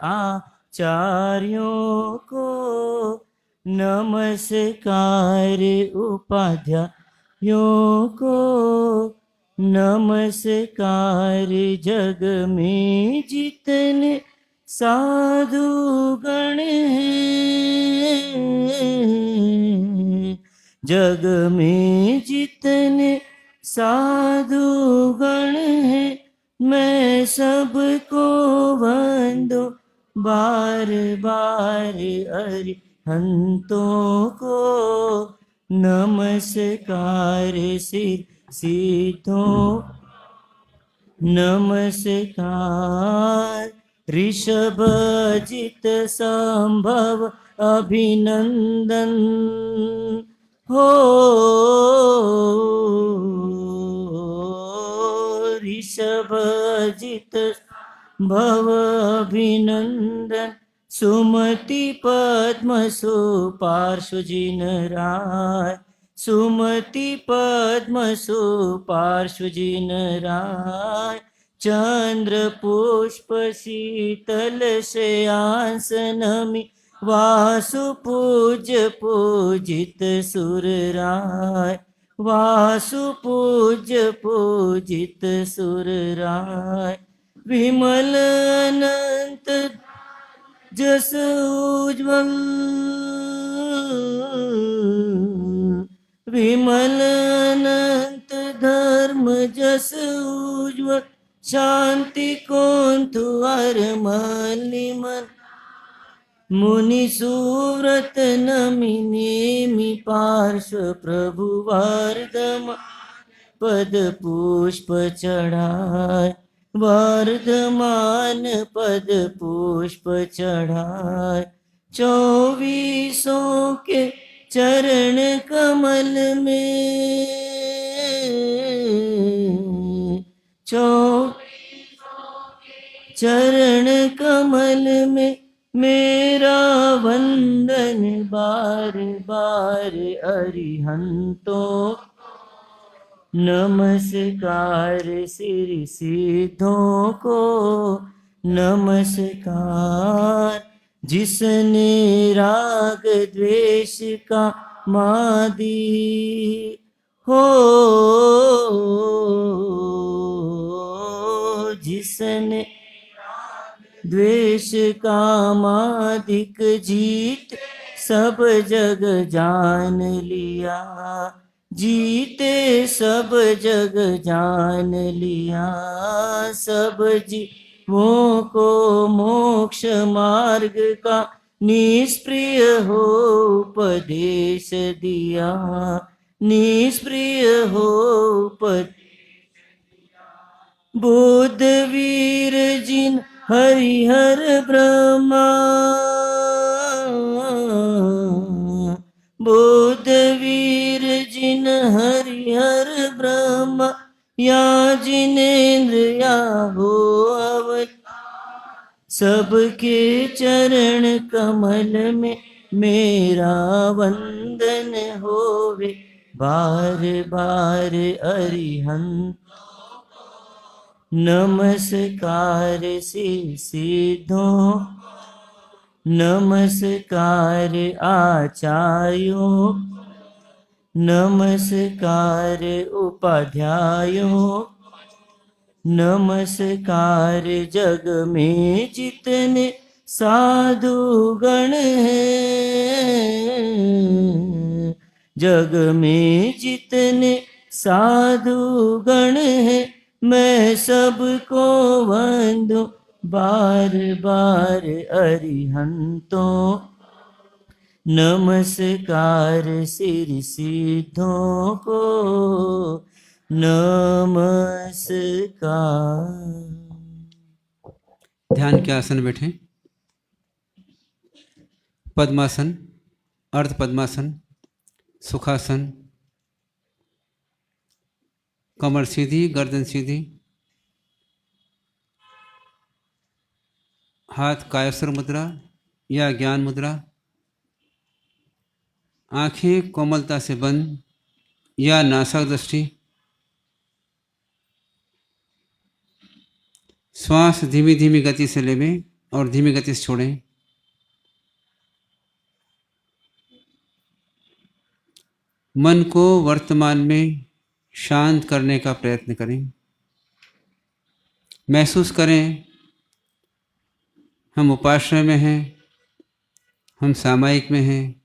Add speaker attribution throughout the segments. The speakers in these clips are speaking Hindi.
Speaker 1: आचार्यों को, नमस्कार उपाध्यायों को, नमस्कार जग में जितने साधु गण हैं, जग में जितने साधु गण हैं, मैं सबको वंदो बार बार अरिहंतों को, नमस्कार सिर सिद्धों, नमस्कार ऋषभ जित संभव अभिनंदन हो, ऋषभ जित भव अभिनंदन, सुमति पद्म सुपार्श्व जिन राय, सुमति पद्म सुपार्श्व जिन राय, चंद्र पुष्प शीतल शयासनमि वासु पूज्य पूजित सुर राय, वासु पूज्य पूजित सुर राय, विमल अनंत जस उज्ज्वल, विमल अनंत धर्म जस उज्ज्वल, शांति कुंतु अरमलिमन, मुनि सुव्रत नमि नेमि पार्श्व प्रभु वर्धम पद पुष्प चढ़ाए, वर्धमान पद पुष्प चढ़ाए, चौबीसों के चरण कमल में, चरण कमल में मेरा वंदन बार बार अरिहंतों, नमस्कार सिर सिद्धों को, नमस्कार जिसने राग द्वेष का मादी हो, जिसने द्वेष कामादिक जीत सब जग जान लिया, जीते सब जग जान लिया, सब जीवों को मोक्ष मार्ग का निष्प्रिय हो उपदेश दिया, निष्प्रिय हो बुद्ध वीर जिन हरिहर ब्रह्मा, बुद्ध वीर जिन हरिहर ब्रह्मा, या जिनेन्द्र या हो अवतार, सबके चरण कमल में मेरा वंदन होवे बार बार अरिहंत, नमस्कार सिद्धों, नमस्कार आचार्यों, नमस्कार उपाध्यायों, नमस्कार जग में जितने साधु गण हैं, जग में जितने साधु गण हैं, मैं सबको वंदू बार बार अरिहंतों, नमस्कार सिर सिद्धों को, नमस्कार।
Speaker 2: ध्यान के आसन बैठें। पद्मासन, अर्ध पद्मासन, सुखासन, कमर सीधी, गर्दन सीधी, हाथ कायस्वर मुद्रा या ज्ञान मुद्रा, आंखें कोमलता से बंद या नासक दृष्टि, श्वास धीमी धीमी गति से लेवें। और धीमी गति से छोड़ें। मन को वर्तमान में शांत करने का प्रयत्न करें। महसूस करें हम उपाश्रय में हैं, हम सामायिक में हैं,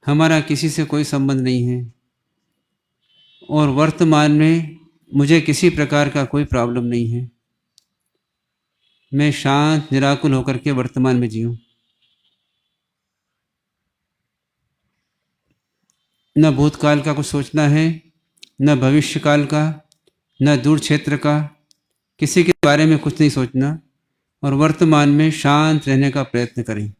Speaker 2: हमारा किसी से कोई संबंध नहीं है और वर्तमान में मुझे किसी प्रकार का कोई प्रॉब्लम नहीं है। मैं शांत निराकुल होकर के वर्तमान में जीऊँ। न भूतकाल का कुछ सोचना है, न भविष्य काल का, न दूर क्षेत्र का, किसी के बारे में कुछ नहीं सोचना और वर्तमान में शांत रहने का प्रयत्न करें।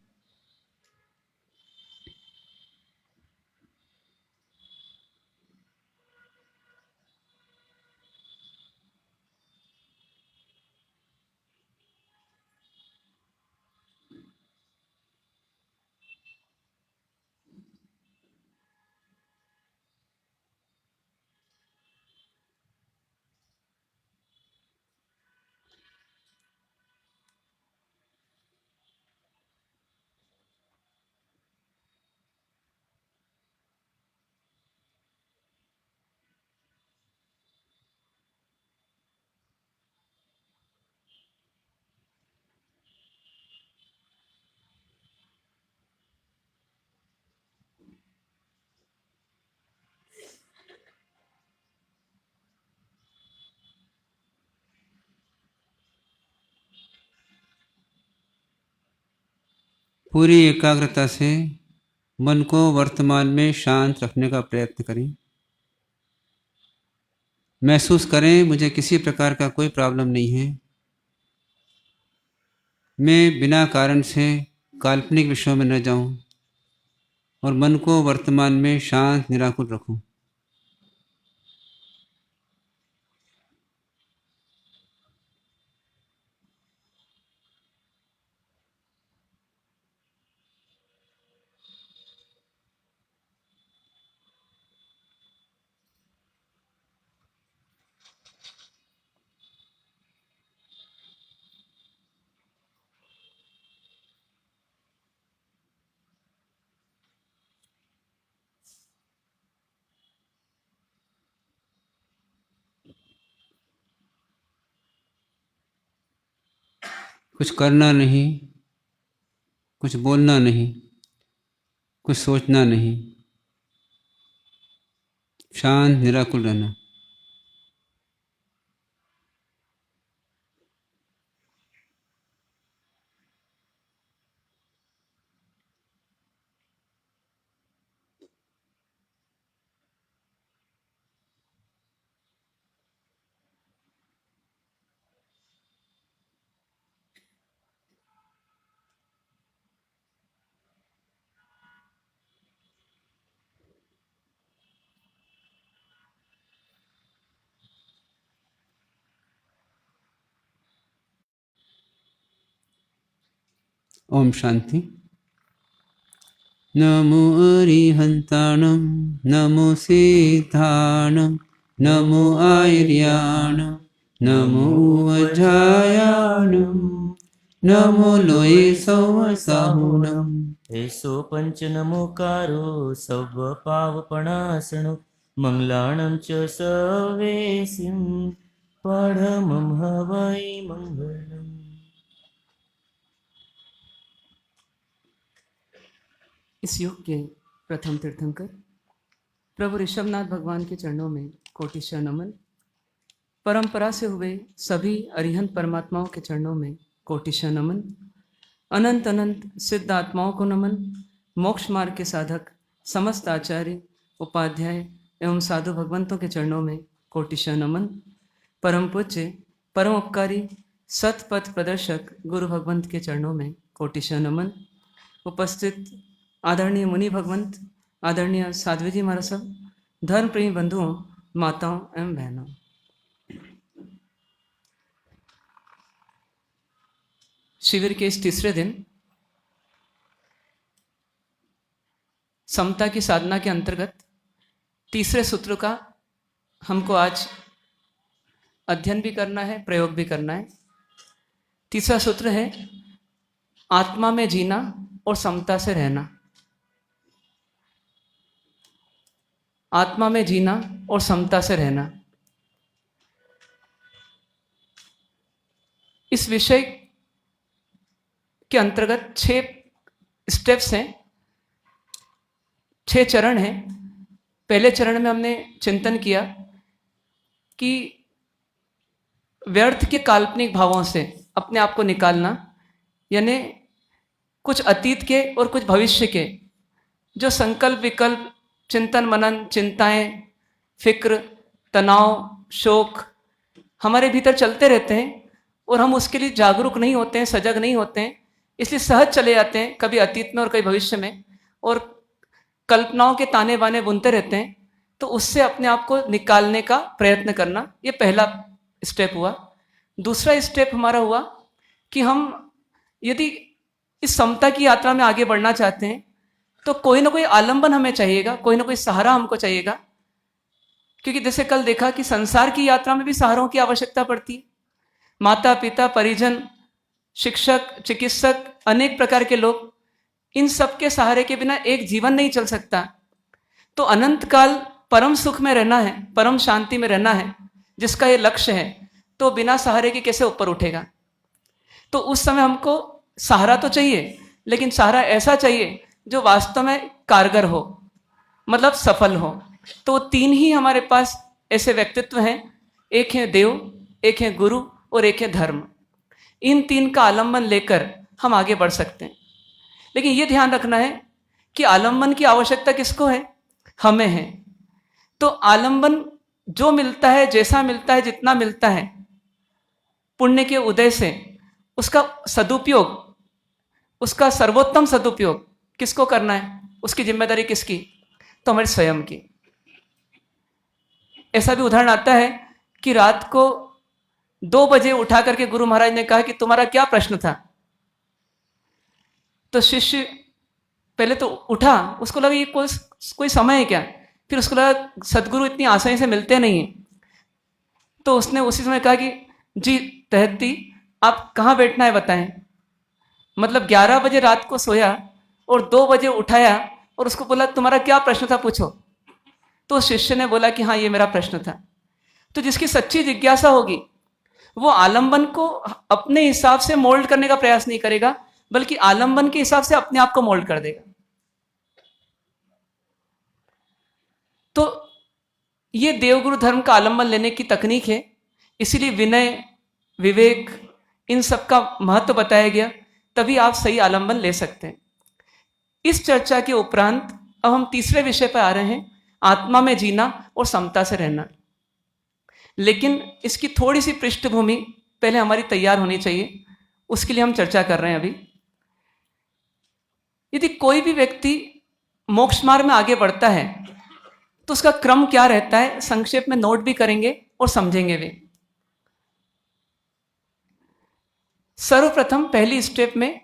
Speaker 2: पूरी एकाग्रता से मन को वर्तमान में शांत रखने का प्रयत्न करें। महसूस करें मुझे किसी प्रकार का कोई प्रॉब्लम नहीं है। मैं बिना कारण से काल्पनिक विषयों में न जाऊं और मन को वर्तमान में शांत निराकुल रखूं। कुछ करना नहीं, कुछ बोलना नहीं, कुछ सोचना नहीं, शांत निराकुल रहना। ओम शांति। नमो अरिहंताणं, नमो सिद्धाणं, नमो आर्याणं, नमो वज्रायाणं, नमो लोये सौवसाहुणं।
Speaker 1: एसो पंच नमोकारो सव्वपावपणासनो मंगलाणं च सवेसिं परमं हवै मंगलम्।
Speaker 3: इस युग के प्रथम तीर्थंकर प्रभु ऋषभनाथ भगवान के चरणों में कोटिशः नमन। परंपरा से हुए सभी अरिहंत परमात्माओं के चरणों में कोटिशः नमन। अनंत अनंत सिद्ध आत्माओं को नमन। मोक्ष मार्ग के साधक समस्त आचार्य, उपाध्याय एवं साधु भगवंतों के चरणों में कोटिशः नमन। परम पूज्य, परम उपकारी, सतपथ प्रदर्शक गुरु भगवंत के चरणों में कोटिशः नमन। उपस्थित आदरणीय मुनि भगवंत, आदरणीय साध्वी जी महाराज सब, धर्म प्रेमी बंधुओं, माताओं एवं बहनों, शिविर के इस तीसरे दिन समता की साधना के अंतर्गत तीसरे सूत्र का हमको आज अध्ययन भी करना है, प्रयोग भी करना है। तीसरा सूत्र है आत्मा में जीना और समता से रहना। आत्मा में जीना और समता से रहना, इस विषय के अंतर्गत 6 स्टेप्स हैं, 6 चरण हैं। पहले चरण में हमने चिंतन किया कि व्यर्थ के काल्पनिक भावों से अपने आप को निकालना, यानी कुछ अतीत के और कुछ भविष्य के जो संकल्प विकल्प, चिंतन मनन, चिंताएं, फिक्र, तनाव, शोक हमारे भीतर चलते रहते हैं और हम उसके लिए जागरूक नहीं होते हैं, सजग नहीं होते हैं, इसलिए सहज चले जाते हैं कभी अतीत में और कभी भविष्य में, और कल्पनाओं के ताने बाने बुनते रहते हैं। तो उससे अपने आप को निकालने का प्रयत्न करना, ये पहला स्टेप हुआ। दूसरा स्टेप हमारा हुआ कि हम यदि इस समता की यात्रा में आगे बढ़ना चाहते हैं तो कोई ना कोई आलंबन हमें चाहिएगा, कोई ना कोई सहारा हमको चाहिएगा। क्योंकि जैसे कल देखा कि संसार की यात्रा में भी सहारों की आवश्यकता पड़ती है। माता पिता, परिजन, शिक्षक, चिकित्सक, अनेक प्रकार के लोग, इन सब के सहारे के बिना एक जीवन नहीं चल सकता। तो अनंत काल परम सुख में रहना है, परम शांति में रहना है, जिसका ये लक्ष्य है, तो बिना सहारे के कैसे ऊपर उठेगा। तो उस समय हमको सहारा तो चाहिए, लेकिन सहारा ऐसा चाहिए जो वास्तव में कारगर हो, मतलब सफल हो। तो 3 ही हमारे पास ऐसे व्यक्तित्व हैं, एक है देव, एक है गुरु और एक है धर्म। इन 3 का आलंबन लेकर हम आगे बढ़ सकते हैं। लेकिन ये ध्यान रखना है कि आलंबन की आवश्यकता किसको है? हमें है। तो आलंबन जो मिलता है, जैसा मिलता है, जितना मिलता है पुण्य के उदय से, उसका सदुपयोग, उसका सर्वोत्तम सदुपयोग किसको करना है? उसकी जिम्मेदारी किसकी? तो हमारे स्वयं की। ऐसा भी उदाहरण आता है कि रात को 2 बजे उठा करके गुरु महाराज ने कहा कि तुम्हारा क्या प्रश्न था? तो शिष्य पहले तो उठा, उसको लगा ये कोई समय है क्या, फिर उसको लगा सदगुरु इतनी आसानी से मिलते नहीं हैं। तो उसने उसी समय कहा कि जी तहती, आप कहाँ बैठना है बताएं। मतलब 11 बजे रात को सोया और 2 बजे उठाया और उसको बोला तुम्हारा क्या प्रश्न था, पूछो। तो शिष्य ने बोला कि हाँ ये मेरा प्रश्न था। तो जिसकी सच्ची जिज्ञासा होगी वो आलंबन को अपने हिसाब से मोल्ड करने का प्रयास नहीं करेगा, बल्कि आलंबन के हिसाब से अपने आप को मोल्ड कर देगा। तो ये देवगुरु धर्म का आलंबन लेने की तकनीक है। इसीलिए विनय, विवेक, इन सब का महत्व बताया गया, तभी आप सही आलंबन ले सकते हैं। इस चर्चा के उपरांत अब हम तीसरे विषय पर आ रहे हैं, आत्मा में जीना और समता से रहना। लेकिन इसकी थोड़ी सी पृष्ठभूमि पहले हमारी तैयार होनी चाहिए, उसके लिए हम चर्चा कर रहे हैं अभी। यदि कोई भी व्यक्ति मोक्ष मार्ग में आगे बढ़ता है तो उसका क्रम क्या रहता है, संक्षेप में नोट भी करेंगे और समझेंगे भी। सर्वप्रथम पहली स्टेप में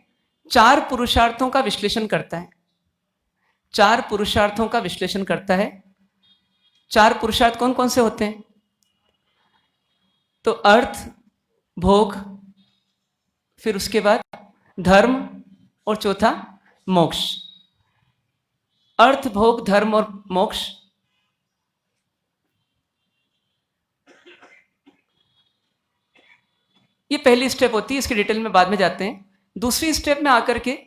Speaker 3: 4 पुरुषार्थों का विश्लेषण करता है। 4 पुरुषार्थों का विश्लेषण करता है। 4 पुरुषार्थ कौन कौन से होते हैं? तो अर्थ, भोग, फिर उसके बाद धर्म और चौथा मोक्ष। अर्थ, भोग, धर्म और मोक्ष। ये पहली स्टेप होती है, इसकी डिटेल में बाद में जाते हैं। दूसरी स्टेप में आकर के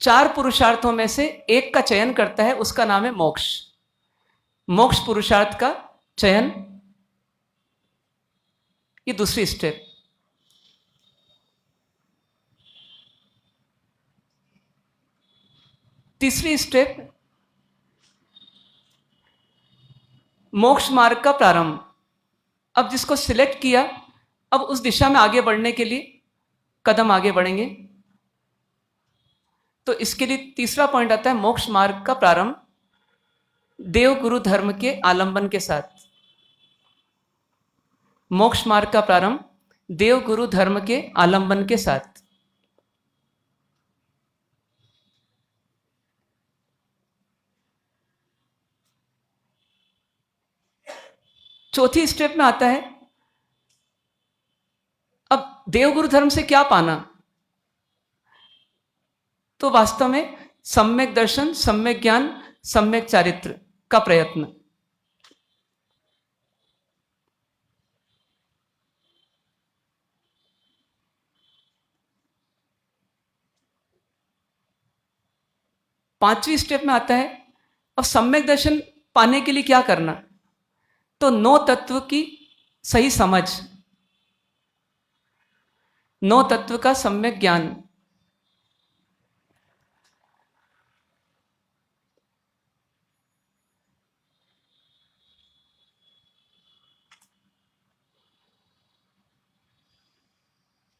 Speaker 3: 4 पुरुषार्थों में से एक का चयन करता है, उसका नाम है मोक्ष। मोक्ष पुरुषार्थ का चयन, ये दूसरी स्टेप। तीसरी स्टेप मोक्ष मार्ग का प्रारंभ। अब जिसको सिलेक्ट किया, अब उस दिशा में आगे बढ़ने के लिए कदम आगे बढ़ेंगे। तो इसके लिए तीसरा पॉइंट आता है मोक्ष मार्ग का प्रारंभ देव गुरु धर्म के आलंबन के साथ। मोक्ष मार्ग का प्रारंभ देव गुरु धर्म के आलंबन के साथ। चौथी स्टेप में आता है देवगुरु धर्म से क्या पाना? तो वास्तव में सम्यक दर्शन, सम्यक ज्ञान, सम्यक चारित्र का प्रयत्न। पांचवी स्टेप में आता है अब सम्यक दर्शन पाने के लिए क्या करना? तो नौ तत्व की सही समझ, नौ तत्व का सम्यक ज्ञान।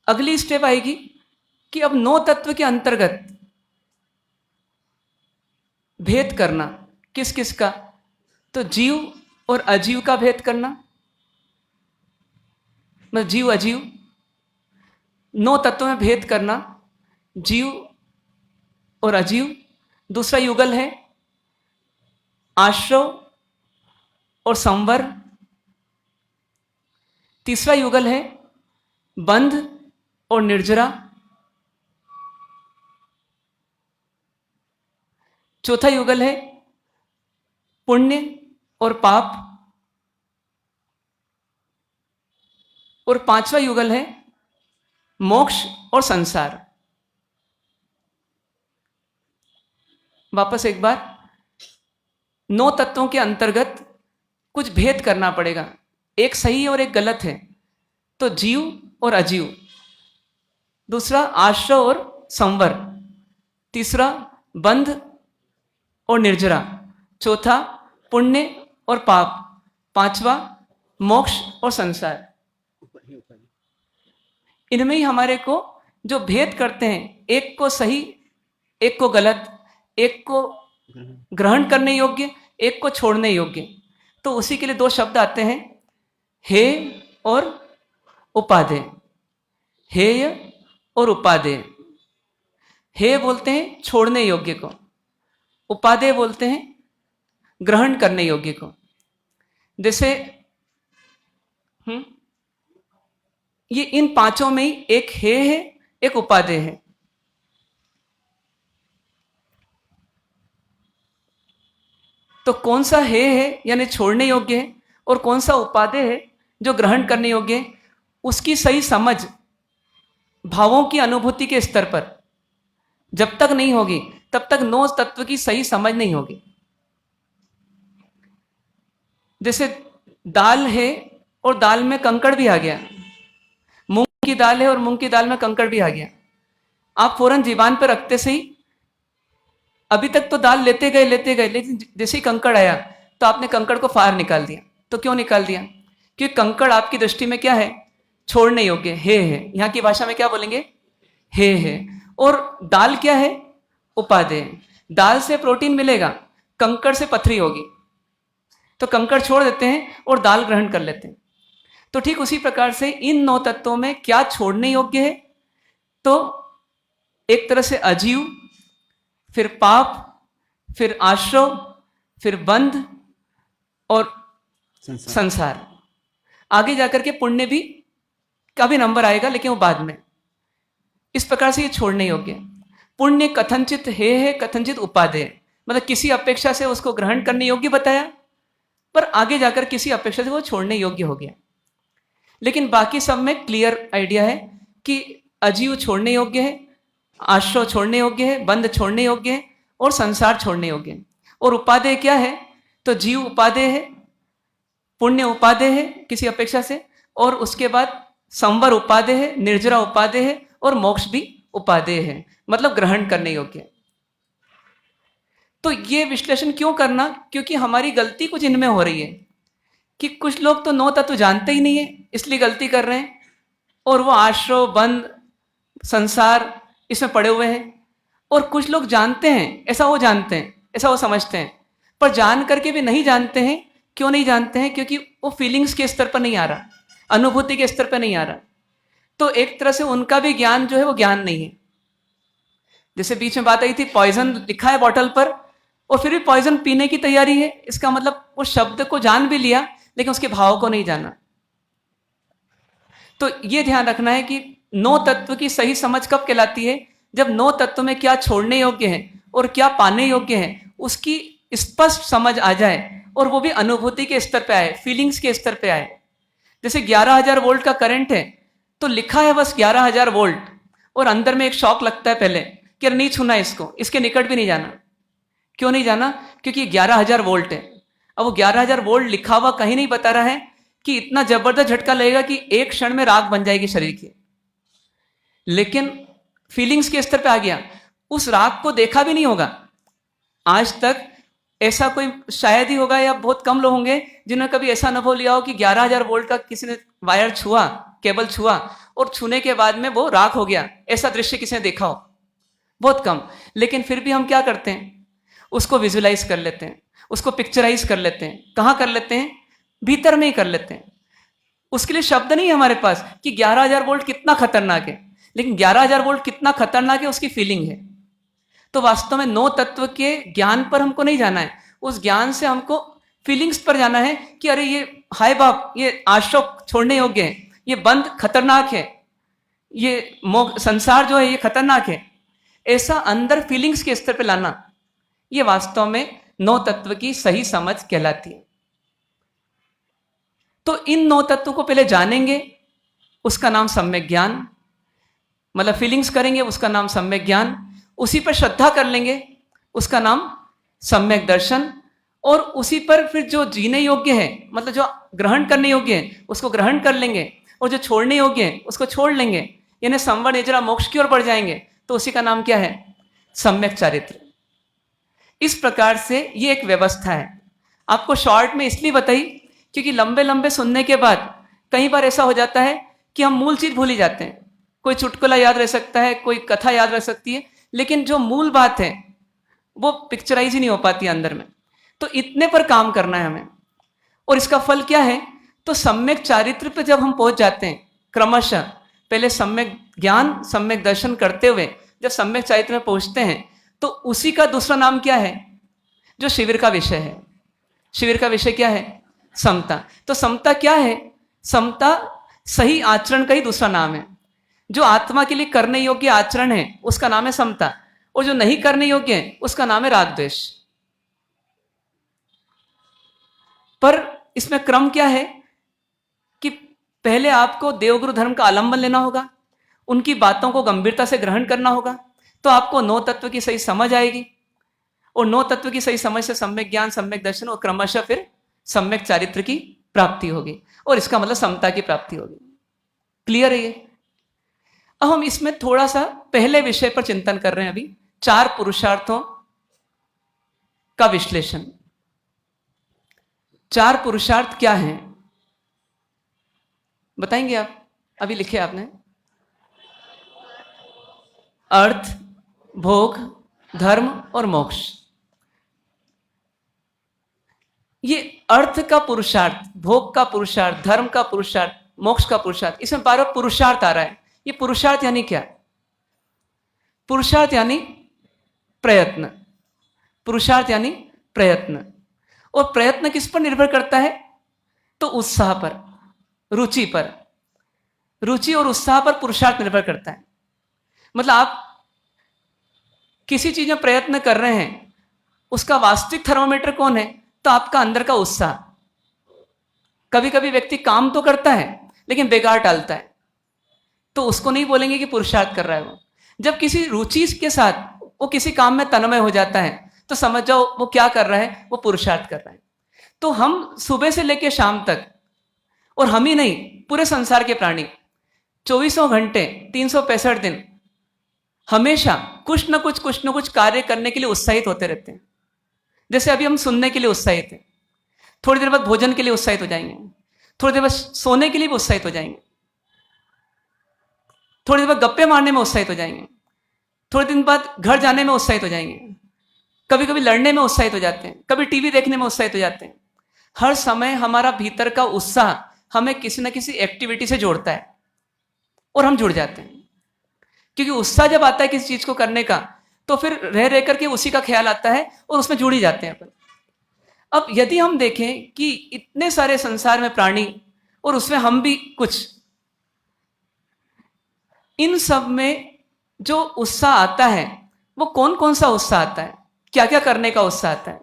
Speaker 3: अगली स्टेप आएगी कि अब नौ तत्व के अंतर्गत भेद करना। किस किस का? तो जीव और अजीव का भेद करना, मतलब जीव अजीव, नौ तत्वों में भेद करना, जीव और अजीव। दूसरा युगल है आश्रव और संवर। तीसरा युगल है बंध और निर्जरा। चौथा युगल है पुण्य और पाप। और पांचवा युगल है मोक्ष और संसार। वापस एक बार, नौ तत्वों के अंतर्गत कुछ भेद करना पड़ेगा, एक सही और एक गलत है। तो जीव और अजीव, दूसरा आश्रव और संवर, तीसरा बंध और निर्जरा, चौथा पुण्य और पाप, पांचवा मोक्ष और संसार। इनमें ही हमारे को जो भेद करते हैं, एक को सही, एक को गलत, एक को ग्रहण करने योग्य, एक को छोड़ने योग्य। तो उसी के लिए दो शब्द आते हैं, हेय और उपादेय। हेय और उपादेय। हेय बोलते हैं छोड़ने योग्य को, उपादेय बोलते हैं ग्रहण करने योग्य को। जैसे ये इन पांचों में ही एक हेय है, एक उपादेय है। तो कौन सा हेय है यानी छोड़ने योग्य है, और कौन सा उपादेय है जो ग्रहण करने योग्य है, उसकी सही समझ भावों की अनुभूति के स्तर पर जब तक नहीं होगी तब तक नौ तत्व की सही समझ नहीं होगी। जैसे दाल है और दाल में कंकड़ भी आ गया, मूंग की दाल है और मूंग की दाल में कंकड़ भी आ गया। आप फौरन जीवान पर रखते से ही, अभी तक तो दाल लेते गए, लेकिन जैसे ही कंकड़ आया तो आपने कंकड़ को फार निकाल दिया। तो क्यों निकाल दिया? क्योंकि कंकड़ आपकी दृष्टि में क्या है? छोड़ने योग्य है। यहां की भाषा में क्या बोलेंगे? है। और दाल क्या है? उपादेय। दाल से प्रोटीन मिलेगा, कंकड़ से पथरी होगी। तो कंकड़ छोड़ देते हैं और दाल ग्रहण कर लेते हैं। तो ठीक उसी प्रकार से इन नौ तत्वों में क्या छोड़ने योग्य है? तो एक तरह से अजीव, फिर पाप, फिर आश्रव, फिर बंध और संसार। आगे जाकर के पुण्य भी का भी नंबर आएगा, लेकिन वो बाद में। इस प्रकार से ये छोड़ने योग्य है। पुण्य कथनचित है, कथनचित उपादेय, मतलब किसी अपेक्षा से उसको ग्रहण करने योग्य बताया, पर आगे जाकर किसी अपेक्षा से वो छोड़ने योग्य हो गया। लेकिन बाकी सब में क्लियर आइडिया है कि अजीव छोड़ने योग्य है, आश्रव छोड़ने योग्य है, बंध छोड़ने योग्य है, और संसार छोड़ने योग्य है। और उपादेय क्या है? तो जीव उपादेय है, पुण्य उपादेय है किसी अपेक्षा से, और उसके बाद संवर उपादेय है, निर्जरा उपादेय है, और मोक्ष भी उपादेय है, मतलब ग्रहण करने योग्य है। तो ये विश्लेषण क्यों करना? क्योंकि हमारी गलती कुछ इनमें हो रही है कि कुछ लोग तो नौ तत्व जानते ही नहीं है, इसलिए गलती कर रहे हैं, और वो आश्रव, बंध, संसार इसमें पड़े हुए हैं। और कुछ लोग जानते हैं, ऐसा वो जानते हैं, ऐसा वो समझते हैं, पर जान करके भी नहीं जानते हैं। क्यों नहीं जानते हैं? क्योंकि वो फीलिंग्स के स्तर पर नहीं आ रहा, अनुभूति के स्तर पर नहीं आ रहा। तो एक तरह से उनका भी ज्ञान जो है वो ज्ञान नहीं है। जैसे बीच में बात आई थी, पॉइजन लिखा है बॉटल पर और फिर भी पॉइजन पीने की तैयारी है। इसका मतलब उस शब्द को जान भी लिया, लेकिन उसके भाव को नहीं जाना। तो ये ध्यान रखना है कि नौ तत्व की सही समझ कब कहलाती है? जब नौ तत्व में क्या छोड़ने योग्य है और क्या पाने योग्य है उसकी स्पष्ट समझ आ जाए, और वो भी अनुभूति के स्तर पे आए, फीलिंग्स के स्तर पे आए। जैसे 11,000 वोल्ट का करंट है तो लिखा है बस 11,000 वोल्ट, और अंदर में एक शॉक लगता है पहले कि नहीं छूना इसको, इसके निकट भी नहीं जाना। क्यों नहीं जाना? क्योंकि 11,000 वोल्ट है। अब वो 11,000 वोल्ट लिखा हुआ कहीं नहीं बता रहा है कि इतना जबरदस्त झटका लगेगा कि एक क्षण में राख बन जाएगी शरीर की। लेकिन फीलिंग्स के स्तर पे आ गया, उस राख को देखा भी नहीं होगा आज तक। ऐसा कोई शायद ही होगा या बहुत कम लोग होंगे जिन्होंने कभी ऐसा अनुभव लिया हो कि 11,000 वोल्ट का किसी ने वायर छुआ, केबल छुआ, और छूने के बाद में वो राख हो गया। ऐसा दृश्य किसी ने देखा हो? बहुत कम। लेकिन फिर भी हम क्या करते हैं, उसको विजुलाइज कर लेते हैं, उसको पिक्चराइज कर लेते हैं। कहाँ कर लेते हैं? भीतर में ही कर लेते हैं। उसके लिए शब्द नहीं है हमारे पास कि 11,000 वोल्ट कितना खतरनाक है, लेकिन 11,000 वोल्ट कितना खतरनाक है उसकी फीलिंग है। तो वास्तव में नौ तत्व के ज्ञान पर हमको नहीं जाना है, उस ज्ञान से हमको फीलिंग्स पर जाना है कि अरे ये हाय बाप, ये आशोक छोड़ने योग्य है, ये बंध खतरनाक है, ये संसार जो है ये खतरनाक है। ऐसा अंदर फीलिंग्स के स्तर पे लाना, ये वास्तव में नौ तत्व की सही समझ कहलाती है। तो इन नौ तत्वों को पहले जानेंगे, उसका नाम सम्यक ज्ञान, मतलब फीलिंग्स करेंगे उसका नाम सम्यक ज्ञान, उसी पर श्रद्धा कर लेंगे उसका नाम सम्यक दर्शन, और उसी पर फिर जो जीने योग्य है, मतलब जो ग्रहण करने योग्य है उसको ग्रहण कर लेंगे, और जो छोड़ने योग्य है उसको छोड़ लेंगे, यानी संवर निजरा मोक्ष की ओर बढ़ जाएंगे। तो उसी का नाम क्या है? सम्यक चारित्र। इस प्रकार से ये एक व्यवस्था है। आपको शॉर्ट में इसलिए बताई क्योंकि लंबे लंबे सुनने के बाद कई बार ऐसा हो जाता है कि हम मूल चीज भूल ही जाते हैं। कोई चुटकुला याद रह सकता है, कोई कथा याद रह सकती है, लेकिन जो मूल बात है वो पिक्चराइज ही नहीं हो पाती अंदर में। तो इतने पर काम करना है हमें। और इसका फल क्या है? तो सम्यक चारित्र पे जब हम पहुंच जाते हैं क्रमशः, पहले सम्यक ज्ञान सम्यक दर्शन करते हुए जब सम्यक चारित्र में पहुंचते हैं, तो उसी का दूसरा नाम क्या है? जो शिविर का विषय है। शिविर का विषय क्या है? समता। तो समता क्या है? समता सही आचरण का ही दूसरा नाम है। जो आत्मा के लिए करने योग्य आचरण है उसका नाम है समता, और जो नहीं करने योग्य है उसका नाम है राग द्वेष। पर इसमें क्रम क्या है कि पहले आपको देवगुरु धर्म का आलंबन लेना होगा, उनकी बातों को गंभीरता से ग्रहण करना होगा, तो आपको नौ तत्व की सही समझ आएगी, और नौ तत्व की सही समझ से सम्यक ज्ञान सम्यक दर्शन और क्रमशः फिर सम्यक चारित्र की प्राप्ति होगी, और इसका मतलब समता की प्राप्ति होगी। क्लियर है ये? अब हम इसमें थोड़ा सा पहले विषय पर चिंतन कर रहे हैं अभी, 4 पुरुषार्थों का विश्लेषण। 4 पुरुषार्थ क्या हैं बताएंगे आप? अभी लिखे आपने, अर्थ, भोग, धर्म और मोक्ष। ये अर्थ का पुरुषार्थ, भोग का पुरुषार्थ, धर्म का पुरुषार्थ, मोक्ष का पुरुषार्थ, इसमें बार-बार पुरुषार्थ आ रहा है। ये पुरुषार्थ यानी क्या? पुरुषार्थ यानी प्रयत्न। पुरुषार्थ यानी प्रयत्न। और प्रयत्न किस पर निर्भर करता है? तो उत्साह पर, रुचि पर। रुचि और उत्साह पर पुरुषार्थ निर्भर करता है। मतलब आप किसी चीज में प्रयत्न कर रहे हैं, उसका वास्तविक थर्मोमीटर कौन है? तो आपका अंदर का उत्साह। कभी कभी व्यक्ति काम तो करता है लेकिन बेकार टालता है, तो उसको नहीं बोलेंगे कि पुरुषार्थ कर रहा है वो। जब किसी रुचि के साथ वो किसी काम में तन्मय हो जाता है तो समझ जाओ वो क्या कर रहा है, वो पुरुषार्थ कर रहा है। तो हम सुबह से लेकर शाम तक, और हम ही नहीं पूरे संसार के प्राणी 24 घंटे 365 दिन हमेशा कुछ न कुछ कार्य करने के लिए उत्साहित होते रहते हैं। जैसे अभी हम सुनने के लिए उत्साहित हैं, थोड़ी देर बाद भोजन के लिए उत्साहित हो जाएंगे, थोड़ी देर बाद सोने के लिए भी उत्साहित हो जाएंगे, थोड़ी देर बाद गप्पे मारने में उत्साहित हो जाएंगे, थोड़े दिन बाद घर जाने में उत्साहित हो जाएंगे, कभी कभी लड़ने में उत्साहित हो जाते हैं, कभी टीवी देखने में उत्साहित हो जाते हैं। हर समय हमारा भीतर का उत्साह हमें किसी न किसी एक्टिविटी से जोड़ता है और हम जुड़ जाते हैं। क्योंकि उत्साह जब आता है किसी चीज को करने का, तो फिर रह रह करके उसी का ख्याल आता है और उसमें जुड़ ही जाते हैं अपन। अब यदि हम देखें कि इतने सारे संसार में प्राणी और उसमें हम भी कुछ, इन सब में जो उत्साह आता है वो कौन कौन सा उत्साह आता है, क्या क्या करने का उत्साह आता है?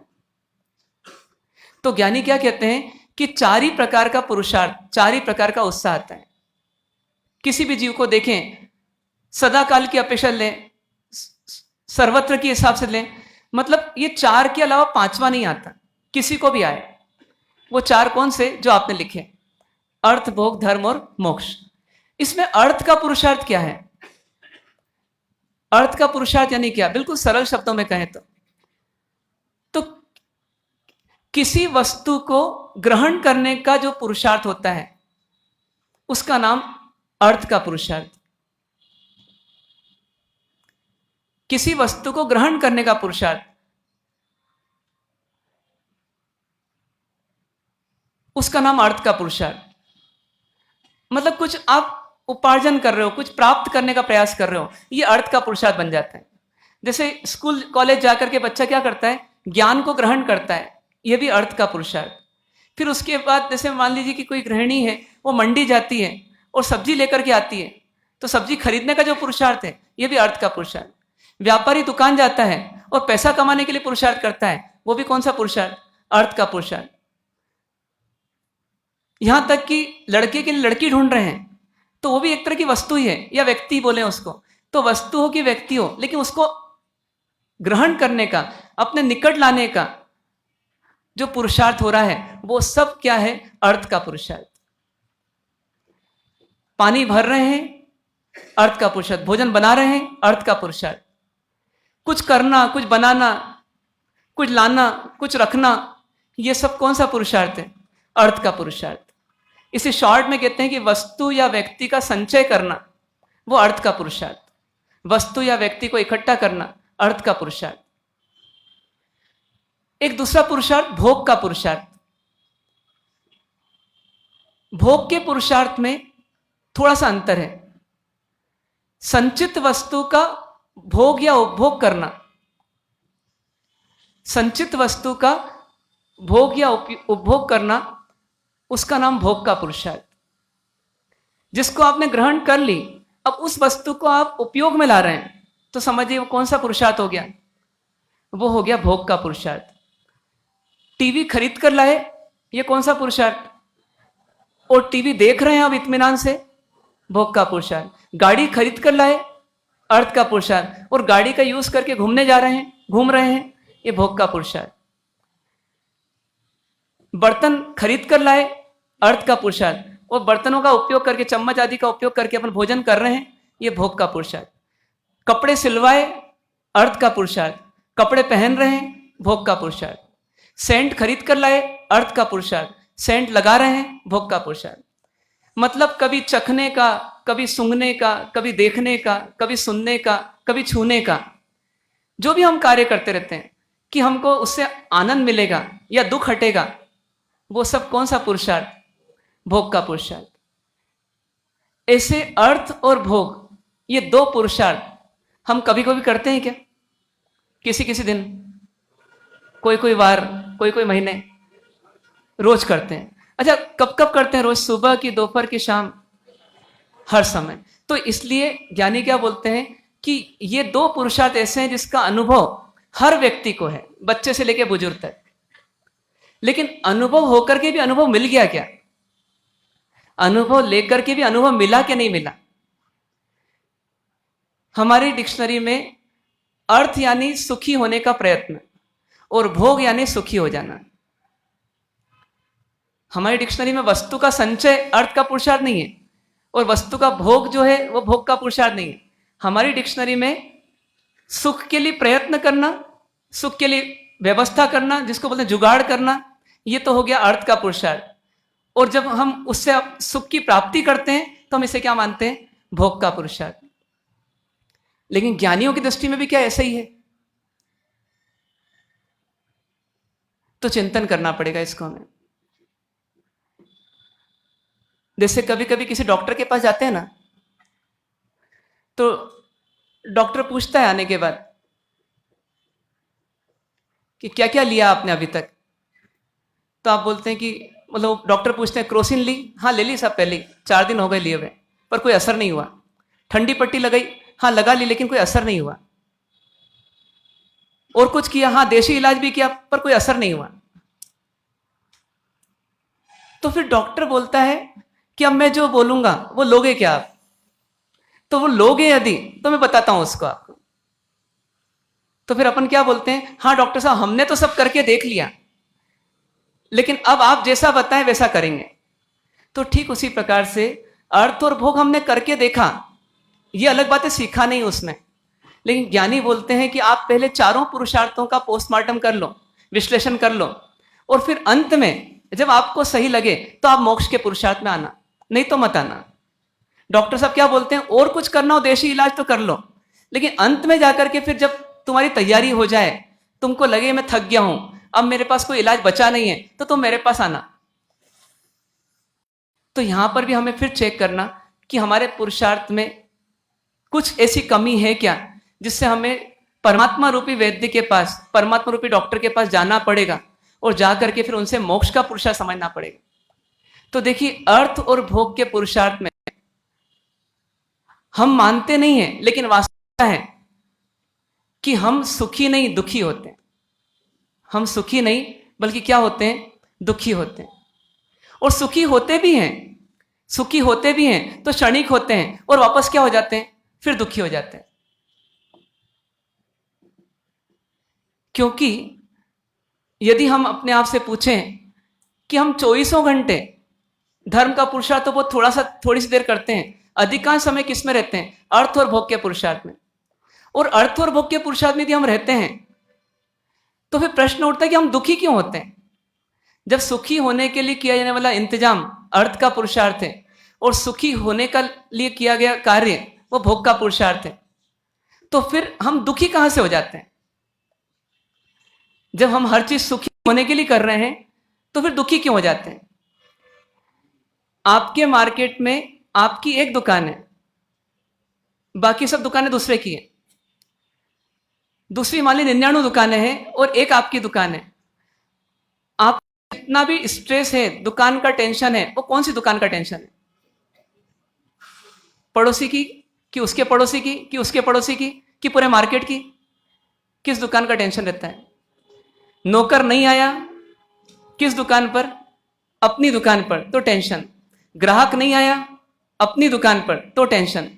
Speaker 3: तो ज्ञानी क्या कहते हैं कि 4 ही प्रकार का पुरुषार्थ, 4 ही प्रकार का उत्साह आता है। किसी भी जीव को देखें, सदा काल की अपेक्षा लें, सर्वत्र के हिसाब से लें, मतलब ये 4 के अलावा 5वां नहीं आता किसी को भी आए। वो 4 कौन से जो आपने लिखे? अर्थ, भोग, धर्म और मोक्ष। इसमें अर्थ का पुरुषार्थ क्या है? अर्थ का पुरुषार्थ यानी क्या? बिल्कुल सरल शब्दों में कहें तो किसी वस्तु को ग्रहण करने का जो पुरुषार्थ होता है उसका नाम अर्थ का पुरुषार्थ। किसी वस्तु को ग्रहण करने का पुरुषार्थ, उसका नाम अर्थ का पुरुषार्थ। मतलब कुछ आप उपार्जन कर रहे हो, कुछ प्राप्त करने का प्रयास कर रहे हो, ये अर्थ का पुरुषार्थ बन जाता है। जैसे स्कूल कॉलेज जाकर के बच्चा क्या करता है? ज्ञान को ग्रहण करता है, ये भी अर्थ का पुरुषार्थ। फिर उसके बाद जैसे मान लीजिए कि कोई गृहिणी है, वो मंडी जाती है और सब्जी लेकर के आती है, तो सब्जी खरीदने का जो पुरुषार्थ है ये भी अर्थ का पुरुषार्थ। व्यापारी दुकान जाता है और पैसा कमाने के लिए पुरुषार्थ करता है, वो भी कौन सा पुरुषार्थ? अर्थ का पुरुषार्थ। यहां तक कि लड़के के लिए लड़की ढूंढ रहे हैं तो वो भी एक तरह की वस्तु ही है, या व्यक्ति बोले उसको, तो वस्तु हो कि व्यक्ति हो, लेकिन उसको ग्रहण करने का, अपने निकट लाने का जो पुरुषार्थ हो रहा है वो सब क्या है? अर्थ का पुरुषार्थ। पानी भर रहे हैं, अर्थ का पुरुषार्थ। भोजन बना रहे हैं, अर्थ का पुरुषार्थ। कुछ करना, कुछ बनाना, कुछ लाना, कुछ रखना, ये सब कौन सा पुरुषार्थ है? अर्थ का पुरुषार्थ। इसे शॉर्ट में कहते हैं कि वस्तु या व्यक्ति का संचय करना वो अर्थ का पुरुषार्थ। वस्तु या व्यक्ति को इकट्ठा करना अर्थ का पुरुषार्थ। एक दूसरा पुरुषार्थ भोग का पुरुषार्थ। भोग के पुरुषार्थ में थोड़ा सा अंतर है। संचित वस्तु का भोग या उपभोग करना, संचित वस्तु का भोग या उपभोग करना, उसका नाम भोग का पुरुषार्थ। जिसको आपने ग्रहण कर ली, अब उस वस्तु को आप उपयोग में ला रहे हैं, तो समझिए वो कौन सा पुरुषार्थ हो गया? वो हो गया भोग का पुरुषार्थ। टीवी खरीद कर लाए, ये कौन सा पुरुषार्थ? और टीवी देख रहे हैं अब इत्मीनान से, भोग का पुरुषार्थ। गाड़ी खरीद कर लाए, अर्थ का पुरुषार्थ। और गाड़ी का यूज करके घूमने जा रहे हैं, घूम रहे हैं, ये भोग का पुरुषार्थ। बर्तन खरीद कर लाए, अर्थ का पुरुषार्थ। और बर्तनों का उपयोग करके, चम्मच आदि का उपयोग करके अपन भोजन कर रहे हैं, ये भोग का पुरुषार्थ। कपड़े सिलवाए, अर्थ का पुरुषार्थ। कपड़े पहन रहे हैं, भोग का पुरुषार्थ। सेंट खरीद कर लाए, अर्थ का पुरुषार्थ। सेंट लगा रहे हैं, भोग का पुरुषार्थ। मतलब कभी चखने का, कभी सूंघने का, कभी देखने का, कभी सुनने का, कभी छूने का, जो भी हम कार्य करते रहते हैं कि हमको उससे आनंद मिलेगा या दुख हटेगा, वो सब कौन सा पुरुषार्थ? भोग का पुरुषार्थ। ऐसे अर्थ और भोग, ये 2 पुरुषार्थ हम कभी कभी करते हैं क्या? किसी किसी दिन, कोई कोई बार, कोई कोई महीने, रोज करते हैं। अच्छा, कब कब करते हैं? रोज, सुबह की, दोपहर की, शाम, हर समय। तो इसलिए ज्ञानी क्या बोलते हैं कि ये 2 पुरुषार्थ ऐसे हैं जिसका अनुभव हर व्यक्ति को है, बच्चे से लेकर बुजुर्ग तक। लेकिन अनुभव होकर के भी अनुभव मिल गया क्या? अनुभव लेकर के भी अनुभव मिला कि नहीं मिला? हमारी डिक्शनरी में अर्थ यानी सुखी होने का प्रयत्न और भोग यानी सुखी हो जाना। हमारी डिक्शनरी में वस्तु का संचय अर्थ का पुरुषार्थ नहीं है, और वस्तु का भोग जो है वो भोग का पुरुषार्थ नहीं है। हमारी डिक्शनरी में सुख के लिए प्रयत्न करना, सुख के लिए व्यवस्था करना, जिसको बोलते हैं जुगाड़ करना, ये तो हो गया अर्थ का पुरुषार्थ। और जब हम उससे सुख की प्राप्ति करते हैं तो हम इसे क्या मानते हैं? भोग का पुरुषार्थ। लेकिन ज्ञानियों की दृष्टि में भी क्या ऐसा ही है? तो चिंतन करना पड़ेगा इसको हमें। जैसे कभी कभी किसी डॉक्टर के पास जाते हैं ना, तो डॉक्टर पूछता है आने के बाद कि क्या क्या लिया आपने अभी तक? तो आप बोलते हैं कि, मतलब डॉक्टर पूछते हैं क्रोसिन ली? हाँ ले ली सब, पहले 4 दिन हो गए लिए हुए, पर कोई असर नहीं हुआ। ठंडी पट्टी लगाई, हाँ लगा ली, लेकिन कोई असर नहीं हुआ। और कुछ किया, हाँ देशी इलाज भी किया, पर कोई असर नहीं हुआ। तो फिर डॉक्टर बोलता है कि अब मैं जो बोलूंगा वो लोगे क्या आप? तो वो लोगे यदि, तो मैं बताता हूं उसको आपको। तो फिर अपन क्या बोलते हैं, हाँ डॉक्टर साहब हमने तो सब करके देख लिया, लेकिन अब आप जैसा बताएं वैसा करेंगे। तो ठीक उसी प्रकार से अर्थ और भोग हमने करके देखा, ये अलग बात है, सीखा नहीं उसमें, लेकिन ज्ञानी बोलते हैं कि आप पहले चारों पुरुषार्थों का पोस्टमार्टम कर लो, विश्लेषण कर लो, और फिर अंत में जब आपको सही लगे तो आप मोक्ष के पुरुषार्थ में आना, नहीं तो मत आना। डॉक्टर साहब क्या बोलते हैं, और कुछ करना हो देशी इलाज तो कर लो, लेकिन अंत में जाकर के फिर जब तुम्हारी तैयारी हो जाए, तुमको लगे मैं थक गया हूं, अब मेरे पास कोई इलाज बचा नहीं है, तो तुम मेरे पास आना। तो यहां पर भी हमें फिर चेक करना कि हमारे पुरुषार्थ में कुछ ऐसी कमी है क्या, जिससे हमें परमात्मा रूपी वैद्य के पास, परमात्मा रूपी डॉक्टर के पास जाना पड़ेगा, और जाकर के फिर उनसे मोक्ष का पुरुषार्थ समझना पड़ेगा। तो देखिए, अर्थ और भोग के पुरुषार्थ में हम मानते नहीं हैं, लेकिन वास्तव है कि हम सुखी नहीं दुखी होते हैं। हम सुखी नहीं बल्कि क्या होते हैं, दुखी होते हैं। और सुखी होते भी हैं, सुखी होते भी हैं तो क्षणिक होते हैं, और वापस क्या हो जाते हैं, फिर दुखी हो जाते हैं। क्योंकि यदि हम अपने आप से पूछें कि हम 24 घंटे धर्म का पुरुषार्थ तो बहुत थोड़ी सी देर करते हैं, अधिकांश समय किस में रहते हैं, अर्थ और भोग के पुरुषार्थ में। और अर्थ और भोग के पुरुषार्थ में यदि हम रहते हैं तो फिर प्रश्न उठता है कि हम दुखी क्यों होते हैं, जब सुखी होने के लिए किया जाने वाला इंतजाम अर्थ का पुरुषार्थ है, और सुखी होने का लिए किया गया कार्य वो भोग का पुरुषार्थ है। तो फिर हम दुखी कहां से हो जाते हैं? जब हम हर चीज सुखी होने के लिए कर रहे हैं तो फिर दुखी क्यों हो जाते हैं? आपके मार्केट में आपकी एक दुकान है, बाकी सब दुकानें दूसरे की हैं। दूसरी मान ली 99 दुकानें हैं और एक आपकी दुकान है। आप जितना भी स्ट्रेस है, दुकान का टेंशन है, वो कौन सी दुकान का टेंशन है? पड़ोसी की, कि उसके पड़ोसी की, कि उसके पड़ोसी की, कि पूरे मार्केट की? किस दुकान का टेंशन रहता है? नौकर नहीं आया किस दुकान पर? अपनी दुकान पर, तो टेंशन। ग्राहक नहीं आया अपनी दुकान पर, तो टेंशन।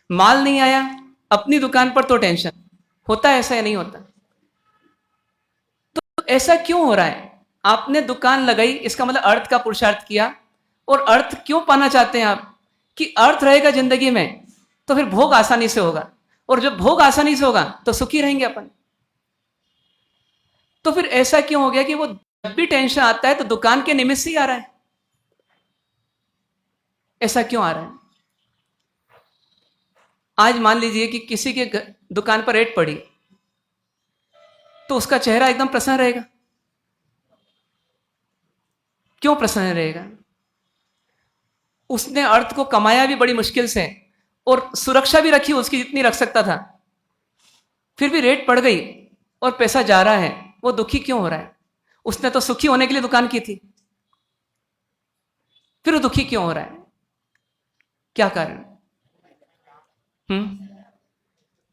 Speaker 3: माल नहीं आया अपनी दुकान पर, तो टेंशन। होता है ऐसा या नहीं होता? तो ऐसा क्यों हो रहा है? आपने दुकान लगाई, इसका मतलब अर्थ का पुरुषार्थ किया। और अर्थ क्यों पाना चाहते हैं आप? कि अर्थ रहेगा जिंदगी में तो फिर भोग आसानी से होगा, और जब भोग आसानी से होगा तो सुखी रहेंगे अपन। तो फिर ऐसा क्यों हो गया कि वो जब भी टेंशन आता है तो दुकान के निमित्त से ही आ रहा है? ऐसा क्यों आ रहा है? आज मान लीजिए कि किसी के दुकान पर रेड पड़ी तो उसका चेहरा एकदम प्रसन्न रहेगा। क्यों प्रसन्न रहेगा? उसने अर्थ को कमाया भी बड़ी मुश्किल से, और सुरक्षा भी रखी उसकी जितनी रख सकता था, फिर भी रेट पड़ गई और पैसा जा रहा है। वो दुखी क्यों हो रहा है? उसने तो सुखी होने के लिए दुकान की थी, फिर वो दुखी क्यों हो रहा है? क्या कारण?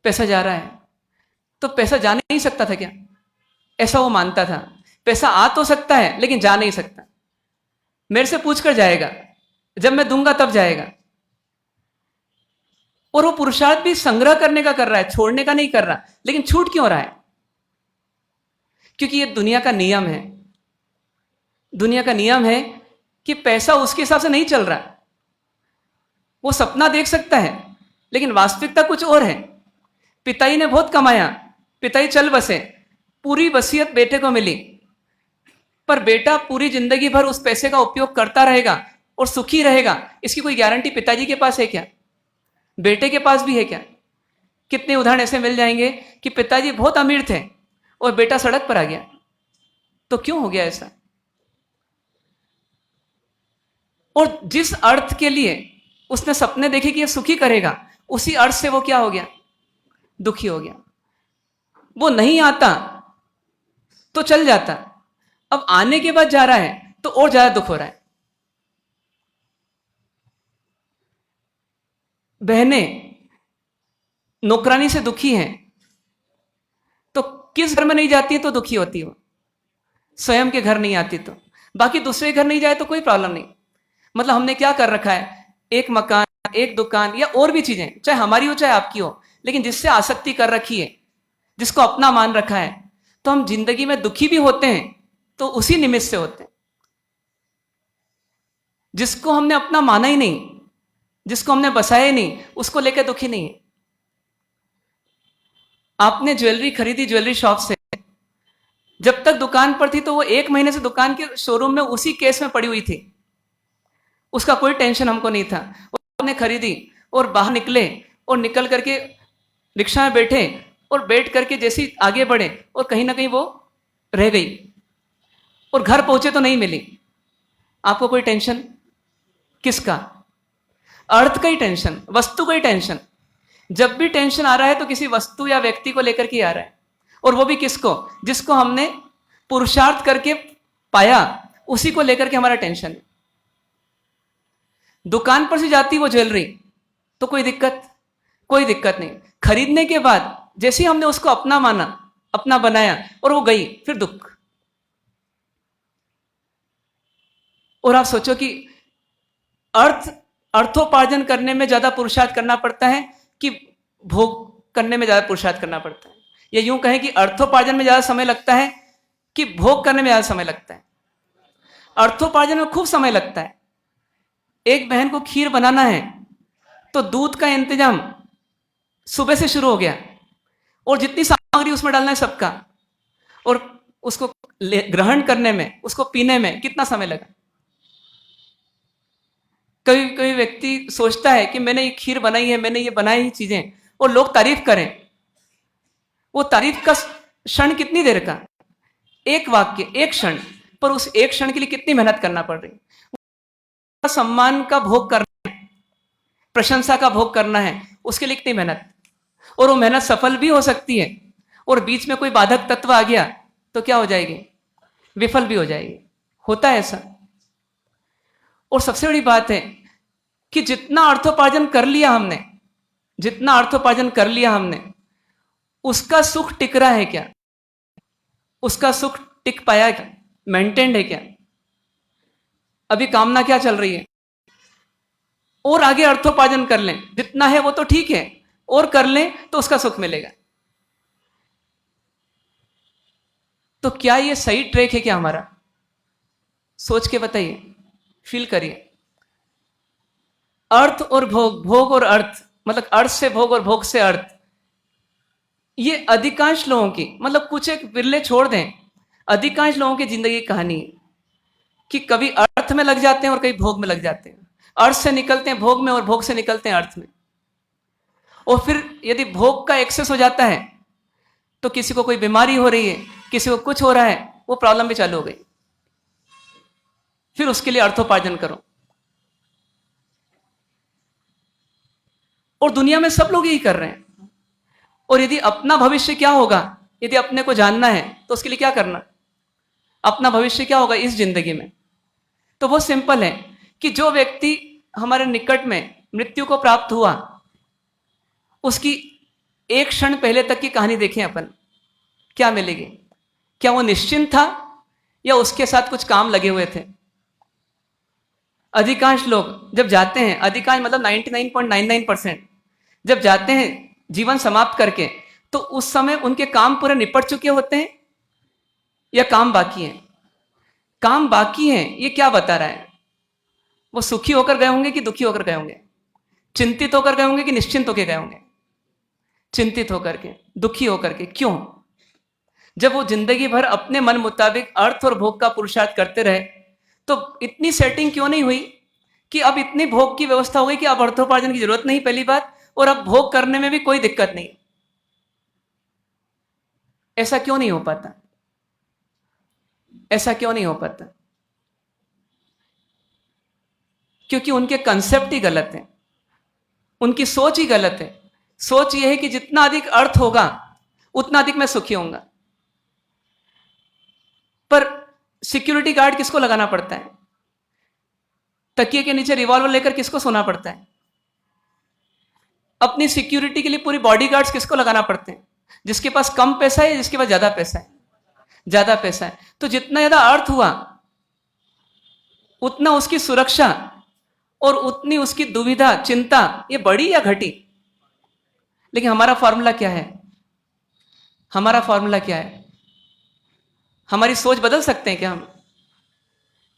Speaker 3: पैसा जा रहा है, तो पैसा जा नहीं सकता था क्या? ऐसा वो मानता था। पैसा आ तो सकता है लेकिन जा नहीं सकता। मेरे से पूछकर जाएगा, जब मैं दूंगा तब जाएगा। और वो पुरुषार्थ भी संग्रह करने का कर रहा है, छोड़ने का नहीं कर रहा। लेकिन छूट क्यों रहा है? क्योंकि ये दुनिया का नियम है। दुनिया का नियम है कि पैसा उसके हिसाब से नहीं चल रहा। वो सपना देख सकता है लेकिन वास्तविकता कुछ और है। पिताजी ने बहुत कमाया, पिताजी चल बसे, पूरी वसीयत बेटे को मिली, पर बेटा पूरी जिंदगी भर उस पैसे का उपयोग करता रहेगा और सुखी रहेगा, इसकी कोई गारंटी पिताजी के पास है क्या? बेटे के पास भी है क्या? कितने उदाहरण ऐसे मिल जाएंगे कि पिताजी बहुत अमीर थे और बेटा सड़क पर आ गया। तो क्यों हो गया ऐसा? और जिस अर्थ के लिए उसने सपने देखे कि ये सुखी करेगा, उसी अर्थ से वो क्या हो गया? दुखी हो गया। वो नहीं आता तो चल जाता, अब आने के बाद जा रहा है तो और ज्यादा दुख हो रहा है। बहनें, नौकरानी से दुखी है तो किस घर में नहीं जाती है तो दुखी होती हो, स्वयं के घर नहीं आती तो। बाकी दूसरे घर नहीं जाए तो कोई प्रॉब्लम नहीं। मतलब हमने क्या कर रखा है, एक मकान, एक दुकान या और भी चीजें, चाहे हमारी हो चाहे आपकी हो, लेकिन जिससे आसक्ति कर रखी है, जिसको अपना मान रखा है, तो हम जिंदगी में दुखी भी होते हैं तो उसी निमित्त से होते हैं। जिसको हमने अपना माना ही नहीं, जिसको हमने बसाया ही नहीं, उसको लेकर दुखी नहीं है। आपने ज्वेलरी खरीदी ज्वेलरी शॉप से, जब तक दुकान पर थी तो वो 1 महीने से दुकान के शोरूम में उसी केस में पड़ी हुई थी, उसका कोई टेंशन हमको नहीं था। हमने खरीदी और बाहर निकले और निकल करके रिक्शा में बैठे और बैठ करके जैसे ही आगे बढ़े और कहीं ना कहीं वो रह गई और घर पहुंचे तो नहीं मिली। आपको कोई टेंशन किसका? अर्थ का ही टेंशन, वस्तु का ही टेंशन। जब भी टेंशन आ रहा है तो किसी वस्तु या व्यक्ति को लेकर के आ रहा है, और वो भी किसको? जिसको हमने पुरुषार्थ करके पाया, उसी को लेकर के हमारा टेंशन है। दुकान पर से जाती वो ज्वेलरी तो कोई दिक्कत नहीं। खरीदने के बाद जैसे ही हमने उसको अपना माना, अपना बनाया और वो गई, फिर दुख। और आप सोचो कि अर्थोपार्जन करने में ज्यादा पुरुषार्थ करना पड़ता है कि भोग करने में ज्यादा पुरुषार्थ करना पड़ता है? या यूं कहें कि अर्थोपार्जन में ज्यादा समय लगता है कि भोग करने में ज्यादा समय लगता है? अर्थोपार्जन में खूब समय लगता है। एक बहन को खीर बनाना है तो दूध का इंतजाम सुबह से शुरू हो गया, और जितनी सामग्री उसमें डालना है सबका, और उसको ग्रहण करने में, उसको पीने में कितना समय लगा। कभी कभी व्यक्ति सोचता है कि मैंने ये खीर बनाई है, मैंने ये बनाई ही चीजें, और लोग तारीफ करें। वो तारीफ का क्षण कितनी देर का, एक वाक्य, एक क्षण, पर उस एक क्षण के लिए कितनी मेहनत करना पड़ रही। सम्मान का भोग करना है, प्रशंसा का भोग करना है, उसके लिए कितनी मेहनत। और वो मेहनत सफल भी हो सकती है, और बीच में कोई बाधक तत्व आ गया तो क्या हो जाएगी? विफल भी हो जाएगी। होता है ऐसा। और सबसे बड़ी बात है कि जितना अर्थोपार्जन कर लिया हमने, उसका सुख टिक रहा है क्या? उसका सुख टिक पाया क्या? मेंटेन्ड है क्या? अभी कामना क्या चल रही है? और आगे अर्थोपार्जन कर लें, जितना है वो तो ठीक है, और कर लें तो उसका सुख मिलेगा। तो क्या ये सही ट्रैक है क्या हमारा? सोच के बताइए, फील करिए। अर्थ और भोग, भोग और अर्थ, मतलब अर्थ से भोग और भोग से अर्थ, ये अधिकांश लोगों की, मतलब कुछ एक बिरले छोड़ दें, अधिकांश लोगों की जिंदगी की कहानी है कि कभी अर्थ में लग जाते हैं और कभी भोग में लग जाते हैं। अर्थ से निकलते हैं भोग में और भोग से निकलते हैं अर्थ में। और फिर यदि भोग का एक्सेस हो जाता है तो किसी को कोई बीमारी हो रही है, किसी को कुछ हो रहा है, वो प्रॉब्लम भी चालू हो गई। फिर उसके लिए अर्थोपार्जन करो। और दुनिया में सब लोग यही कर रहे हैं। और यदि अपना भविष्य क्या होगा, यदि अपने को जानना है तो उसके लिए क्या करना? अपना भविष्य क्या होगा इस जिंदगी में, तो वो सिंपल है कि जो व्यक्ति हमारे निकट में मृत्यु को प्राप्त हुआ, उसकी एक क्षण पहले तक की कहानी देखें अपन, क्या मिलेगी? क्या वो निश्चिंत था या उसके साथ कुछ काम लगे हुए थे? अधिकांश लोग जब जाते हैं, अधिकांश मतलब 99.99% जब जाते हैं जीवन समाप्त करके, तो उस समय उनके काम पूरे निपट चुके होते हैं या काम बाकी है? काम बाकी है। ये क्या बता रहा है? वो सुखी होकर गए होंगे कि दुखी होकर गए होंगे? चिंतित होकर गए होंगे कि निश्चिंत होकर गए होंगे? चिंतित होकर के, दुखी होकर के। क्यों? जब वो जिंदगी भर अपने मन मुताबिक अर्थ और भोग का पुरुषार्थ करते रहे, तो इतनी सेटिंग क्यों नहीं हुई कि अब इतनी भोग की व्यवस्था हो गई कि अब अर्थोपार्जन की जरूरत नहीं, पहली बात, और अब भोग करने में भी कोई दिक्कत नहीं। ऐसा क्यों नहीं हो पाता? ऐसा क्यों नहीं हो पाता? क्योंकि उनके कंसेप्ट ही गलत है, उनकी सोच ही गलत है। सोच यह है कि जितना अधिक अर्थ होगा उतना अधिक मैं सुखी होऊंगा। पर सिक्योरिटी गार्ड किसको लगाना पड़ता है? तकिए के नीचे रिवॉल्वर लेकर किसको सोना पड़ता है? अपनी सिक्योरिटी के लिए पूरी बॉडीगार्ड्स किसको लगाना पड़ते हैं? जिसके पास कम पैसा है, जिसके पास ज्यादा पैसा है? ज्यादा पैसा है। तो जितना ज्यादा अर्थ हुआ उतना उसकी सुरक्षा और उतनी उसकी दुविधा, चिंता ये बढ़ी या घटी? लेकिन हमारा फॉर्मूला क्या है? हमारा फॉर्मूला क्या है? हमारी सोच बदल सकते हैं क्या हम?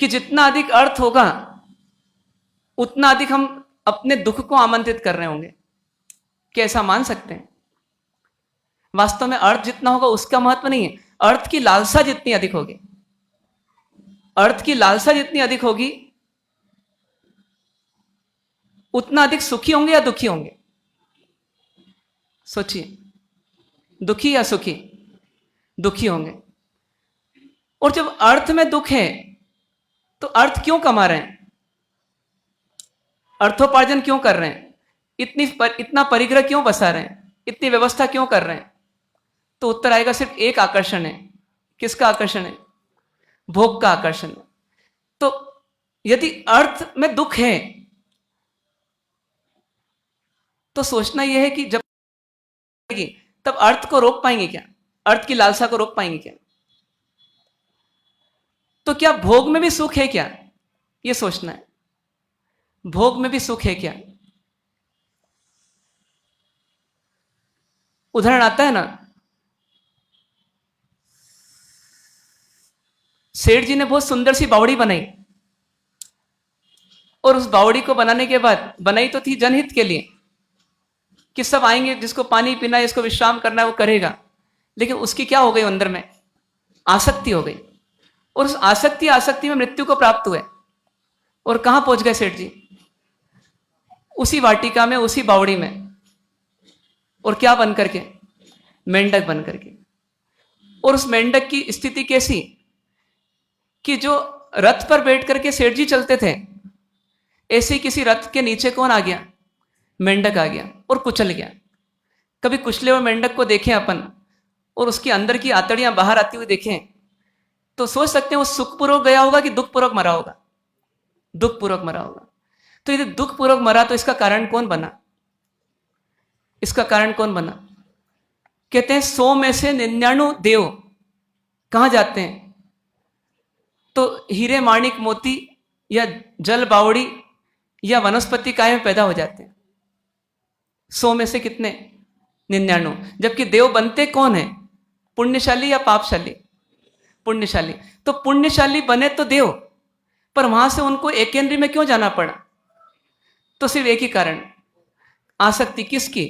Speaker 3: कि जितना अधिक अर्थ होगा उतना अधिक हम अपने दुख को आमंत्रित कर रहे होंगे। क्या ऐसा मान सकते हैं? वास्तव में अर्थ जितना होगा उसका महत्व नहीं है, अर्थ की लालसा जितनी अधिक होगी, अर्थ की लालसा जितनी अधिक होगी उतना अधिक सुखी होंगे या दुखी होंगे? सोचिए, दुखी या सुखी? दुखी होंगे। और जब अर्थ में दुख है तो अर्थ क्यों कमा रहे हैं? अर्थोपार्जन क्यों कर रहे हैं? इतना परिग्रह क्यों बसा रहे हैं? इतनी व्यवस्था क्यों कर रहे हैं? तो उत्तर आएगा सिर्फ एक आकर्षण है। किसका आकर्षण है? भोग का आकर्षण है। तो यदि अर्थ में दुख है तो सोचना यह है कि जब तब अर्थ को रोक पाएंगे क्या? अर्थ की लालसा को रोक पाएंगे क्या? तो क्या भोग में भी सुख है क्या? यह सोचना है। भोग में भी सुख है क्या? उदाहरण आता है ना, सेठ जी ने बहुत सुंदर सी बावड़ी बनाई और उस बावड़ी को बनाने के बाद, बनाई तो थी जनहित के लिए कि सब आएंगे, जिसको पानी पीना है, जिसको विश्राम करना है वो करेगा। लेकिन उसकी क्या हो गई? अंदर में आसक्ति हो गई और उस आसक्ति में मृत्यु को प्राप्त हुए। और कहां पहुंच गए सेठ जी? उसी वाटिका में, उसी बावड़ी में। और क्या बन करके? मेंढक बन करके। और उस मेंढक की स्थिति कैसी कि जो रथ पर बैठ करके सेठ जी चलते थे, ऐसे किसी रथ के नीचे कौन आ गया? मेंढक आ गया और कुचल गया। कभी कुचले हुए मेंढक को देखें अपन और उसके अंदर की आंतड़ियां बाहर आती हुई देखें तो सोच सकते हैं वो सुखपूर्वक गया होगा कि दुखपूर्वक मरा होगा? दुखपूर्वक मरा होगा। तो यदि दुखपूर्वक मरा तो इसका कारण कौन बना? इसका कारण कौन बना? कहते हैं 100 में से 99 देव कहां जाते हैं? तो हीरे माणिक मोती या जल बावड़ी या वनस्पति काय में पैदा हो जाते हैं। 100 में से कितने? 99। जबकि देव बनते कौन है? पुण्यशाली या पापशाली? पुण्यशाली। तो पुण्यशाली बने तो देव, पर वहां से उनको एकेंद्री में क्यों जाना पड़ा? तो सिर्फ एक ही कारण, आसक्ति। किसकी?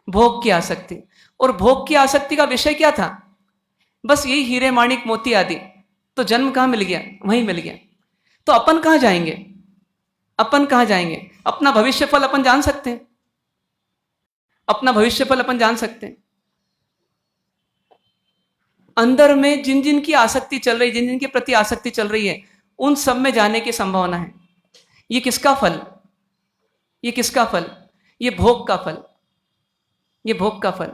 Speaker 3: भोग की आसक्ति। और भोग की आसक्ति का विषय क्या था? बस यही हीरे माणिक मोती आदि। तो जन्म कहां मिल गया? वहीं मिल गया। तो अपन कहां जाएंगे? अपन कहां जाएंगे? अपना भविष्य फल अपन जान सकते हैं? अपना भविष्य फल अपन जान सकते हैं? अंदर में जिन जिन की आसक्ति चल रही, जिन जिन के प्रति आसक्ति चल रही है, उन सब में जाने की संभावना है। ये किसका फल? ये किसका फल? ये भोग का फल। ये भोग का फल।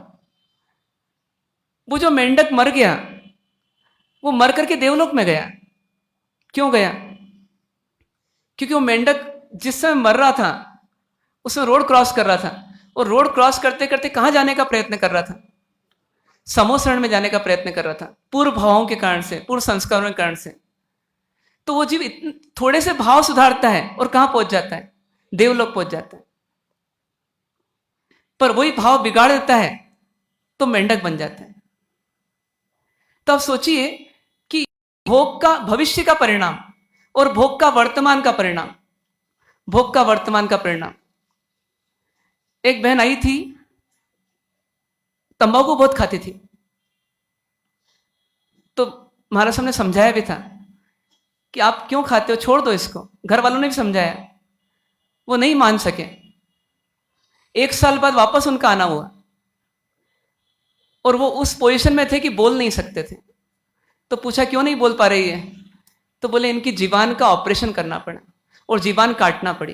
Speaker 3: वो जो मेंढक मर गया, वो मर करके देवलोक में गया। क्यों गया? क्योंकि वो मेंढक जिस समय मर रहा था उसमें रोड क्रॉस कर रहा था, और रोड क्रॉस करते करते कहां जाने का प्रयत्न कर रहा था? समोसरण में जाने का प्रयत्न कर रहा था, पूर्व भावों के कारण से, पूर्व संस्कारों के कारण से। तो वो जीव थोड़े से भाव सुधारता है और कहां पहुंच जाता है? देवलोक पहुंच जाता है। पर वही भाव बिगाड़ देता है तो मेंढक बन जाता है। तो अब सोचिए कि भोग का भविष्य का परिणाम और भोग का वर्तमान का परिणाम, भोग का वर्तमान का परिणाम। एक बहन आई थी, तंबाकू बहुत खाती थी, तो महाराज साहब ने समझाया भी था कि आप क्यों खाते हो, छोड़ दो इसको। घर वालों ने भी समझाया, वो नहीं मान सके। 1 साल बाद वापस उनका आना हुआ और वो उस पोजीशन में थे कि बोल नहीं सकते थे। तो पूछा क्यों नहीं बोल पा रही है? तो बोले इनकी जीवान का ऑपरेशन करना पड़ा और जीवान काटना पड़ी।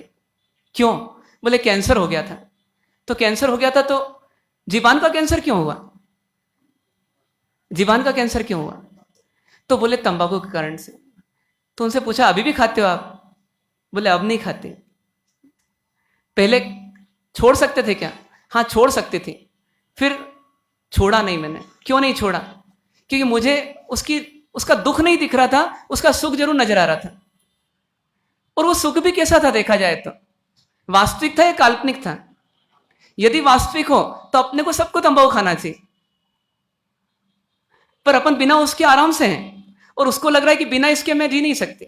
Speaker 3: क्यों? बोले कैंसर हो गया था। तो कैंसर हो गया था तो जीवान का कैंसर क्यों हुआ? जीवान का कैंसर क्यों हुआ? तो बोले तंबाकू के कारण से। तो उनसे पूछा अभी भी खाते हो आप? बोले अब नहीं खाते। पहले छोड़ सकते थे क्या? हाँ, छोड़ सकते थे। फिर छोड़ा नहीं मैंने। क्यों नहीं छोड़ा? क्योंकि मुझे उसका दुख नहीं दिख रहा था, उसका सुख जरूर नजर आ रहा था। और वो सुख भी कैसा था देखा जाए तो? वास्तविक था या काल्पनिक था? यदि वास्तविक हो तो अपने को सबको तंबाकू खाना चाहिए, पर अपन बिना उसके आराम से हैं और उसको लग रहा है कि बिना इसके मैं जी नहीं सकती।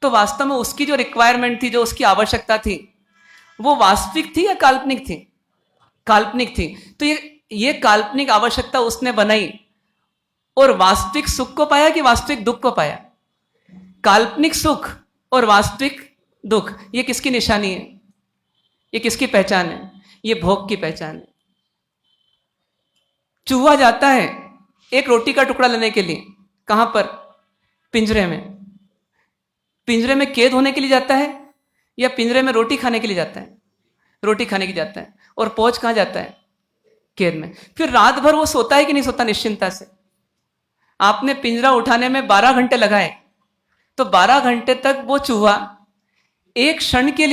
Speaker 3: तो वास्तव में उसकी जो रिक्वायरमेंट थी, जो उसकी आवश्यकता थी, वो वास्तविक थी या काल्पनिक थी? काल्पनिक थी। तो ये काल्पनिक आवश्यकता उसने बनाई और वास्तविक सुख को पाया कि वास्तविक दुख को पाया? काल्पनिक सुख और वास्तविक दुख, ये किसकी निशानी है? ये किसकी पहचान है? ये भोग की पहचान है। चूहा जाता है एक रोटी का टुकड़ा लेने के लिए, कहां पर? पिंजरे में। पिंजरे में कैद होने के लिए जाता है या पिंजरे में रोटी खाने के लिए जाता है? रोटी खाने के लिए जाता है। और पहुंच कहां जाता है? कैद में। फिर रात भर वो सोता है कि नहीं सोता निश्चिंता से? आपने पिंजरा उठाने में 12 घंटे लगाए, तो 12 घंटे तक वो चूहा एक क्षण के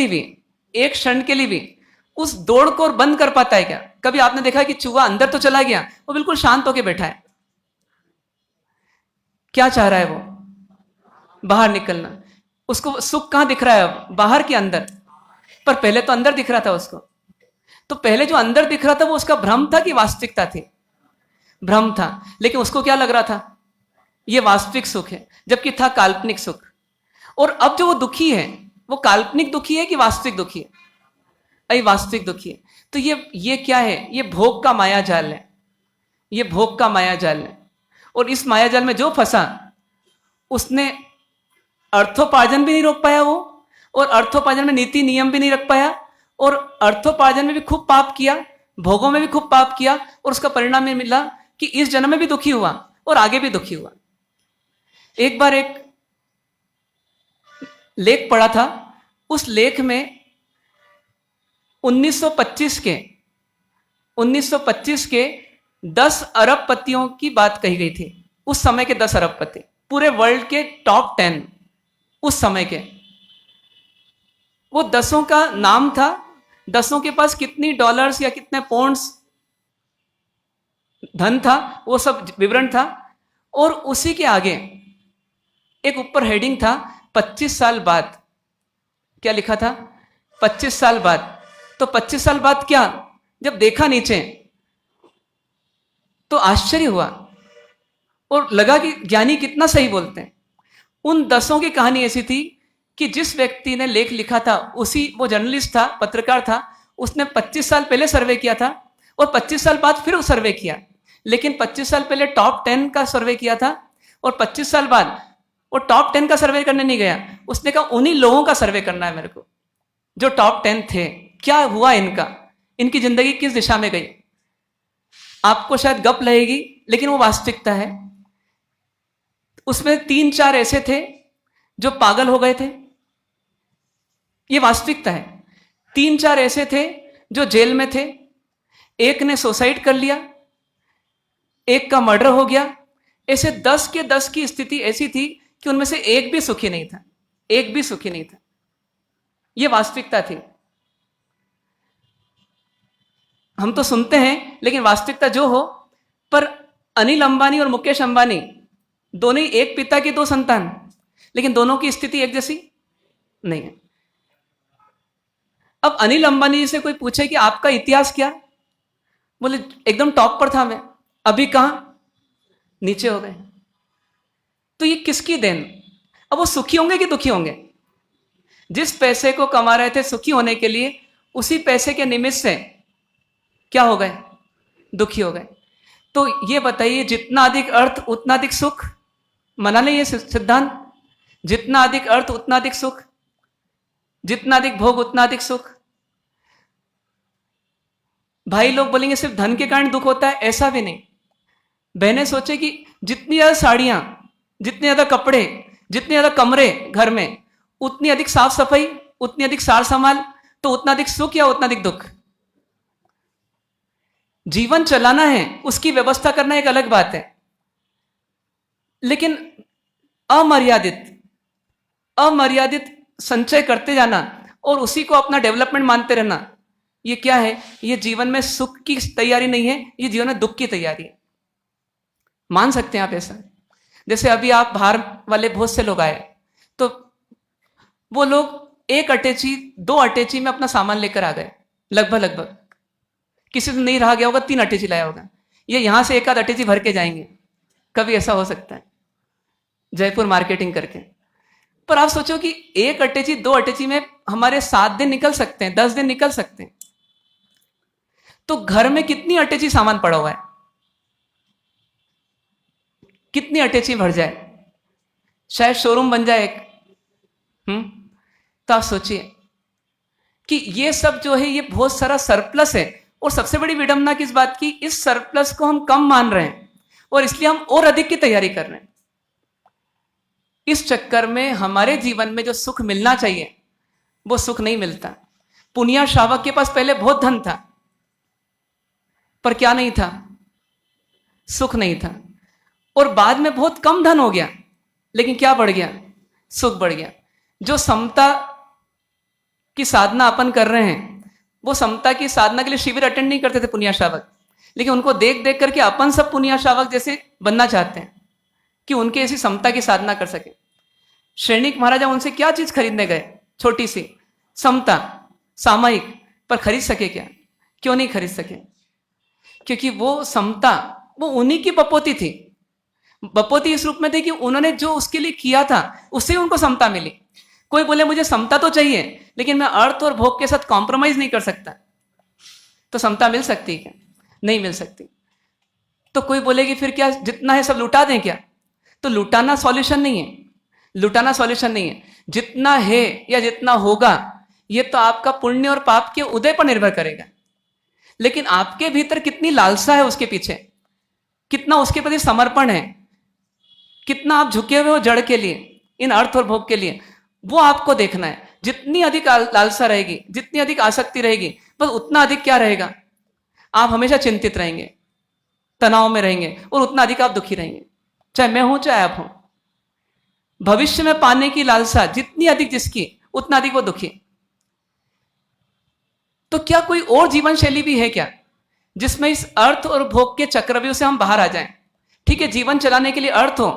Speaker 3: लिए भी उस दौड़ को बंद कर पाता है क्या? कभी आपने देखा कि चूहा अंदर तो चला गया, वो बिल्कुल शांत होकर बैठा है। क्या चाह रहा है वो? बाहर निकलना। उसको सुख कहां दिख रहा है अब? बाहर के अंदर? पर पहले तो अंदर दिख रहा था उसको। तो पहले जो अंदर दिख रहा था वो उसका भ्रम था कि वास्तविकता थी? भ्रम था। लेकिन उसको क्या लग रहा था? ये वास्तविक सुख है, जबकि था काल्पनिक सुख। और अब जो वो दुखी है, वो काल्पनिक दुखी है कि वास्तविक दुखी है? अरे वास्तविक दुखी है। तो ये क्या है? ये भोग का माया जाल है। ये भोग का माया जाल है। और इस माया जाल में जो फंसा, उसने अर्थोपार्जन भी नहीं रोक पाया वो, और अर्थोपार्जन में नीति नियम भी नहीं रख पाया, और अर्थोपार्जन में भी खूब पाप किया, भोगों में भी खूब पाप किया, और उसका परिणाम ये मिला कि इस जन्म में भी दुखी हुआ और आगे भी दुखी हुआ। एक बार एक लेख पढ़ा था, उस लेख में 1925 के 10 अरबपतियों की बात कही गई थी। उस समय के 10 अरबपति, पूरे वर्ल्ड के टॉप 10 उस समय के, वो 10 का नाम था। 10 के पास कितनी डॉलर्स या कितने पौंड्स धन था, वो सब विवरण था। और उसी के आगे एक ऊपर हेडिंग था, 25 साल बाद। क्या लिखा था? 25 साल बाद। तो 25 साल बाद क्या? जब देखा नीचे तो आश्चर्य हुआ और लगा कि ज्ञानी कितना सही बोलते हैं। उन 10 की कहानी ऐसी थी कि जिस व्यक्ति ने लेख लिखा था, वो जर्नलिस्ट था, पत्रकार था, उसने 25 साल पहले सर्वे किया था और 25 साल बाद फिर सर्वे किया। लेकिन 25 साल पहले टॉप 10 का सर्वे किया था और 25 साल बाद वो टॉप 10 का सर्वे करने नहीं गया। उसने कहा उन्हीं लोगों का सर्वे करना है मेरे को जो टॉप 10 थे। क्या हुआ इनका? इनकी जिंदगी किस दिशा में गई? आपको शायद गप लगेगी, लेकिन वो वास्तविकता है। उसमें 3-4 ऐसे थे जो पागल हो गए थे। ये वास्तविकता है। 3-4 ऐसे थे जो जेल में थे। एक ने सुसाइड कर लिया, एक का मर्डर हो गया। ऐसे 10 के 10 की स्थिति ऐसी थी कि उनमें से एक भी सुखी नहीं था। एक भी सुखी नहीं था। यह वास्तविकता थी। हम तो सुनते हैं, लेकिन वास्तविकता जो हो। पर अनिल अंबानी और मुकेश अंबानी दोनों ही एक पिता के 2 संतान, लेकिन दोनों की स्थिति एक जैसी नहीं है। अब अनिल अंबानी जी से कोई पूछे कि आपका इतिहास क्या? बोले एकदम टॉप पर था मैं, अभी कहां? नीचे हो गए। तो ये किसकी देन? अब वो सुखी होंगे कि दुखी होंगे? जिस पैसे को कमा रहे थे सुखी होने के लिए, उसी पैसे के निमित्त से क्या हो गए? दुखी हो गए। तो ये बताइए, जितना अधिक अर्थ उतना अधिक सुख? मना नहीं ये सिद्धांत? जितना अधिक अर्थ उतना अधिक सुख, जितना अधिक भोग उतना अधिक सुख। भाई लोग बोलेंगे सिर्फ धन के कारण दुख होता है, ऐसा भी नहीं। बहनें सोचे कि जितनी ज्यादा साड़ियां, जितने ज्यादा कपड़े, जितने ज्यादा कमरे घर में, उतनी अधिक साफ सफाई, उतनी अधिक सार संभाल, तो उतना अधिक सुख या उतना अधिक दुख? जीवन चलाना है, उसकी व्यवस्था करना एक अलग बात है। लेकिन अमर्यादित संचय करते जाना और उसी को अपना डेवलपमेंट मानते रहना, ये क्या है? ये जीवन में सुख की तैयारी नहीं है, ये जीवन में दुख की तैयारी है। मान सकते हैं आप ऐसा? जैसे अभी आप बाहर वाले बहुत से लोग आए, तो वो लोग 1 अटैची 2 अटैची में अपना सामान लेकर आ गए, लगभग किसी से नहीं रहा गया होगा, 3 अटैची लाया होगा। ये यहां से 1 आध अटैची भर के जाएंगे, कभी ऐसा हो सकता है जयपुर मार्केटिंग करके। पर आप सोचो कि 1 अटैची 2 अटैची में हमारे 7 दिन निकल सकते हैं, 10 दिन निकल सकते हैं। तो घर में कितनी अटैची सामान पड़ा हुआ है, कितनी अटैची भर जाए, शायद शोरूम बन जाए एक। तो आप सोचिए कि ये सब जो है ये बहुत सारा सरप्लस है। और सबसे बड़ी विडंबना किस बात की, इस सरप्लस को हम कम मान रहे हैं और इसलिए हम और अधिक की तैयारी कर रहे हैं। इस चक्कर में हमारे जीवन में जो सुख मिलना चाहिए वो सुख नहीं मिलता। पुनिया श्रावक के पास पहले बहुत धन था, पर क्या नहीं था? सुख नहीं था। और बाद में बहुत कम धन हो गया, लेकिन क्या बढ़ गया? सुख बढ़ गया। जो समता की साधना अपन कर रहे हैं, वो समता की साधना के लिए शिविर अटेंड नहीं करते थे पुनिया श्रावक, लेकिन उनको देख देख करके अपन सब पुनिया श्रावक जैसे बनना चाहते हैं कि उनके ऐसी समता की साधना कर सके। श्रेणिक महाराजा उनसे क्या चीज खरीदने गए? छोटी सी समता, सामयिक, पर खरीद सके क्या? क्यों नहीं खरीद सके? क्योंकि वो समता वो उन्हीं की बपोती थी। बपोती इस रूप में थी कि उन्होंने जो उसके लिए किया था उससे उनको समता मिली। कोई बोले मुझे समता तो चाहिए, लेकिन मैं अर्थ और भोग के साथ कॉम्प्रोमाइज नहीं कर सकता, तो समता मिल सकती है क्या? नहीं मिल सकती। तो कोई बोलेगी फिर क्या जितना है सब लुटा दें क्या? तो लुटाना सॉल्यूशन नहीं है, लुटाना सॉल्यूशन नहीं है। जितना है या जितना होगा ये तो आपका पुण्य और पाप के उदय पर निर्भर करेगा, लेकिन आपके भीतर कितनी लालसा है उसके पीछे, कितना उसके प्रति समर्पण है, कितना आप झुके हुए हो जड़ के लिए, इन अर्थ और भोग के लिए, वो आपको देखना है। जितनी अधिक लालसा रहेगी, जितनी अधिक आसक्ति रहेगी, बस उतना अधिक क्या रहेगा? आप हमेशा चिंतित रहेंगे, तनाव में रहेंगे, और उतना अधिक आप दुखी रहेंगे, चाहे मैं हूं चाहे आप हो। भविष्य में पाने की लालसा जितनी अधिक जिसकी, उतना अधिक वो दुखी। तो क्या कोई और जीवन शैली भी है क्या जिसमें इस अर्थ और भोग के चक्रव्यूह से हम बाहर आ जाएं? ठीक है, जीवन चलाने के लिए अर्थ हो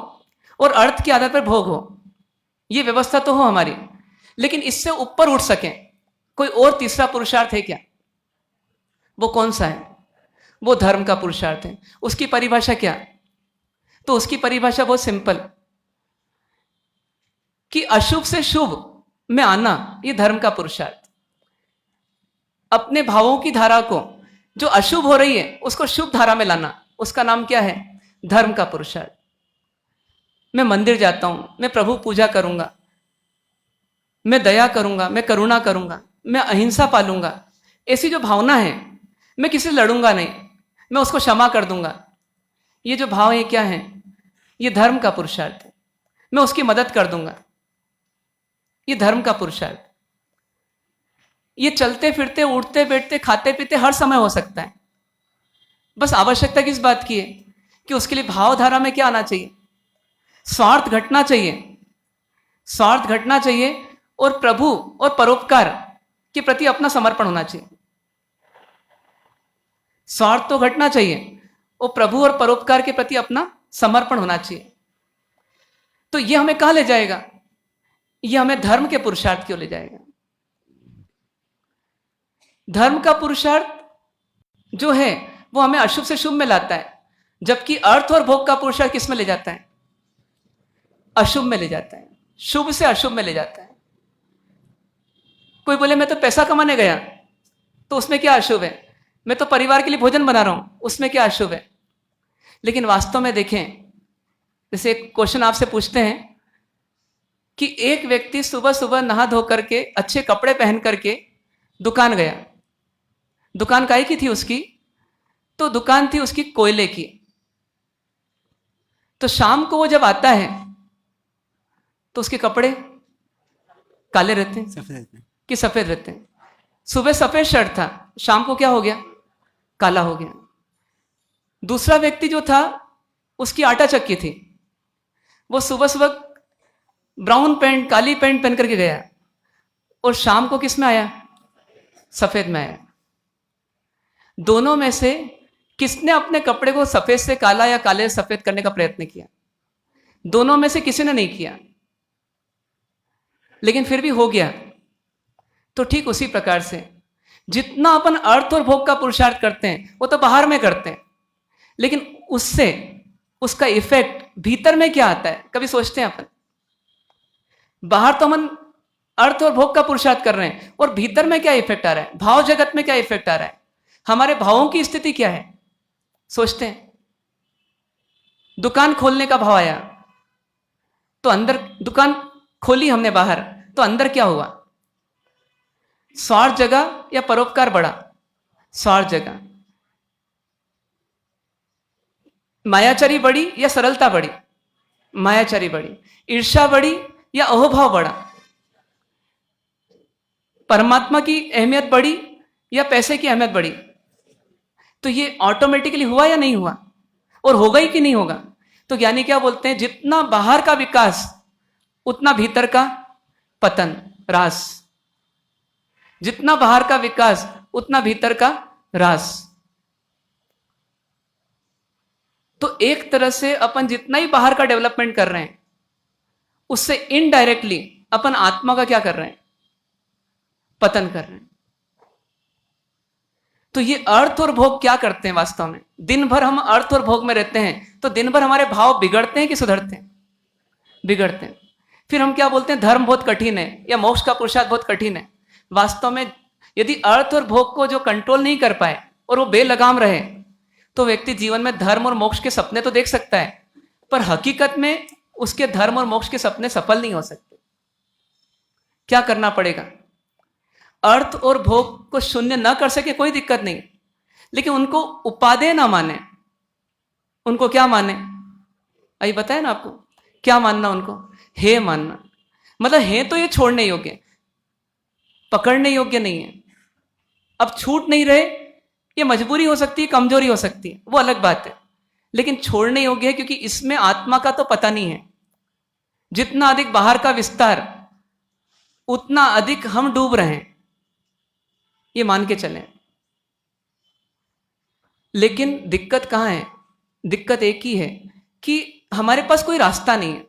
Speaker 3: और अर्थ के आधार पर भोग हो, ये व्यवस्था तो हो हमारी, लेकिन इससे ऊपर उठ सके कोई और तीसरा पुरुषार्थ है क्या? वो कौन सा है? वो धर्म का पुरुषार्थ है। उसकी परिभाषा क्या? तो उसकी परिभाषा बहुत सिंपल, कि अशुभ से शुभ में आना, ये धर्म का पुरुषार्थ। अपने भावों की धारा को जो अशुभ हो रही है उसको शुभ धारा में लाना, उसका नाम क्या है? धर्म का पुरुषार्थ। मैं मंदिर जाता हूं, मैं प्रभु पूजा करूंगा, मैं दया करूंगा, मैं करुणा करूंगा, मैं अहिंसा पालूंगा, ऐसी जो भावना है, मैं किसी से लड़ूंगा नहीं, मैं उसको क्षमा कर दूंगा, ये जो भाव है क्या है? ये धर्म का पुरुषार्थ है। मैं उसकी मदद कर दूंगा, ये धर्म का पुरुषार्थ। ये चलते फिरते, उठते बैठते, खाते पीते हर समय हो सकता है। बस आवश्यकता किस बात की है? कि उसके लिए भावधारा में क्या आना चाहिए? स्वार्थ घटना चाहिए, स्वार्थ घटना चाहिए, और प्रभु और परोपकार के प्रति अपना समर्पण होना चाहिए। स्वार्थ तो घटना चाहिए और प्रभु और परोपकार के प्रति अपना समर्पण होना चाहिए। तो ये हमें कहां ले जाएगा? ये हमें धर्म के पुरुषार्थ की ओर ले जाएगा। धर्म का पुरुषार्थ जो है वो हमें अशुभ से शुभ में लाता है, जबकि अर्थ और भोग का पुरुषार्थ किस में ले जाता है? अशुभ में ले जाता है, शुभ से अशुभ में ले जाता है। कोई बोले मैं तो पैसा कमाने गया, तो उसमें क्या अशुभ है? मैं तो परिवार के लिए भोजन बना रहा हूं, उसमें क्या अशुभ है? लेकिन वास्तव में देखें, जैसे एक क्वेश्चन आपसे पूछते हैं कि एक व्यक्ति सुबह सुबह नहा धो करके अच्छे कपड़े पहन करके दुकान गया। दुकान काहे की थी उसकी? तो दुकान थी उसकी कोयले की। तो शाम को वो जब आता है तो उसके कपड़े काले रहते हैं कि सफेद रहते हैं? सुबह सफेद शर्ट था, शाम को क्या हो गया? काला हो गया। दूसरा व्यक्ति जो था उसकी आटा चक्की थी, वो सुबह सुबह ब्राउन पैंट, काली पैंट पहन करके गया, और शाम को किस में आया? सफेद में आया। दोनों में से किसने अपने कपड़े को सफेद से काला या काले से सफेद करने का प्रयत्न किया? दोनों में से किसी ने नहीं किया, लेकिन फिर भी हो गया। तो ठीक उसी प्रकार से जितना अपन अर्थ और भोग का पुरुषार्थ करते हैं वो तो बाहर में करते हैं, लेकिन उससे उसका इफेक्ट भीतर में क्या आता है कभी सोचते हैं अपन? बाहर तो हम अर्थ और भोग का पुरुषार्थ कर रहे हैं, और भीतर में क्या इफेक्ट आ रहा है? भाव जगत में क्या इफेक्ट आ रहा है? हमारे भावों की स्थिति क्या है? सोचते हैं। दुकान खोलने का भाव आया तो अंदर, दुकान खोली हमने बाहर, तो अंदर क्या हुआ? स्वार्थ जगा या परोपकार बढ़ा? स्वार्थ जगा। मायाचारी बढ़ी या सरलता बढ़ी? मायाचारी बढ़ी। ईर्ष्या बढ़ी या अहोभाव बढ़ा? परमात्मा की अहमियत बढ़ी या पैसे की अहमियत बढ़ी? तो ये ऑटोमेटिकली हुआ या नहीं हुआ? और होगा ही कि नहीं होगा? तो ज्ञानी क्या बोलते हैं? जितना बाहर का विकास उतना भीतर का पतन, ह्रास। जितना बाहर का विकास उतना भीतर का ह्रास। तो एक तरह से अपन जितना ही बाहर का डेवलपमेंट कर रहे हैं, उससे इनडायरेक्टली अपन आत्मा का क्या कर रहे हैं? पतन कर रहे हैं। तो ये अर्थ और भोग क्या करते हैं वास्तव में? दिन भर हम अर्थ और भोग में रहते हैं तो दिन भर हमारे भाव बिगड़ते हैं कि सुधरते हैं? बिगड़ते हैं। फिर हम क्या बोलते हैं? धर्म बहुत कठिन है या मोक्ष का पुरुषार्थ बहुत कठिन है। वास्तव में यदि अर्थ और भोग को जो कंट्रोल नहीं कर पाए और वो बेलगाम रहे, तो व्यक्ति जीवन में धर्म और मोक्ष के सपने तो देख सकता है, पर हकीकत में उसके धर्म और मोक्ष के सपने सफल नहीं हो सकते। क्या करना पड़ेगा? अर्थ और भोग को शून्य ना कर सके कोई दिक्कत नहीं, लेकिन उनको उपादेय ना माने। उनको क्या माने? अभी बताया ना आपको, क्या मानना उनको? हे मानना। मतलब हे तो ये छोड़ने योग्य, पकड़ने योग्य नहीं है। अब छूट नहीं रहे, ये मजबूरी हो सकती है, कमजोरी हो सकती है, वो अलग बात है, लेकिन छोड़ने योग्य है, क्योंकि इसमें आत्मा का तो पता नहीं है। जितना अधिक बाहर का विस्तार उतना अधिक हम डूब रहे हैं, ये मान के चलें। लेकिन दिक्कत कहां है? दिक्कत एक ही है कि हमारे पास कोई रास्ता नहीं है,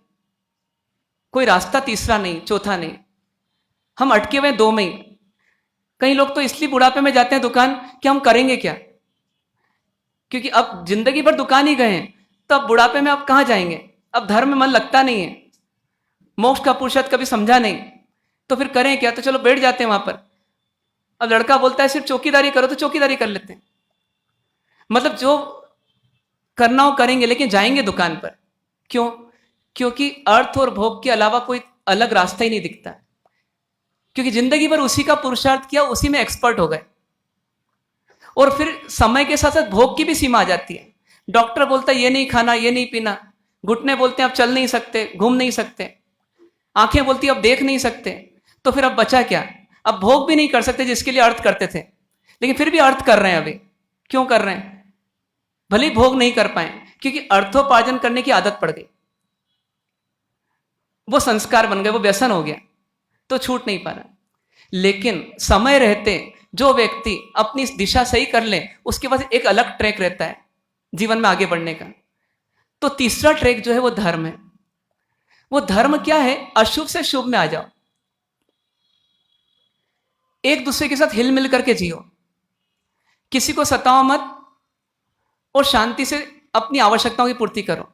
Speaker 3: कोई रास्ता तीसरा नहीं, चौथा नहीं। हम अटके हुए दो में ही। कई लोग तो इसलिए बुढ़ापे में जाते हैं दुकान कि हम करेंगे क्या, क्योंकि अब जिंदगी भर दुकान ही गए हैं, तो अब बुढ़ापे में अब कहां जाएंगे? अब धर्म में मन लगता नहीं है, मोक्ष का पुरुषार्थ कभी समझा नहीं, तो फिर करें क्या? तो चलो बैठ जाते हैं वहां पर। अब लड़का बोलता है सिर्फ चौकीदारी करो, तो चौकीदारी कर लेते हैं। मतलब जो करना हो करेंगे, लेकिन जाएंगे दुकान पर। क्यों? क्योंकि अर्थ और भोग के अलावा कोई अलग रास्ता ही नहीं दिखता, क्योंकि जिंदगी भर उसी का पुरुषार्थ किया, उसी में एक्सपर्ट हो गए। और फिर समय के साथ साथ भोग की भी सीमा आ जाती है। डॉक्टर बोलता है ये नहीं खाना, ये नहीं पीना, घुटने बोलते हैं अब चल नहीं सकते, घूम नहीं सकते, आंखें बोलती है अब देख नहीं सकते, तो फिर अब बचा क्या? अब भोग भी नहीं कर सकते जिसके लिए अर्थ करते थे, लेकिन फिर भी अर्थ कर रहे हैं। अभी क्यों कर रहे हैं? भले ही भोग नहीं कर पाए, क्योंकि अर्थोपार्जन करने की आदत पड़ गई, वो संस्कार बन गए, वो व्यसन हो गया, तो छूट नहीं पा रहा। लेकिन समय रहते जो व्यक्ति अपनी दिशा सही कर ले, उसके पास एक अलग ट्रैक रहता है जीवन में आगे बढ़ने का। तो तीसरा ट्रैक जो है वो धर्म है। वो धर्म क्या है? अशुभ से शुभ में आ जाओ, एक दूसरे के साथ हिल मिल करके जियो, किसी को सताओ मत, और शांति से अपनी आवश्यकताओं की पूर्ति करो।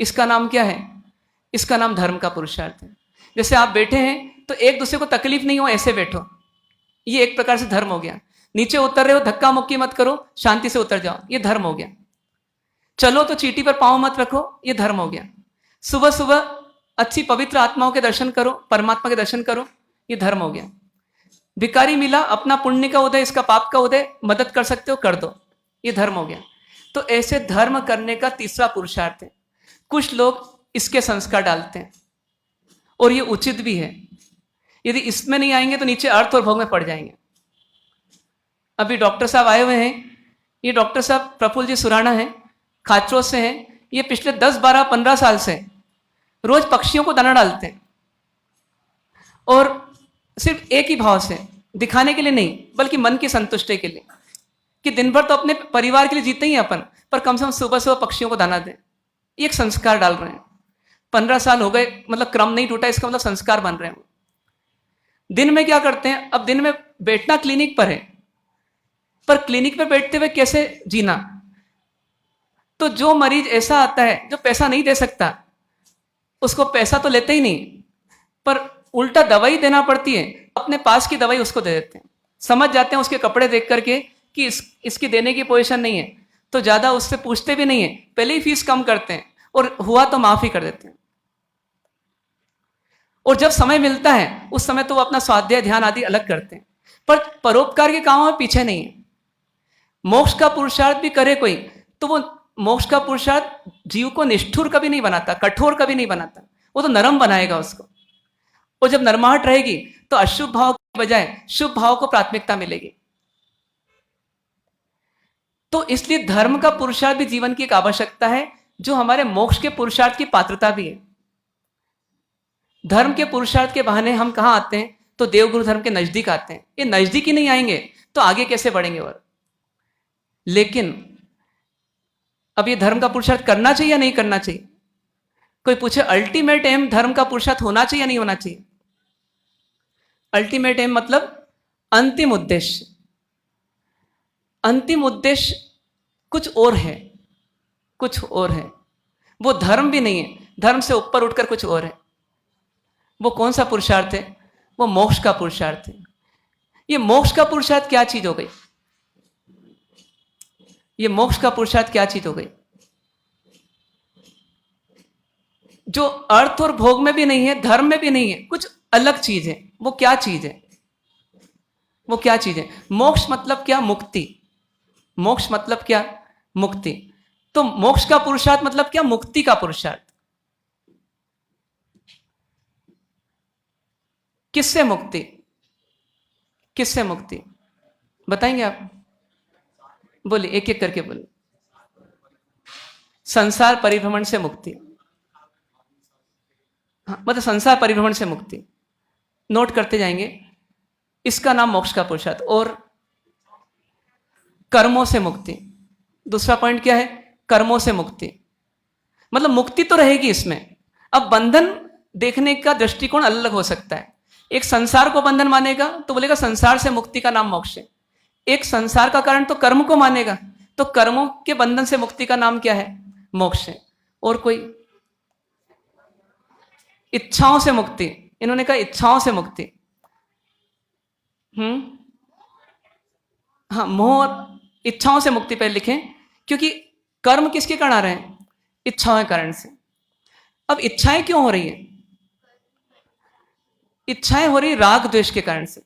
Speaker 3: इसका नाम क्या है? इसका नाम धर्म का पुरुषार्थ है। जैसे आप बैठे हैं तो एक दूसरे को तकलीफ नहीं हो ऐसे बैठो, ये एक प्रकार से धर्म हो गया। नीचे उतर रहे हो, धक्का मुक्की मत करो, शांति से उतर जाओ, ये धर्म हो गया। चलो तो चींटी पर पांव मत रखो, ये धर्म हो गया। सुबह सुबह अच्छी पवित्र आत्माओं के दर्शन करो, परमात्मा के दर्शन करो, ये धर्म हो गया। भिखारी मिला, अपना पुण्य का उदय, इसका पाप का उदय, मदद कर सकते हो कर दो, ये धर्म हो गया। तो ऐसे धर्म करने का तीसरा पुरुषार्थ है। कुछ लोग इसके संस्कार डालते हैं, और ये उचित भी है। यदि इसमें नहीं आएंगे तो नीचे अर्थ और भोग में पड़ जाएंगे। अभी डॉक्टर साहब आए हुए हैं, ये डॉक्टर साहब प्रफुल्ल जी सुराना हैं, खाचरों से हैं। ये पिछले 10, 12, 15 साल से रोज पक्षियों को दाना डालते हैं, और सिर्फ एक ही भाव से, दिखाने के लिए नहीं, बल्कि मन की संतुष्टि के लिए, कि दिन भर तो अपने परिवार के लिए जीते ही हैं अपन, पर कम से कम सुबह सुबह पक्षियों को दाना दें। ये एक संस्कार डाल रहे हैं। 15 साल हो गए, मतलब क्रम नहीं टूटा, इसका मतलब संस्कार बन रहे हैं। दिन में क्या करते हैं, अब दिन में बैठना क्लिनिक पर है, पर क्लिनिक पर बैठते हुए कैसे जीना। तो जो मरीज ऐसा आता है जो पैसा नहीं दे सकता, उसको पैसा तो लेते ही नहीं, पर उल्टा दवाई देना पड़ती है, अपने पास की दवाई उसको दे देते हैं। समझ जाते हैं उसके कपड़े देख करके कि इसकी देने की पोजीशन नहीं है, तो ज्यादा उससे पूछते भी नहीं है, पहले ही फीस कम करते हैं, और हुआ तो माफ ही कर देते हैं। और जब समय मिलता है उस समय तो वो अपना स्वाध्याय ध्यान आदि अलग करते हैं, पर परोपकार के कामों में पीछे नहीं है। मोक्ष का पुरुषार्थ भी करे कोई, तो वो मोक्ष का पुरुषार्थ जीव को निष्ठुर कभी नहीं बनाता, कठोर कभी नहीं बनाता, वो तो नरम बनाएगा उसको। और जब नरमाहट रहेगी तो अशुभ भाव के बजाय शुभ भाव को प्राथमिकता मिलेगी। तो इसलिए धर्म का पुरुषार्थ भी जीवन की एक आवश्यकता है, जो हमारे मोक्ष के पुरुषार्थ की पात्रता भी है। धर्म के पुरुषार्थ के बहाने हम कहां आते हैं, तो देवगुरु धर्म के नजदीक आते हैं। ये नजदीक ही नहीं आएंगे तो आगे कैसे बढ़ेंगे। और लेकिन अब ये धर्म का पुरुषार्थ करना चाहिए या नहीं करना चाहिए, कोई पूछे अल्टीमेट एम धर्म का पुरुषार्थ होना चाहिए या नहीं होना चाहिए। अल्टीमेट एम मतलब अंतिम उद्देश्य। अंतिम उद्देश्य कुछ और है, कुछ और है, वो धर्म भी नहीं है, धर्म से ऊपर उठकर कुछ और है। वो कौन सा पुरुषार्थ है, वो मोक्ष का पुरुषार्थ है। ये मोक्ष का पुरुषार्थ क्या चीज हो गई, ये मोक्ष का पुरुषार्थ क्या चीज हो गई, जो अर्थ और भोग में भी नहीं है, धर्म में भी नहीं है, कुछ अलग चीज है। वो क्या चीज है, वो क्या चीज है। मोक्ष मतलब क्या, मुक्ति। मोक्ष मतलब क्या, मुक्ति। तो मोक्ष का पुरुषार्थ मतलब क्या, मुक्ति का पुरुषार्थ। किससे मुक्ति, किससे मुक्ति बताएंगे आप, बोलिए, एक एक करके बोलिए। संसार परिभ्रमण से मुक्ति, हाँ, मतलब संसार परिभ्रमण से मुक्ति, नोट करते जाएंगे। इसका नाम मोक्ष का पुरुषार्थ। और कर्मों से मुक्ति, दूसरा पॉइंट क्या है, कर्मों से मुक्ति। मतलब मुक्ति तो रहेगी इसमें, अब बंधन देखने का दृष्टिकोण अलग हो सकता है। एक संसार को बंधन मानेगा तो बोलेगा संसार से मुक्ति का नाम मोक्ष है। एक संसार का कारण तो कर्म को मानेगा, तो कर्मों के बंधन से मुक्ति का नाम क्या है, मोक्ष है। और कोई इच्छाओं से मुक्ति, इन्होंने कहा इच्छाओं से मुक्ति। हाँ, मोह और इच्छाओं से मुक्ति पहले लिखें, क्योंकि कर्म किसके कारण आ रहे हैं, इच्छाओं के कारण से। अब इच्छाएं क्यों हो रही है, इच्छाएं हो रही राग द्वेष के कारण से।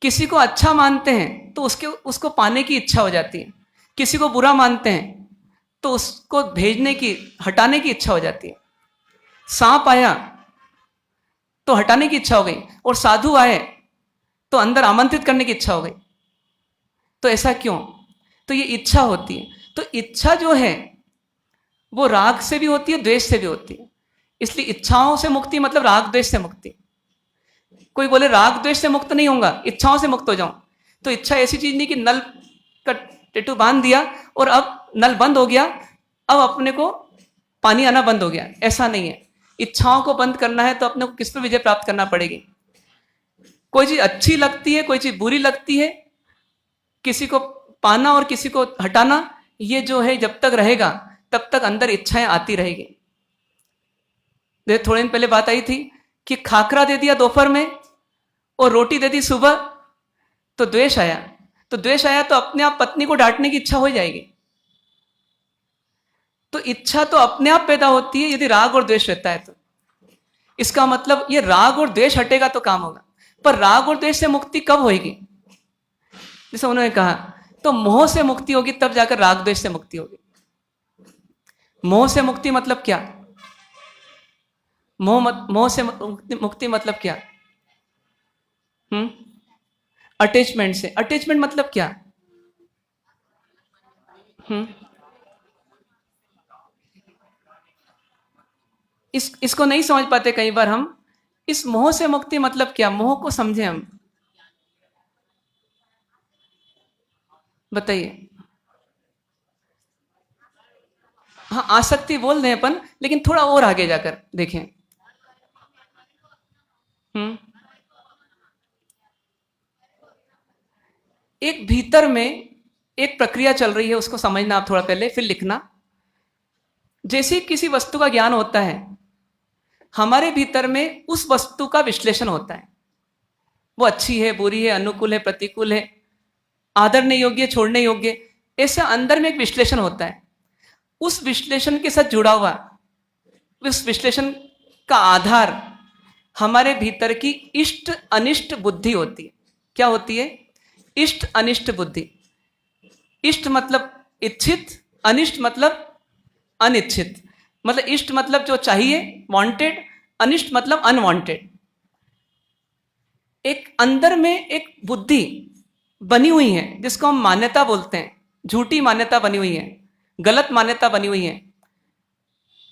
Speaker 3: किसी को अच्छा मानते हैं तो उसको पाने की इच्छा हो जाती है, किसी को बुरा मानते हैं तो उसको भेजने की, हटाने की इच्छा हो जाती है। सांप आया तो हटाने की इच्छा हो गई, और साधु आए तो अंदर आमंत्रित करने की इच्छा हो गई। तो ऐसा क्यों, तो ये इच्छा होती है। तो इच्छा जो है वो राग से भी होती है, द्वेष से भी होती है। इसलिए इच्छाओं से मुक्ति मतलब राग द्वेष से मुक्ति। कोई बोले राग द्वेष से मुक्त नहीं होगा, इच्छाओं से मुक्त हो जाऊं, तो इच्छा ऐसी चीज नहीं कि नल का टेटू बांध दिया और अब नल बंद हो गया, अब अपने को पानी आना बंद हो गया, ऐसा नहीं है। इच्छाओं को बंद करना है तो अपने को किस पर विजय प्राप्त करना पड़ेगी। कोई चीज अच्छी लगती है, कोई चीज बुरी लगती है, किसी को पाना और किसी को हटाना, ये जो है जब तक रहेगा तब तक अंदर इच्छाएं आती रहेगी। थोड़े दिन पहले बात आई थी कि खाकरा दे दिया दोपहर में और रोटी दे दी सुबह, तो द्वेष आया। तो द्वेष आया तो अपने आप पत्नी को डांटने की इच्छा हो जाएगी। तो इच्छा तो अपने आप पैदा होती है यदि राग और द्वेष रहता है तो। इसका मतलब ये राग और द्वेष हटेगा तो काम होगा। पर राग और द्वेष से मुक्ति कब होगी, जैसे उन्होंने कहा, तो मोह से मुक्ति होगी, तब जाकर राग द्वेष से मुक्ति होगी। मोह से मुक्ति मतलब क्या, मोह से मुक्ति मतलब क्या, अटैचमेंट से। अटैचमेंट मतलब क्या, इसको नहीं समझ पाते कई बार हम इस मोह से मुक्ति मतलब क्या? मोह को समझे हम, बताइए। हाँ, आसक्ति बोल रहे हैं अपन, लेकिन थोड़ा और आगे जाकर देखें। एक भीतर में एक प्रक्रिया चल रही है, उसको समझना आप थोड़ा पहले, फिर लिखना। जैसे किसी वस्तु का ज्ञान होता है, हमारे भीतर में उस वस्तु का विश्लेषण होता है। वो अच्छी है, बुरी है, अनुकूल है, प्रतिकूल है, आदरने योग्य, छोड़ने योग्य, ऐसा अंदर में एक विश्लेषण होता है। उस विश्लेषण के साथ जुड़ा हुआ, उस विश्लेषण का आधार हमारे भीतर की इष्ट अनिष्ट बुद्धि होती है। क्या होती है? इष्ट अनिष्ट बुद्धि। इष्ट मतलब इच्छित, अनिष्ट मतलब अनिच्छित। मतलब इष्ट मतलब जो चाहिए, वांटेड, अनिष्ट मतलब अनवांटेड। एक अंदर में एक बुद्धि बनी हुई है जिसको हम मान्यता बोलते हैं, झूठी मान्यता बनी हुई है, गलत मान्यता बनी हुई है,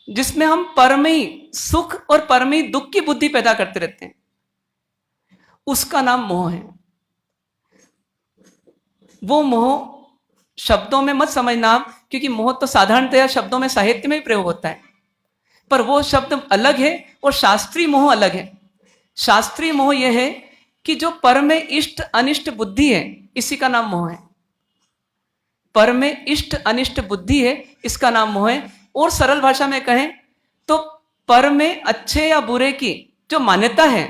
Speaker 3: जिसमें हम परमयी सुख और परमयी दुख की बुद्धि पैदा करते रहते हैं। उसका नाम मोह है। वो मोह शब्दों में मत समझना आप, क्योंकि मोह तो साधारणतया शब्दों में, साहित्य में ही प्रयोग होता है, पर वो शब्द अलग है और शास्त्रीय मोह अलग है। शास्त्रीय मोह यह है कि जो पर में इष्ट अनिष्ट बुद्धि है, इसी का नाम मोह है। पर में इष्ट अनिष्ट बुद्धि है, इसका नाम मोह है। और सरल भाषा में कहें तो पर में अच्छे या बुरे की जो मान्यता है,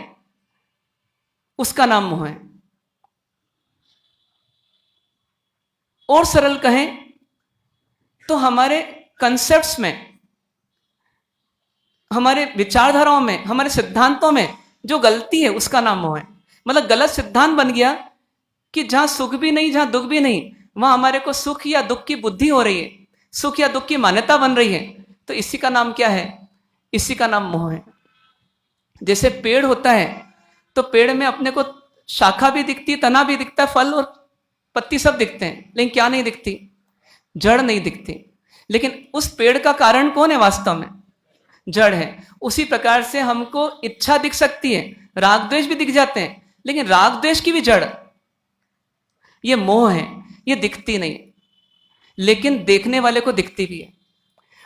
Speaker 3: उसका नाम मोह है। और सरल कहें तो हमारे कंसेप्ट्स में, हमारे विचारधाराओं में, हमारे सिद्धांतों में जो गलती है, उसका नाम मोह है। मतलब गलत सिद्धांत बन गया कि जहां सुख भी नहीं, जहां दुख भी नहीं, वहां हमारे को सुख या दुख की बुद्धि हो रही है, सुख या दुख की मान्यता बन रही है। तो इसी का नाम क्या है? इसी का नाम मोह है। जैसे पेड़ होता है तो पेड़ में अपने को शाखा भी दिखती, तना भी दिखता है, फल और पत्ती सब दिखते हैं, लेकिन क्या नहीं दिखती? जड़ नहीं दिखती। लेकिन उस पेड़ का कारण कौन है? वास्तव में जड़ है। उसी प्रकार से हमको इच्छा दिख सकती है, राग द्वेष भी दिख जाते हैं, लेकिन राग द्वेष की भी जड़ ये मोह है। ये दिखती नहीं, लेकिन देखने वाले को दिखती भी है।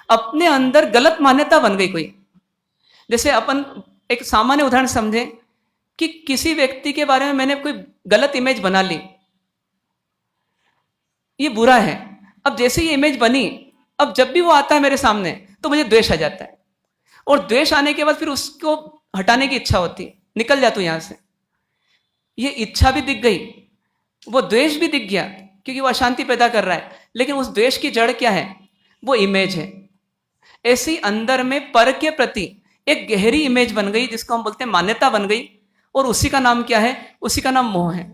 Speaker 3: अपने अंदर गलत मान्यता बन गई कोई। जैसे अपन एक सामान्य उदाहरण समझें कि किसी व्यक्ति के बारे में मैंने कोई गलत इमेज बना ली, ये बुरा है। अब जैसे ये इमेज बनी, अब जब भी वो आता है मेरे सामने तो मुझे द्वेष आ जाता है, और द्वेष आने के बाद फिर उसको हटाने की इच्छा होती है, निकल जाता हूं यहां से। ये इच्छा भी दिख गई, वो द्वेष भी दिख गया, क्योंकि वो अशांति पैदा कर रहा है, लेकिन उस द्वेष की जड़ क्या है? वो इमेज है। ऐसी अंदर में पर के प्रति एक गहरी इमेज बन गई, जिसको हम बोलते हैं मान्यता बन गई, और उसी का नाम क्या है? उसी का नाम मोह है।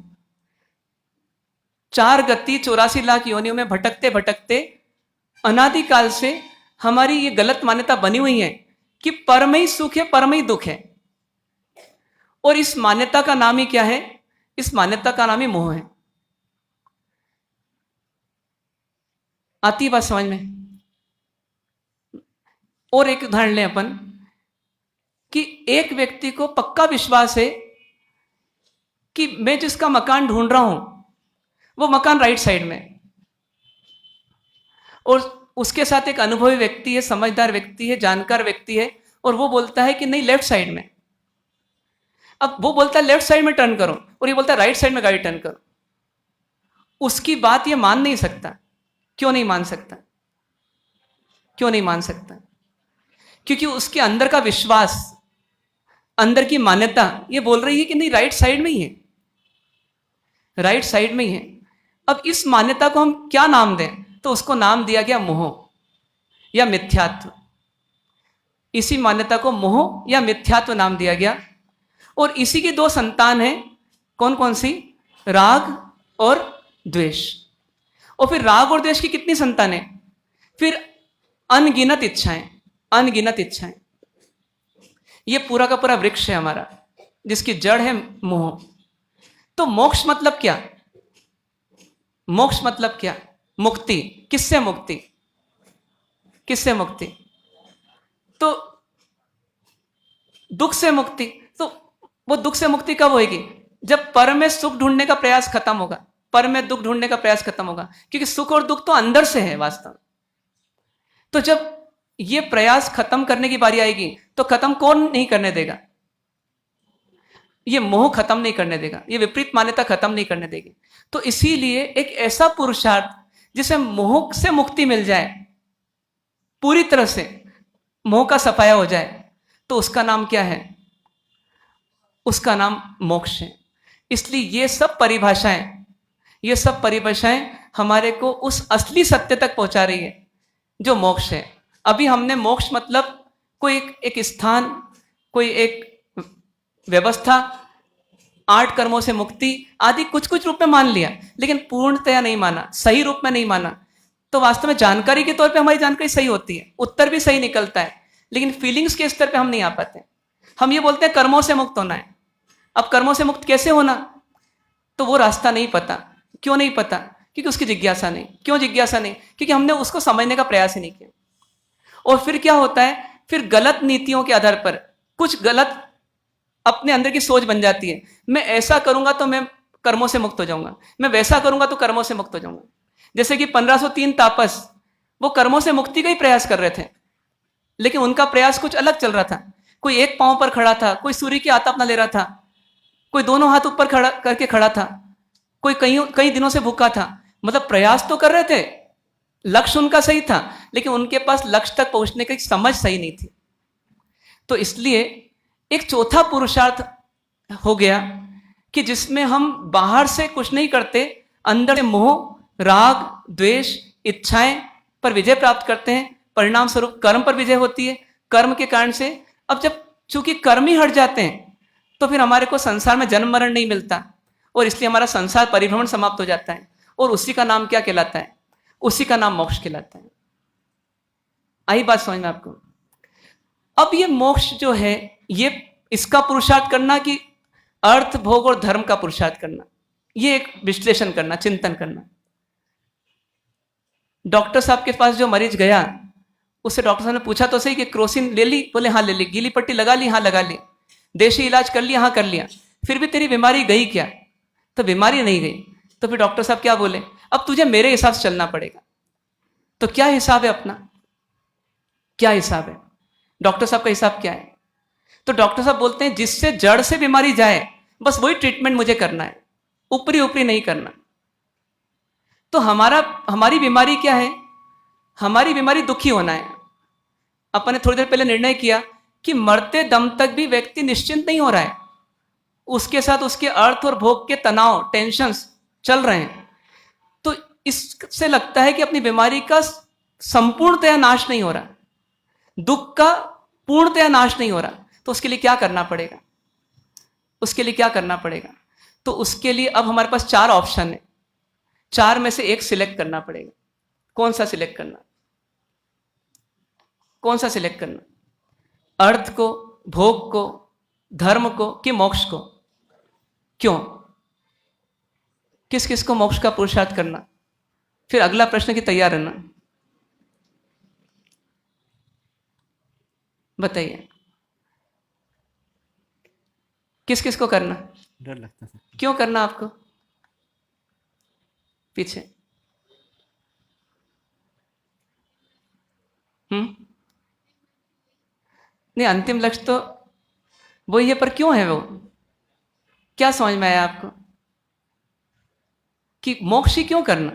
Speaker 3: 4 गति 84 लाख योनियों में भटकते भटकते अनादिकाल से हमारी ये गलत मान्यता बनी हुई है कि परमई सुख है, परमई दुख है। और इस मान्यता का नाम ही क्या है? इस मान्यता का नाम ही मोह है। आती बात समझ में? और एक उदाहरण लें अपन कि एक व्यक्ति को पक्का विश्वास है कि मैं जिसका मकान ढूंढ रहा हूं वो मकान राइट साइड में, और उसके साथ एक अनुभवी व्यक्ति है, समझदार व्यक्ति है, जानकार व्यक्ति है, और वो बोलता है कि नहीं, लेफ्ट साइड में। अब वो बोलता है लेफ्ट साइड में टर्न करो, और ये बोलता है राइट साइड में गाड़ी टर्न करो। उसकी बात ये मान नहीं सकता। क्यों नहीं मान सकता? क्यों नहीं मान सकता? क्योंकि उसके अंदर का विश्वास, अंदर की मान्यता ये बोल रही है कि नहीं, राइट साइड में ही है, राइट साइड में ही है। अब इस मान्यता को हम क्या नाम दें? तो उसको नाम दिया गया मोह या मिथ्यात्व। इसी मान्यता को मोह या मिथ्यात्व नाम दिया गया। और इसी की 2 संतान हैं। कौन कौन सी? राग और द्वेष। और फिर राग और द्वेष की कितनी संतानें? फिर अनगिनत इच्छाएं, अनगिनत इच्छाएं। ये पूरा का पूरा वृक्ष है हमारा, जिसकी जड़ है मोह। तो मोक्ष मतलब क्या? मोक्ष मतलब क्या? मुक्ति। किससे मुक्ति? किससे मुक्ति? तो दुख से मुक्ति। तो वो दुख से मुक्ति कब होगी? जब पर में सुख ढूंढने का प्रयास खत्म होगा, पर में दुख ढूंढने का प्रयास खत्म होगा, क्योंकि सुख और दुख तो अंदर से है वास्तव। तो जब ये प्रयास खत्म करने की बारी आएगी तो खत्म कौन नहीं करने देगा? ये मोह खत्म नहीं करने देगा, ये विपरीत मान्यता खत्म नहीं करने देगी। तो इसीलिए एक ऐसा पुरुषार्थ जिसे मोह से मुक्ति मिल जाए, पूरी तरह से मोह का सफाया हो जाए, तो उसका नाम क्या है? उसका नाम मोक्ष है। इसलिए ये सब परिभाषाएं हमारे को उस असली सत्य तक पहुंचा रही है जो मोक्ष है। अभी हमने मोक्ष मतलब कोई एक स्थान, कोई एक व्यवस्था, 8 कर्मों से मुक्ति आदि कुछ कुछ रूप में मान लिया, लेकिन पूर्णतया नहीं माना, सही रूप में नहीं माना। तो वास्तव में जानकारी के तौर पे हमारी जानकारी सही होती है, उत्तर भी सही निकलता है, लेकिन फीलिंग्स के स्तर पे हम नहीं आ पाते। हम ये बोलते हैं कर्मों से मुक्त होना है। अब कर्मों से मुक्त कैसे होना? तो वो रास्ता नहीं पता। क्यों नहीं पता? क्योंकि उसकी जिज्ञासा नहीं। क्यों जिज्ञासा नहीं? क्योंकि हमने उसको समझने का प्रयास ही नहीं किया। और फिर क्या होता है? फिर गलत नीतियों के आधार पर कुछ गलत अपने अंदर की सोच बन जाती है। मैं ऐसा करूंगा तो मैं कर्मों से मुक्त हो जाऊंगा, मैं वैसा करूंगा तो कर्मों से मुक्त हो जाऊंगा। जैसे कि 1503 तापस, वो कर्मों से मुक्ति का ही प्रयास कर रहे थे, लेकिन उनका प्रयास कुछ अलग चल रहा था। कोई एक पांव पर खड़ा था, कोई सूर्य की आतप अपना ले रहा था, कोई दोनों हाथ ऊपर खड़ा करके खड़ा था, कोई कई दिनों से भूखा था। मतलब प्रयास तो कर रहे थे, लक्ष्य उनका सही था, लेकिन उनके पास लक्ष्य तक पहुंचने की समझ सही नहीं थी। तो इसलिए एक चौथा पुरुषार्थ हो गया कि जिसमें हम बाहर से कुछ नहीं करते, अंदर से मोह, राग, द्वेष, इच्छाएं पर विजय प्राप्त करते हैं। परिणाम स्वरूप कर्म पर विजय होती है। कर्म के कारण से अब जब चूंकि कर्म ही हट जाते हैं तो फिर हमारे को संसार में जन्म मरण नहीं मिलता, और इसलिए हमारा संसार परिभ्रमण समाप्त हो जाता है। और उसी का नाम क्या कहलाता है? उसी का नाम मोक्ष कहलाता है। आई बात समझ में आपको? अब ये मोक्ष जो है, ये इसका पुरुषार्थ करना कि अर्थ, भोग और धर्म का पुरुषार्थ करना, ये एक विश्लेषण करना, चिंतन करना। डॉक्टर साहब के पास जो मरीज गया, उससे डॉक्टर साहब ने पूछा तो सही कि क्रोसिन ले ली? बोले हाँ ले ली। गीली पट्टी लगा ली? हाँ लगा ली। देशी इलाज कर लिया? हाँ कर लिया। फिर भी तेरी बीमारी गई क्या? तो बीमारी नहीं गई। तो फिर डॉक्टर साहब क्या बोले? अब तुझे मेरे हिसाब से चलना पड़ेगा। तो क्या हिसाब है अपना? क्या हिसाब है? डॉक्टर साहब का हिसाब क्या है? तो डॉक्टर साहब बोलते हैं जिससे जड़ से बीमारी जाए, बस वही ट्रीटमेंट मुझे करना है, ऊपरी ऊपरी नहीं करना। तो हमारी बीमारी क्या है? हमारी बीमारी दुखी होना है। अपन ने थोड़ी देर पहले निर्णय किया कि मरते दम तक भी व्यक्ति निश्चिंत नहीं हो रहा है, उसके साथ उसके अर्थ और भोग के तनाव, टेंशन्स चल रहे हैं। तो इससे लगता है कि अपनी बीमारी का संपूर्णतया नाश नहीं हो रहा, दुख का पूर्णतया नाश नहीं हो रहा। तो उसके लिए क्या करना पड़ेगा? उसके लिए क्या करना पड़ेगा? तो उसके लिए अब हमारे पास 4 ऑप्शन है। 4 में से एक सिलेक्ट करना पड़ेगा। कौन सा सिलेक्ट करना? कौन सा सिलेक्ट करना? अर्थ को, भोग को, धर्म को कि मोक्ष को? क्यों? किस किस को मोक्ष का पुरुषार्थ करना? फिर अगला प्रश्न की तैयार रहना। बताइए, किस किस को करना?
Speaker 2: डर लगता है।
Speaker 3: क्यों करना आपको? पीछे नहीं, अंतिम लक्ष्य तो वही है, पर क्यों है वो? क्या समझ में आया आपको कि मोक्ष ही क्यों करना?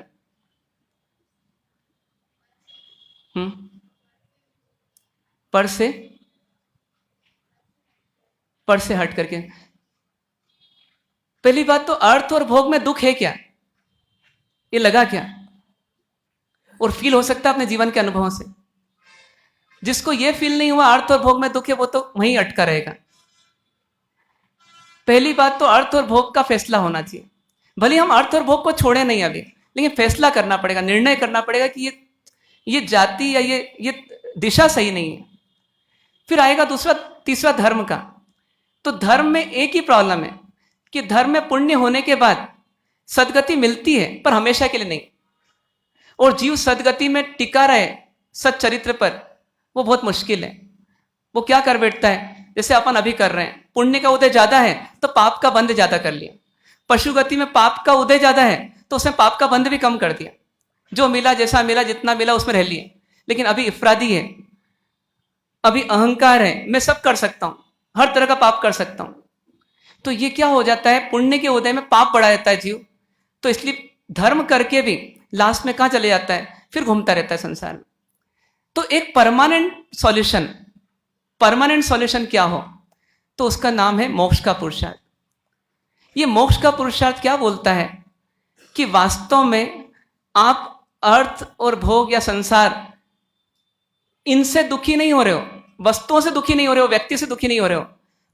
Speaker 3: पर से हट करके। पहली बात तो अर्थ और भोग में दुख है क्या? ये लगा क्या? और फील हो सकता है अपने जीवन के अनुभवों से। जिसको ये फील नहीं हुआ अर्थ और भोग में दुख है, वो तो वहीं अटका रहेगा। पहली बात तो अर्थ और भोग का फैसला होना चाहिए। भले हम अर्थ और भोग को छोड़े नहीं अभी, लेकिन फैसला करना पड़ेगा, निर्णय करना पड़ेगा कि ये जाति या ये दिशा सही नहीं है। फिर आएगा दूसरा, तीसरा धर्म का। तो धर्म में एक ही प्रॉब्लम है कि धर्म में पुण्य होने के बाद सदगति मिलती है, पर हमेशा के लिए नहीं। और जीव सदगति में टिका रहे सच्चरित्र पर, वो बहुत मुश्किल है। वो क्या कर बैठता है, जैसे अपन अभी कर रहे हैं, पुण्य का उदय ज्यादा है तो पाप का बंध ज्यादा कर लिया। पशु गति में पाप का उदय ज्यादा है तो उसने पाप का बंध भी कम कर दिया। जो मिला, जैसा मिला, जितना मिला उसमें रह लिए। लेकिन अभी इफरादी है, अभी अहंकार है, मैं सब कर सकता हूं, हर तरह का पाप कर सकता हूं। तो ये क्या हो जाता है, पुण्य के उदय में पाप बढ़ा जाता है जीव। तो इसलिए धर्म करके भी लास्ट में कहां चले जाता है, फिर घूमता रहता है संसार में। तो एक परमानेंट सॉल्यूशन क्या हो, तो उसका नाम है मोक्ष का पुरुषार्थ। ये मोक्ष का पुरुषार्थ क्या बोलता है कि वास्तव में आप अर्थ और भोग या संसार इनसे दुखी नहीं हो रहे हो, वस्तुओं से दुखी नहीं हो रहे हो, व्यक्ति से दुखी नहीं हो रहे हो।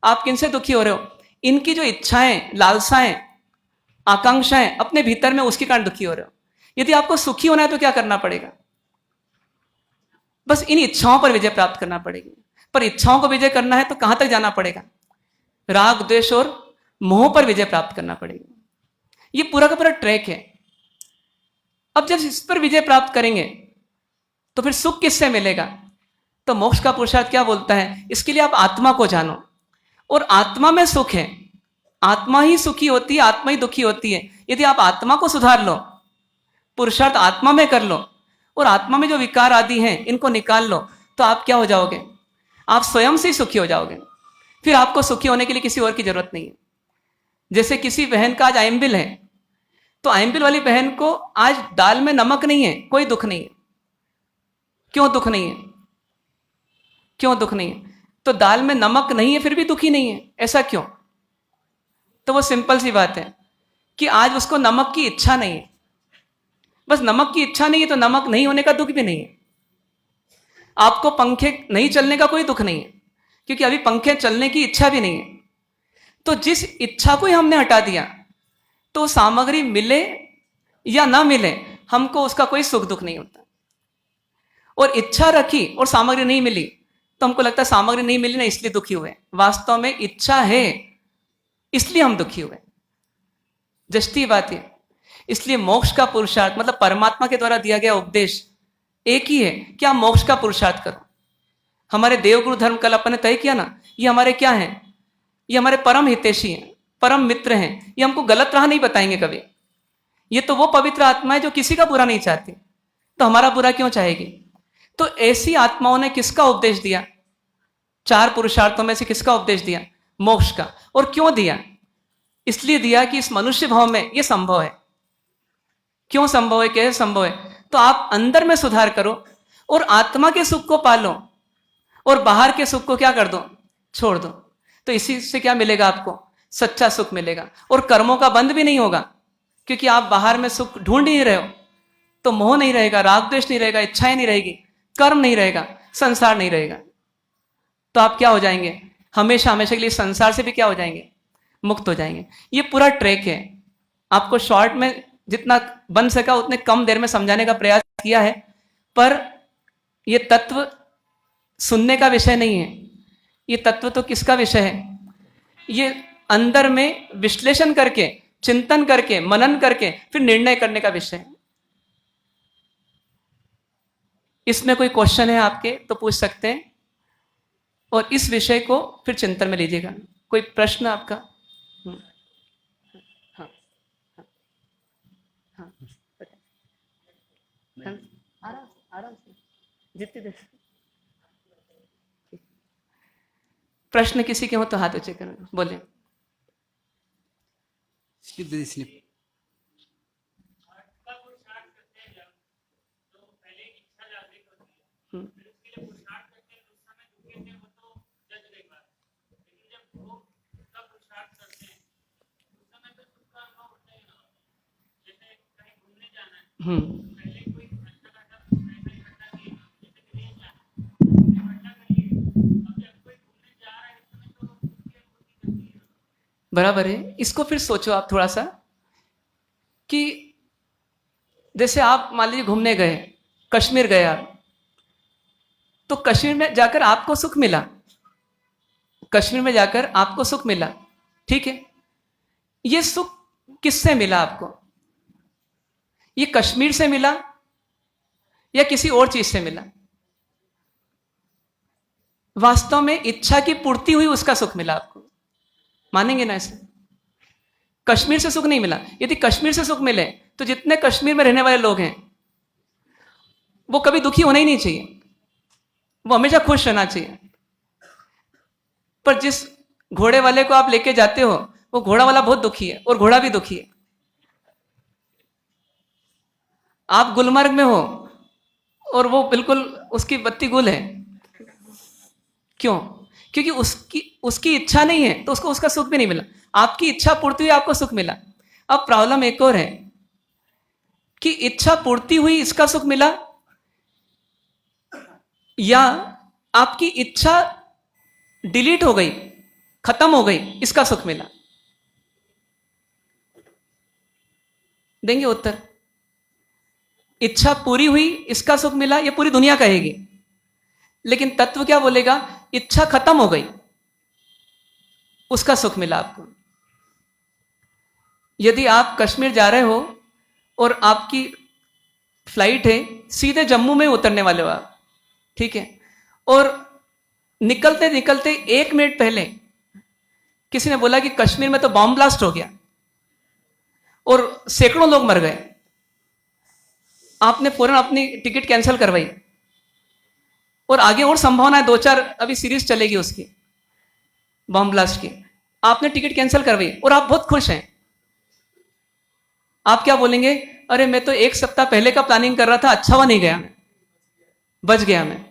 Speaker 3: आप किनसे दुखी हो रहे हो, इनकी जो इच्छाएं, लालसाएं, आकांक्षाएं अपने भीतर में, उसके कारण दुखी हो रहे हो। यदि आपको सुखी होना है तो क्या करना पड़ेगा, बस इन इच्छाओं पर विजय प्राप्त करना पड़ेगी। पर इच्छाओं को विजय करना है तो कहां तक जाना पड़ेगा, राग, द्वेष और मोह पर विजय प्राप्त करना पड़ेगा। ये पूरा का पूरा ट्रैक है। अब जब इस पर विजय प्राप्त करेंगे तो फिर सुख किससे मिलेगा, तो मोक्ष का पुरुषार्थ क्या बोलता है, इसके लिए आप आत्मा को जानो। और आत्मा में सुख है, आत्मा ही सुखी होती है, आत्मा ही दुखी होती है। यदि आप आत्मा को सुधार लो, पुरुषार्थ आत्मा में कर लो और आत्मा में जो विकार आदि हैं इनको निकाल लो, तो आप क्या हो जाओगे, आप स्वयं से ही सुखी हो जाओगे। फिर आपको सुखी होने के लिए किसी और की जरूरत नहीं है। जैसे किसी बहन का आज आइम्बिल है, तो आइम्बिल वाली बहन को आज दाल में नमक नहीं है, कोई दुख नहीं है। क्यों दुख नहीं है, क्यों दुख नहीं है, तो दाल में नमक नहीं है फिर भी दुखी नहीं है, ऐसा क्यों, तो वो सिंपल सी बात है कि आज उसको नमक की इच्छा नहीं है। बस नमक की इच्छा नहीं है तो नमक नहीं होने का दुख भी नहीं है। आपको पंखे नहीं चलने का कोई दुख नहीं है, क्योंकि अभी पंखे चलने की इच्छा भी नहीं है। तो जिस इच्छा को ही हमने हटा दिया, तो सामग्री मिले या ना मिले हमको उसका कोई सुख दुख नहीं होता। और इच्छा रखी और सामग्री नहीं मिली तो हमको लगता है सामग्री नहीं मिली ना इसलिए दुखी हुए। वास्तव में इच्छा है इसलिए हम दुखी हुए, जस्ती बात है। इसलिए मोक्ष का पुरुषार्थ मतलब परमात्मा के द्वारा दिया गया उपदेश एक ही है कि आप मोक्ष का पुरुषार्थ करो। हमारे देवगुरु धर्म कल अपन ने तय किया ना, ये हमारे क्या हैं, ये हमारे परम हितैषी हैं, परम मित्र हैं। ये हमको गलत राह नहीं बताएंगे कभी। ये तो वो पवित्र आत्मा है जो किसी का बुरा नहीं चाहती, तो हमारा बुरा क्यों चाहेगी। तो ऐसी आत्माओं ने किसका उपदेश दिया, चार पुरुषार्थों में से किसका उपदेश दिया, मोक्ष का। और क्यों दिया, इसलिए दिया कि इस मनुष्य भाव में यह संभव है। क्यों संभव है, कैसे संभव है, तो आप अंदर में सुधार करो और आत्मा के सुख को पालो और बाहर के सुख को क्या कर दो, छोड़ दो। तो इसी से क्या मिलेगा, आपको सच्चा सुख मिलेगा। और कर्मों का बंध भी नहीं होगा, क्योंकि आप बाहर में सुख ढूंढ ही रहे हो, तो मोह नहीं रहेगा, राग द्वेष नहीं रहेगा, इच्छाएं नहीं रहेगी, कर्म नहीं रहेगा, संसार नहीं रहेगा। तो आप क्या हो जाएंगे, हमेशा हमेशा के लिए संसार से भी क्या हो जाएंगे, मुक्त हो जाएंगे। ये पूरा ट्रैक है। आपको शॉर्ट में जितना बन सका उतने कम देर में समझाने का प्रयास किया है, पर यह तत्व सुनने का विषय नहीं है। ये तत्व तो किसका विषय है, ये अंदर में विश्लेषण करके, चिंतन करके, मनन करके फिर निर्णय करने का विषय है। इसमें कोई क्वेश्चन है आपके तो पूछ सकते हैं, और इस विषय को फिर चिंतन में लीजिएगा। कोई प्रश्न आपका? हाँ, हाँ, आराम से जितनी देर। प्रश्न किसी के हो तो हाथ ऊंचे करो, बोले।
Speaker 2: स्लिप दे, स्लिप।
Speaker 3: बराबर है। इसको फिर सोचो आप थोड़ा सा कि जैसे आप मान लीजिए घूमने गए, कश्मीर गए आप, तो कश्मीर में जाकर आपको सुख मिला, कश्मीर में जाकर आपको सुख मिला, ठीक है। ये सुख किससे मिला आपको, ये कश्मीर से मिला या किसी और चीज से मिला? वास्तव में इच्छा की पूर्ति हुई, उसका सुख मिला आपको। मानेंगे ना ऐसे? कश्मीर से सुख नहीं मिला। यदि कश्मीर से सुख मिले तो जितने कश्मीर में रहने वाले लोग हैं वो कभी दुखी होना ही नहीं चाहिए, वो हमेशा खुश रहना चाहिए। पर जिस घोड़े वाले को आप लेके जाते हो वो घोड़ा वाला बहुत दुखी है और घोड़ा भी दुखी है। आप गुलमर्ग में हो और वो बिल्कुल उसकी बत्ती गुल है। क्यों? क्योंकि उसकी इच्छा नहीं है तो उसको उसका सुख भी नहीं मिला। आपकी इच्छा पूर्ति हुई, आपको सुख मिला। अब प्रॉब्लम एक और है कि इच्छा पूर्ति हुई इसका सुख मिला, या आपकी इच्छा डिलीट हो गई, खत्म हो गई, इसका सुख मिला। देंगे उत्तर? इच्छा पूरी हुई इसका सुख मिला, ये पूरी दुनिया कहेगी, लेकिन तत्व क्या बोलेगा? इच्छा खत्म हो गई, उसका सुख मिला आपको। यदि आप कश्मीर जा रहे हो और आपकी फ्लाइट है, सीधे जम्मू में उतरने वाले हो आप, ठीक है, और निकलते निकलते 1 मिनट पहले किसी ने बोला कि कश्मीर में तो बॉम्ब ब्लास्ट हो गया और सैकड़ों लोग मर गए। आपने फौरन अपनी टिकट कैंसिल करवाई और आगे और संभावना है, 2-4 अभी सीरीज चलेगी उसकी, बॉम्ब ब्लास्ट की। आपने टिकट कैंसिल करवाई और आप बहुत खुश हैं। आप क्या बोलेंगे? अरे मैं तो 1 सप्ताह पहले का प्लानिंग कर रहा था, अच्छा हुआ नहीं गया, मैं बच गया मैं।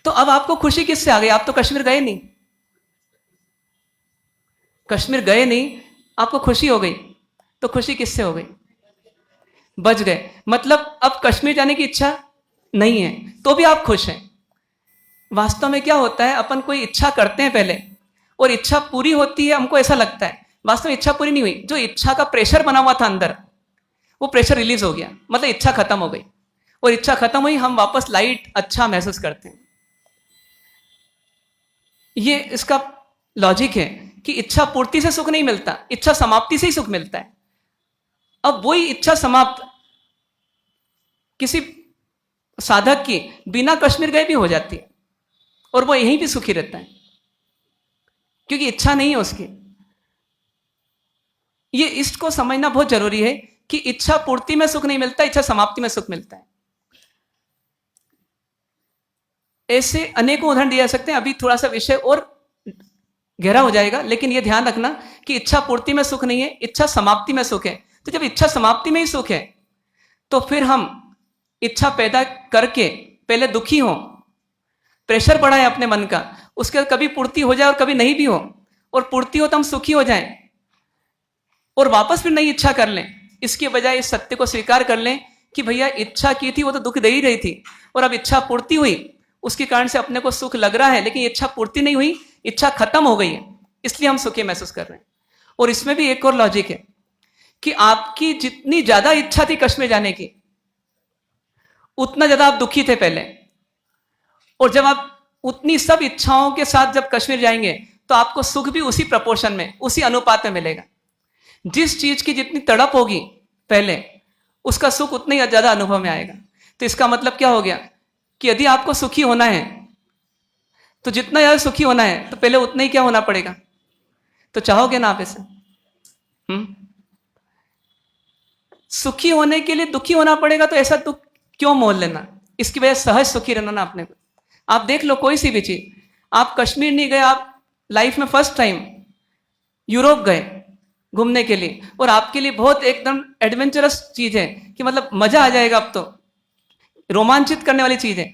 Speaker 3: तो अब आपको खुशी किससे आ गई? आप तो कश्मीर गए नहीं, कश्मीर गए नहीं, आपको खुशी हो गई। तो खुशी किससे हो गई? बच गए। मतलब अब कश्मीर जाने की इच्छा नहीं है तो भी आप खुश हैं। वास्तव में क्या होता है, अपन कोई इच्छा करते हैं पहले और इच्छा पूरी होती है, हमको ऐसा लगता है, वास्तव में इच्छा पूरी नहीं हुई। जो इच्छा का प्रेशर बना हुआ था अंदर, वो प्रेशर रिलीज हो गया, मतलब इच्छा खत्म हो गई। और इच्छा खत्म हुई, हम वापस लाइट अच्छा महसूस करते हैं। ये इसका लॉजिक है कि इच्छा पूर्ति से सुख नहीं मिलता, इच्छा समाप्ति से ही सुख मिलता है। अब वही इच्छा समाप्त किसी साधक की बिना कश्मीर गए भी हो जाती है और वो यहीं भी सुखी रहता है, क्योंकि इच्छा नहीं है उसकी। ये इसको समझना बहुत जरूरी है कि इच्छा पूर्ति में सुख नहीं मिलता, इच्छा समाप्ति में सुख मिलता है। ऐसे अनेकों उदाहरण दिए जा सकते हैं। अभी थोड़ा सा विषय और गहरा हो जाएगा, लेकिन यह ध्यान रखना कि इच्छा पूर्ति में सुख नहीं है, इच्छा समाप्ति में सुख है। तो जब इच्छा समाप्ति में ही सुख है तो फिर हम इच्छा पैदा करके पहले दुखी हो, प्रेशर बढ़ा है अपने मन का, उसके कभी पूर्ति हो जाए और कभी नहीं भी हो, और पूर्ति हो तो हम सुखी हो जाएं और वापस फिर नई इच्छा कर लें। इसके बजाय इस सत्य को स्वीकार कर लें कि भैया इच्छा की थी वो तो दुख दे ही रही थी, और अब इच्छा पूर्ति हुई, उसके कारण से अपने को सुख लग रहा है, लेकिन इच्छा पूर्ति नहीं हुई, इच्छा खत्म हो गई है, इसलिए हम सुखी महसूस कर रहे हैं। और इसमें भी एक और लॉजिक है कि आपकी जितनी ज्यादा इच्छा थी कश्मीर जाने की, उतना ज्यादा आप दुखी थे पहले, और जब आप उतनी सब इच्छाओं के साथ जब कश्मीर जाएंगे तो आपको सुख भी उसी प्रपोर्शन में, उसी अनुपात में मिलेगा। जिस चीज की जितनी तड़प होगी पहले, उसका सुख उतना ही ज्यादा अनुभव में आएगा। तो इसका मतलब क्या हो गया कि यदि आपको सुखी होना है तो जितना ज्यादा सुखी होना है तो पहले उतना ही क्या होना पड़ेगा। तो चाहोगे ना आप ऐसे? सुखी होने के लिए दुखी होना पड़ेगा, तो ऐसा दुख क्यों मोल लेना? इसकी वजह सहज सुखी रहना ना अपने को। आप देख लो कोई सी भी चीज, आप कश्मीर नहीं गए, आप लाइफ में फर्स्ट टाइम यूरोप गए घूमने के लिए, और आपके लिए बहुत एकदम एडवेंचरस चीज है कि मतलब मजा आ जाएगा, अब तो रोमांचित करने वाली चीज है।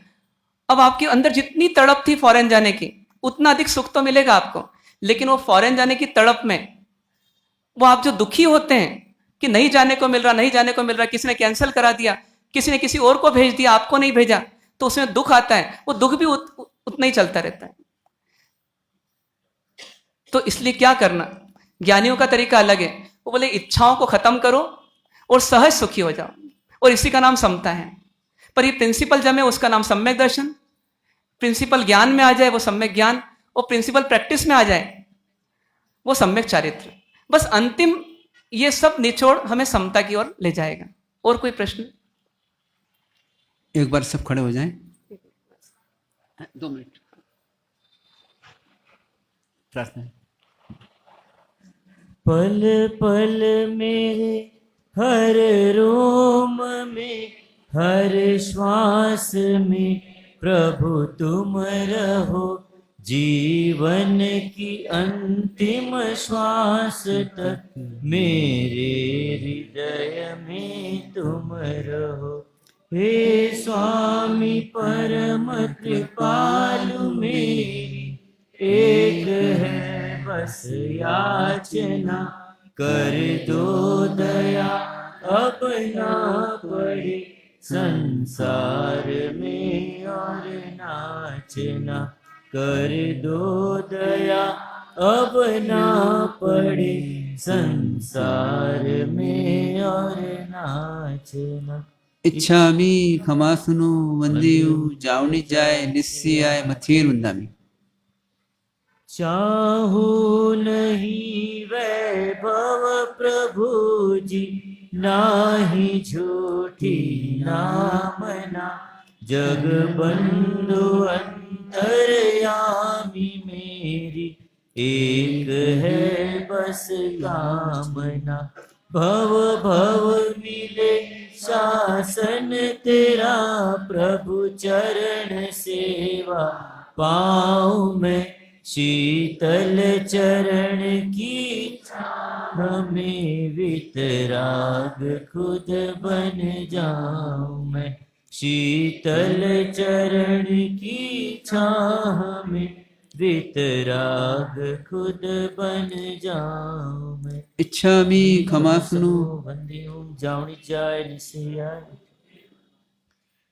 Speaker 3: अब आपके अंदर जितनी तड़प थी फॉरेन जाने की, उतना अधिक सुख तो मिलेगा आपको, लेकिन वो फॉरेन जाने की तड़प में वो आप जो दुखी होते हैं कि नहीं जाने को मिल रहा, नहीं जाने को मिल रहा, किसी ने कैंसिल करा दिया, किसी ने किसी और को भेज दिया, आपको नहीं भेजा, तो उसमें दुख आता है, वो दुख भी उतना ही चलता रहता है। तो इसलिए क्या करना, ज्ञानियों का तरीका अलग है। वो बोले इच्छाओं को खत्म करो और सहज सुखी हो जाओ, और इसी का नाम समता है। पर ये प्रिंसिपल जब है उसका नाम सम्यक दर्शन, प्रिंसिपल ज्ञान में आ जाए वो सम्यक ज्ञान, और प्रिंसिपल प्रैक्टिस में आ जाए वो सम्यक चारित्र। बस अंतिम ये सब निचोड़ हमें समता की ओर ले जाएगा। और कोई प्रश्न?
Speaker 2: एक बार सब खड़े हो जाएं, 2 मिनट प्रार्थना।
Speaker 1: पल पल मेरे हर रोम में, हर श्वास में प्रभु तुम रहो। जीवन की अंतिम श्वास तक मेरे हृदय में तुम रहो। हे स्वामी परम कृपालु मेरी एक है बस याचना, कर दो दया अब ना पड़े संसार में और नाचना। कर दो दया अब ना पड़े संसार में और नाचना।
Speaker 2: इच्छामि खमासुनो वंदेयु जावनी जाय निस्सियाय मथेर वंदामि।
Speaker 1: चाहू नहीं वैभव प्रभु जी, नाही झूठी नामना। जग बंधु अंतर्यामी मेरी एक है बस कामना। भव भव मिले शासन तेरा, प्रभु चरण सेवा पाऊं मैं। शीतल चरण की हमें वितराग खुद बन जाऊं मैं। शीतल चरण की छाह में वितराग खुद बन जाऊं मैं।
Speaker 2: इच्छामि खमासुनो
Speaker 1: वंदे ओम जावनी जाय निसियाय।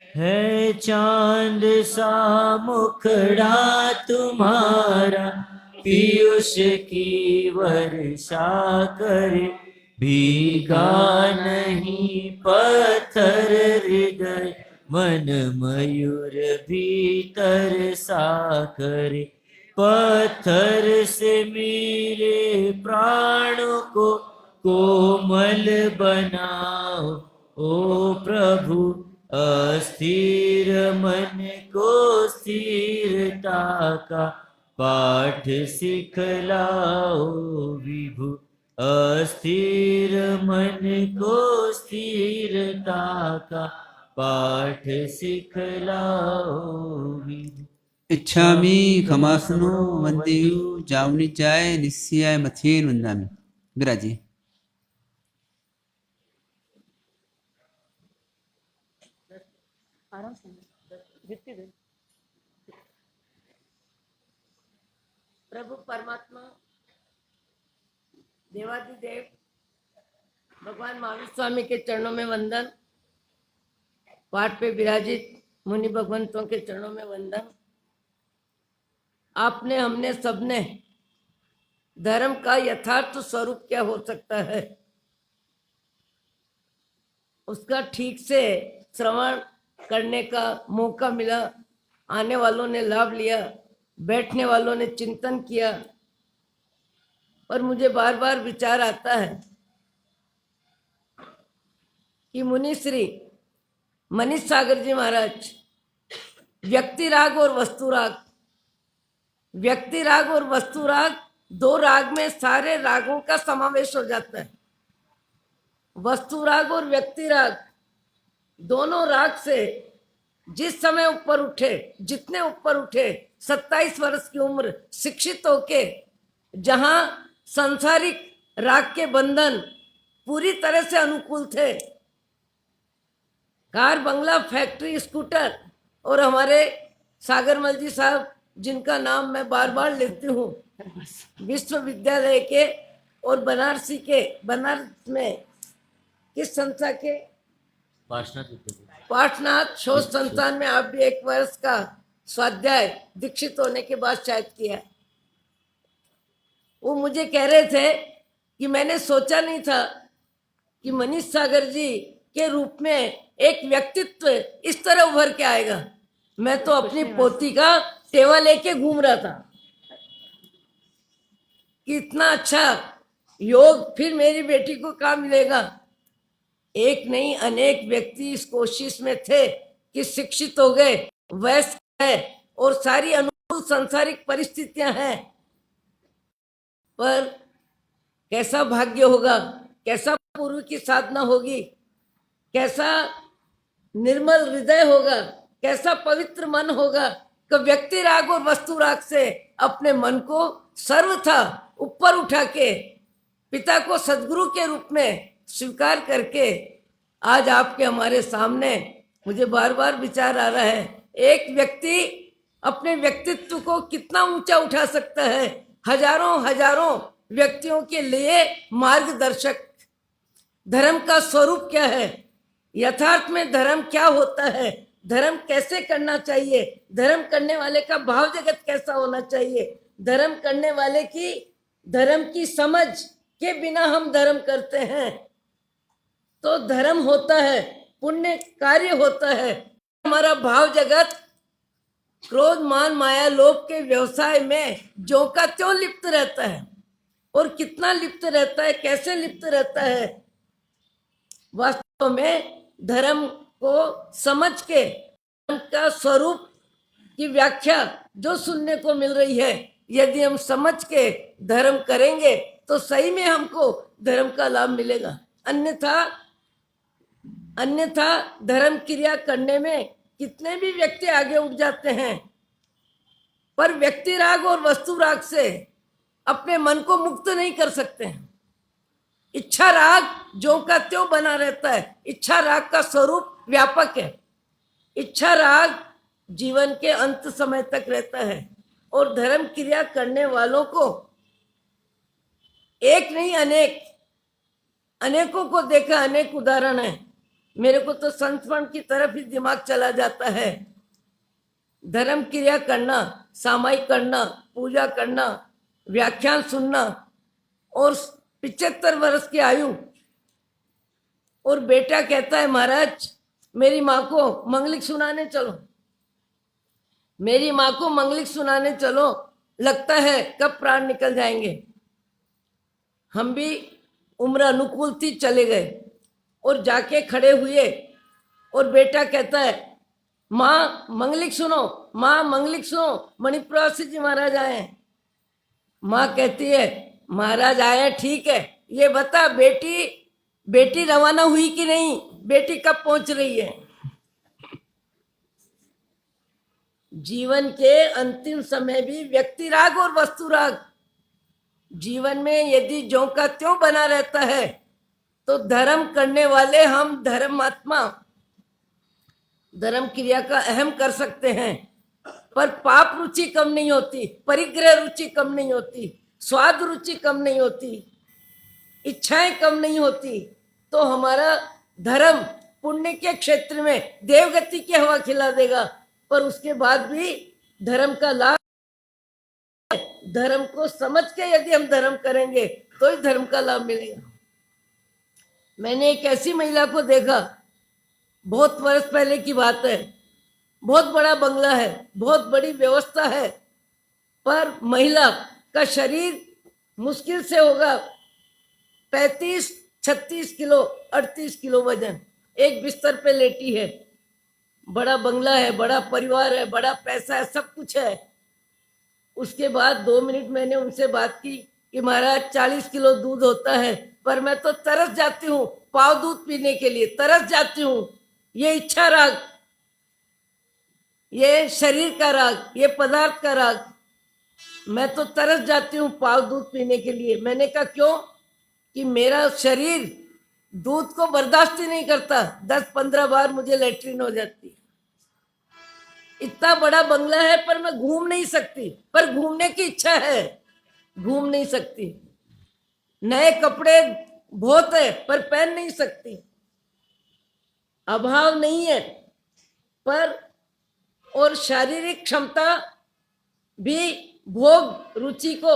Speaker 1: है चांद सा मुखड़ा तुम्हारा, पीयूष की वर्षा करे। भीगा नहीं पत्थर हृदय, मन मयूर भीतर सा करे। पत्थर से मेरे प्राणों को कोमल बनाओ ओ प्रभु। अस्थिर मन को स्थिरता का पाठ सिखलाओ विभु। अस्थिर मन को स्थिरता का पाठ सिखलाओ विभु।
Speaker 2: इच्छामि खमासुनो वंदेयु जावनी जाय निस्सियाय मथेर वंदामि। विराजी।
Speaker 4: प्रभु परमात्मा देवादिदेव भगवान महावीर स्वामी के चरणों में वंदन। पाठ पे विराजित मुनि भगवंतों के चरणों में वंदन। आपने हमने सबने धर्म का यथार्थ स्वरूप क्या हो सकता है उसका ठीक से श्रवण करने का मौका मिला। आने वालों ने लाभ लिया, बैठने वालों ने चिंतन किया। और मुझे बार बार विचार आता है कि मुनि श्री मनीष सागर जी महाराज व्यक्ति राग और वस्तु राग, व्यक्ति राग और वस्तु राग दो राग में सारे रागों का समावेश हो जाता है। वस्तु राग और व्यक्ति राग दोनों राग से जिस समय ऊपर उठे, जितने ऊपर उठे, 27 वर्ष की उम्र, शिक्षित होके जहां सांसारिक राग के बंधन पूरी तरह से अनुकूल थे, कार, बंगला, फैक्ट्री, स्कूटर, और हमारे सागरमल जी साहब जिनका नाम मैं बार बार लेती हूँ, विश्वविद्यालय के और बनारसी के, बनारस में किस संस्था के, पाठनाथ शोध संस्थान में आप भी 1 वर्ष का स्वाध्याय दीक्षित होने के बाद शायद किया। वो मुझे कह रहे थे कि मैंने सोचा नहीं था कि मनीष सागर जी के रूप में एक व्यक्तित्व इस तरह उभर के आएगा। मैं तो अपनी पोती का टेवा लेके घूम रहा था कि इतना अच्छा योग फिर मेरी बेटी को कहाँ मिलेगा। एक नहीं अनेक व्यक्ति इस कोशिश में थे कि शिक्षित हो गए, वयस्क है और सारी अनुकूल सांसारिक परिस्थितियां हैं, पर कैसा भाग्य होगा, कैसा पूर्व की साधना होगी, कैसा निर्मल हृदय होगा, कैसा पवित्र मन होगा कि व्यक्ति राग और वस्तु राग से अपने मन को सर्वथा ऊपर उठा के पिता को सदगुरु के रूप में स्वीकार करके आज आपके हमारे सामने मुझे बार बार विचार आ रहा है, एक व्यक्ति अपने व्यक्तित्व को कितना ऊंचा उठा सकता है। हजारों हजारों व्यक्तियों के लिए मार्गदर्शक। धर्म का स्वरूप क्या है, यथार्थ में धर्म क्या होता है, धर्म कैसे करना चाहिए, धर्म करने वाले का भाव जगत कैसा होना चाहिए, धर्म करने वाले की धर्म की समझ के बिना हम धर्म करते हैं तो धर्म होता है, पुण्य कार्य होता है। हमारा भाव जगत क्रोध मान माया लोभ के व्यवसाय में जो का त्यों लिप्त रहता है, और कितना लिप्त रहता है, कैसे लिप्त रहता है। वास्तव में धर्म को समझ के धर्म का स्वरूप की व्याख्या जो सुनने को मिल रही है, यदि हम समझ के धर्म करेंगे तो सही में हमको धर्म का लाभ मिलेगा। अन्यथा धर्म क्रिया करने में कितने भी व्यक्ति आगे उठ जाते हैं, पर व्यक्ति राग और वस्तु राग से अपने मन को मुक्त नहीं कर सकते हैं। इच्छा राग जो का त्यों बना रहता है। इच्छा राग का स्वरूप व्यापक है। इच्छा राग जीवन के अंत समय तक रहता है, और धर्म क्रिया करने वालों को एक नहीं अनेकों को देखा, अनेक उदाहरण है। मेरे को तो संस्मरण की तरफ ही दिमाग चला जाता है। धर्म क्रिया करना, सामायिक करना, पूजा करना, व्याख्यान सुनना, और 75 वर्ष की आयु, और बेटा कहता है महाराज मेरी माँ को मंगलिक सुनाने चलो, मेरी माँ को मंगलिक सुनाने चलो। लगता है कब प्राण निकल जाएंगे। हम भी उम्र अनुकूल थी, चले गए और जाके खड़े हुए, और बेटा कहता है माँ मंगलिक सुनो, माँ मंगलिक सुनो, मणिप्रवासी जी महाराज आए। माँ कहती है महाराज आए ठीक है, ये बता बेटी रवाना हुई कि नहीं, बेटी कब पहुंच रही है। जीवन के अंतिम समय भी व्यक्ति राग और वस्तु राग जीवन में यदि ज्यों का त्यों बना रहता है तो धर्म करने वाले हम धर्मात्मा धर्म क्रिया का अहम कर सकते हैं, पर पाप रुचि कम नहीं होती, परिग्रह रुचि कम नहीं होती, स्वाद रुचि कम नहीं होती, इच्छाएं कम नहीं होती, तो हमारा धर्म पुण्य के क्षेत्र में देवगति की हवा खिला देगा। पर उसके बाद भी धर्म का लाभ, धर्म को समझ के यदि हम धर्म करेंगे तो ही धर्म का लाभ मिलेगा। मैंने एक ऐसी महिला को देखा, बहुत वर्ष पहले की बात है, बहुत बड़ा बंगला है, बहुत बड़ी व्यवस्था है, पर महिला का शरीर मुश्किल से होगा 35-36 किलो, 38 किलो वजन, एक बिस्तर पे लेटी है। बड़ा बंगला है, बड़ा परिवार है, बड़ा पैसा है, सब कुछ है। उसके बाद 2 मिनट मैंने उनसे बात की कि महाराज 40 किलो दूध होता है, पर मैं तो तरस जाती हूँ पाव दूध पीने के लिए, तरस जाती हूँ। ये इच्छा राग, ये शरीर का राग, ये पदार्थ का राग, मैं तो तरस जाती हूँ पाव दूध पीने के लिए। मैंने कहा क्यों? कि मेरा शरीर दूध को बर्दाश्त ही नहीं करता, 10-15 बार मुझे लैट्रिन हो जाती है। इतना बड़ा बंगला है पर मैं घूम नहीं सकती, पर घूमने की इच्छा है, घूम नहीं सकती। नए कपड़े बहुत है पर पहन नहीं सकती, अभाव नहीं है, पर और शारीरिक क्षमता भी भोग रुचि को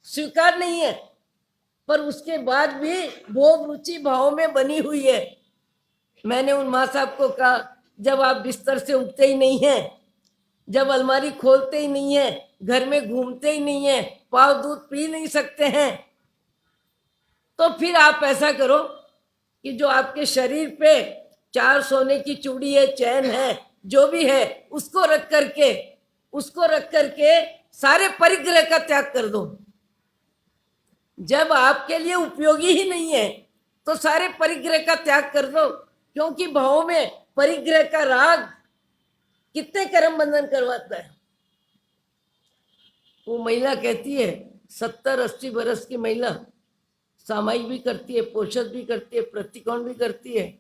Speaker 4: स्वीकार नहीं है, पर उसके बाद भी भोग रुचि भाव में बनी हुई है। मैंने उन माँ साहब को कहा जब आप बिस्तर से उठते ही नहीं हैं, जब अलमारी खोलते ही नहीं है, घर में घूमते ही नहीं है, पाव दूध पी नहीं सकते हैं, तो फिर आप ऐसा करो कि जो आपके शरीर पे 4 सोने की चूड़ी है, चैन है, जो भी है, उसको रख करके सारे परिग्रह का त्याग कर दो। जब आपके लिए उपयोगी ही नहीं है तो सारे परिग्रह का त्याग कर दो, क्योंकि भाव में परिग्रह का राग कितने कर्म बंधन करवाता है। वो महिला कहती है, 70-80 बरस की महिला, सामायिक भी करती है, पोषद भी करती है, प्रतिकोण भी करती है,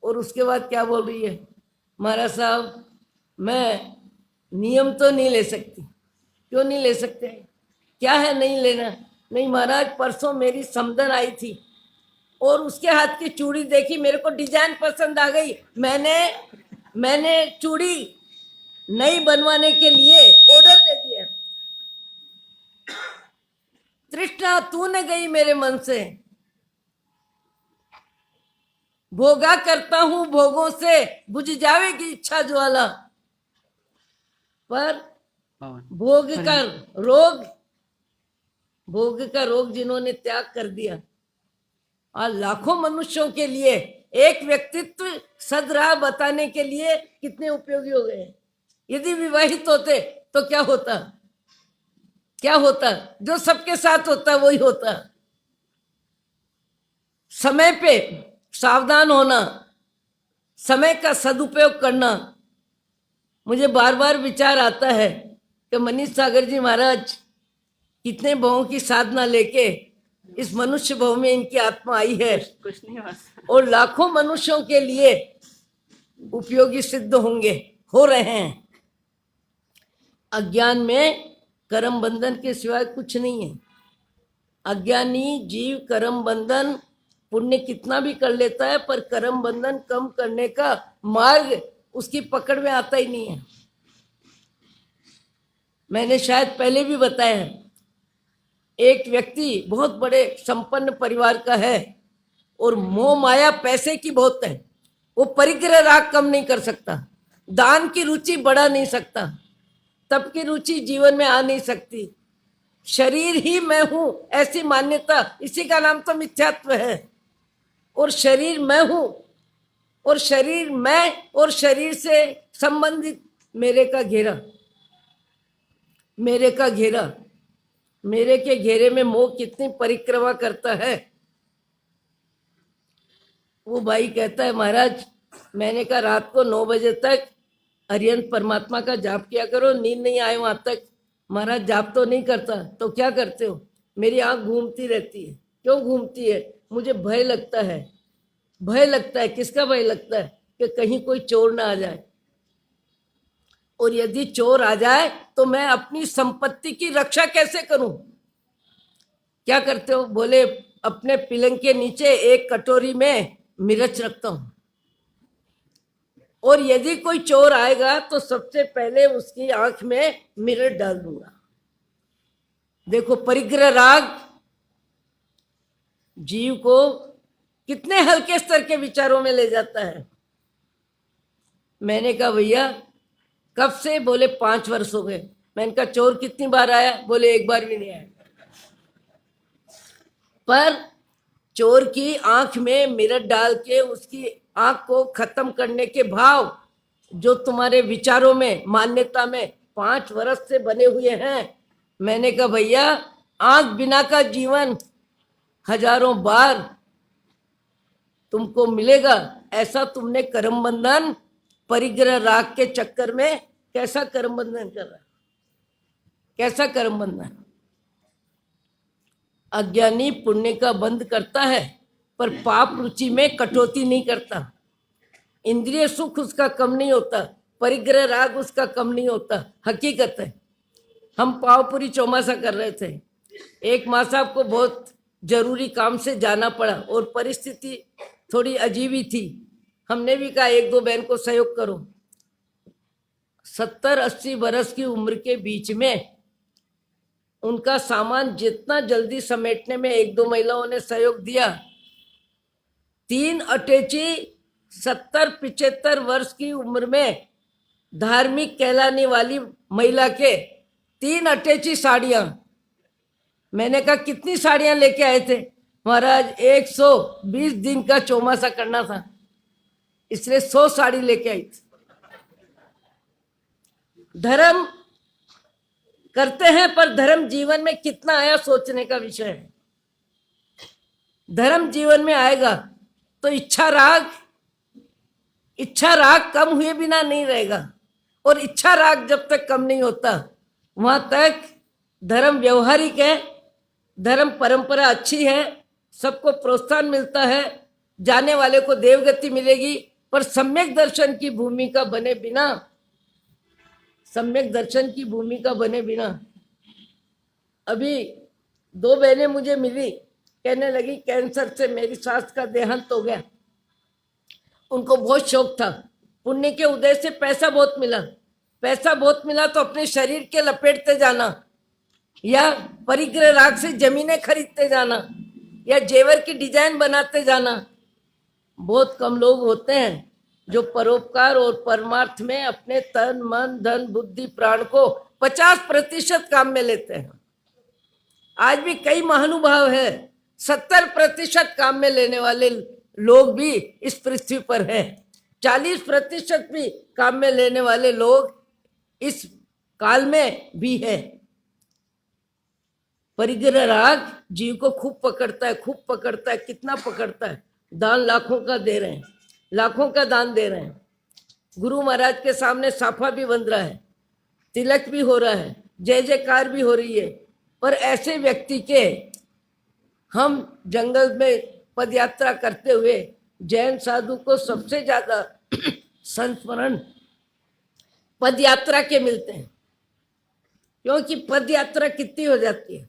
Speaker 4: और उसके बाद क्या बोल रही है, महाराज साहब मैं नियम तो नहीं ले सकती। क्यों नहीं ले सकते? क्या है नहीं लेना? नहीं महाराज, परसों मेरी समधन आई थी और उसके हाथ की चूड़ी देखी, मेरे को डिजाइन पसंद आ गई, मैंने चूड़ी नई बनवाने के लिए ऑर्डर दे दिया। तृष्णा तूने गई मेरे मन से, भोगा करता हूं भोगों से, बुझ जावेगी इच्छा ज्वाला। पर भोग का रोग जिन्होंने त्याग कर दिया, और लाखों मनुष्यों के लिए एक व्यक्तित्व सदराह बताने के लिए कितने उपयोगी हो गए। यदि विवाहित होते तो क्या होता? क्या होता? जो सबके साथ होता वही होता। समय पे सावधान होना, समय का सदुपयोग करना। मुझे बार बार विचार आता है कि मनीष सागर जी महाराज कितने भावों की साधना लेके इस मनुष्य भाव में इनकी आत्मा आई है,
Speaker 3: कुछ नहीं बस।
Speaker 4: और लाखों मनुष्यों के लिए उपयोगी सिद्ध होंगे, हो रहे हैं। अज्ञान में कर्म बंधन के सिवाय कुछ नहीं है। अज्ञानी जीव कर्म बंधन पुण्य कितना भी कर लेता है, पर कर्म बंधन कम करने का मार्ग उसकी पकड़ में आता ही नहीं है। मैंने शायद पहले भी बताया है, एक व्यक्ति बहुत बड़े संपन्न परिवार का है और मोह माया पैसे की बहुत है। वो परिग्रह राग कम नहीं कर सकता, दान की रुचि बढ़ा नहीं सकता, तप की रुचि जीवन में आ नहीं सकती। शरीर ही मैं हूं ऐसी मान्यता, इसी का नाम तो मिथ्यात्व है। और शरीर मैं हूं, और शरीर मैं, और शरीर से संबंधित मेरे का घेरा, मेरे का घेरा, मेरे के घेरे में मोह कितनी परिक्रमा करता है। वो भाई कहता है, महाराज मैंने कहा रात को 9 बजे तक अरिहंत परमात्मा का जाप किया करो, नींद नहीं आए वहां तक। महाराज जाप तो नहीं करता, तो क्या करते हो? मेरी आंख घूमती रहती है। क्यों घूमती है? मुझे भय लगता है। भय लगता है, किसका भय लगता है? कि कहीं कोई चोर ना आ जाए, और यदि चोर आ जाए तो मैं अपनी संपत्ति की रक्षा कैसे करूं? क्या करते हो? बोले अपने पलंग के नीचे एक कटोरी में मिर्च रखता हूं, और यदि कोई चोर आएगा तो सबसे पहले उसकी आंख में मिर्च डाल दूंगा। देखो, परिग्रह राग जीव को कितने हल्के स्तर के विचारों में ले जाता है। मैंने कहा भैया कब से? बोले 5 वर्ष हो गए। मैंने कहा चोर कितनी बार आया? बोले 1 बार भी नहीं आया। पर चोर की आंख में मिर्च डाल के उसकी आंख को खत्म करने के भाव जो तुम्हारे विचारों में, मान्यता में 5 वर्ष से बने हुए हैं। मैंने कहा भैया आंख बिना का जीवन हजारों बार तुमको मिलेगा। ऐसा तुमने कर्म बंधन परिग्रह राग के चक्कर में कैसा कर्म बंधन कर रहा है? कैसा कर्म बंधन? अज्ञानी पुण्य का बंध करता है, पर पाप रुचि में कटौती नहीं करता। इंद्रिय सुख उसका कम नहीं होता, परिग्रह राग उसका कम नहीं होता। हकीकत है। हम पावपुरी चौमासा कर रहे थे, एक माँ साहब को बहुत जरूरी काम से जाना पड़ा और परिस्थिति थोड़ी अजीब ही थी। हमने भी कहा 1-2 बहन को सहयोग करो। 70-80 बरस की उम्र के बीच में उनका सामान जितना जल्दी समेटने में 1-2 महिलाओं ने सहयोग दिया। 3 अटैची 70-75 वर्ष की उम्र में धार्मिक कहलाने वाली महिला के 3 अटैची साड़ियां। मैंने कहा कितनी साड़ियां लेके आए थे? महाराज 120 दिन का चौमासा करना था, इसलिए 100 साड़ी लेके आई थी। धर्म करते हैं, पर धर्म जीवन में कितना आया सोचने का विषय है। धर्म जीवन में आएगा तो इच्छा राग कम हुए बिना नहीं रहेगा। और इच्छा राग जब तक कम नहीं होता वहां तक धर्म व्यवहारिक है, धर्म परंपरा अच्छी है, सबको प्रोत्साहन मिलता है, जाने वाले को देवगति मिलेगी। पर सम्यक दर्शन की भूमिका बने बिना अभी 2 बहनें मुझे मिली, कहने लगी कैंसर से मेरी सास का देहांत हो गया। उनको बहुत शौक था, पुण्य के उदय से पैसा बहुत मिला तो अपने शरीर के लपेटते जाना, या परिग्रह राग से जमीनें खरीदते जाना, या जेवर की डिजाइन बनाते जाना। बहुत कम लोग होते हैं जो परोपकार और परमार्थ में अपने तन मन धन बुद्धि प्राण को 50% काम में लेते हैं। आज भी कई महानुभाव है, 70% काम में लेने वाले लोग भी इस पृथ्वी पर है, 40% भी काम में लेने वाले लोग इस काल में भी है। परिग्रह राग जीव को खूब पकड़ता है। कितना पकड़ता है? दान लाखों का दे रहे हैं, लाखों का दान दे रहे हैं। गुरु महाराज के सामने साफा भी बंध रहा है, तिलक भी हो रहा है, जय जयकार भी हो रही है। पर ऐसे व्यक्ति के हम जंगल में पद यात्रा करते हुए जैन साधु को सबसे ज्यादा संस्मरण पद यात्रा के मिलते हैं, क्योंकि पद यात्रा कितनी हो जाती है।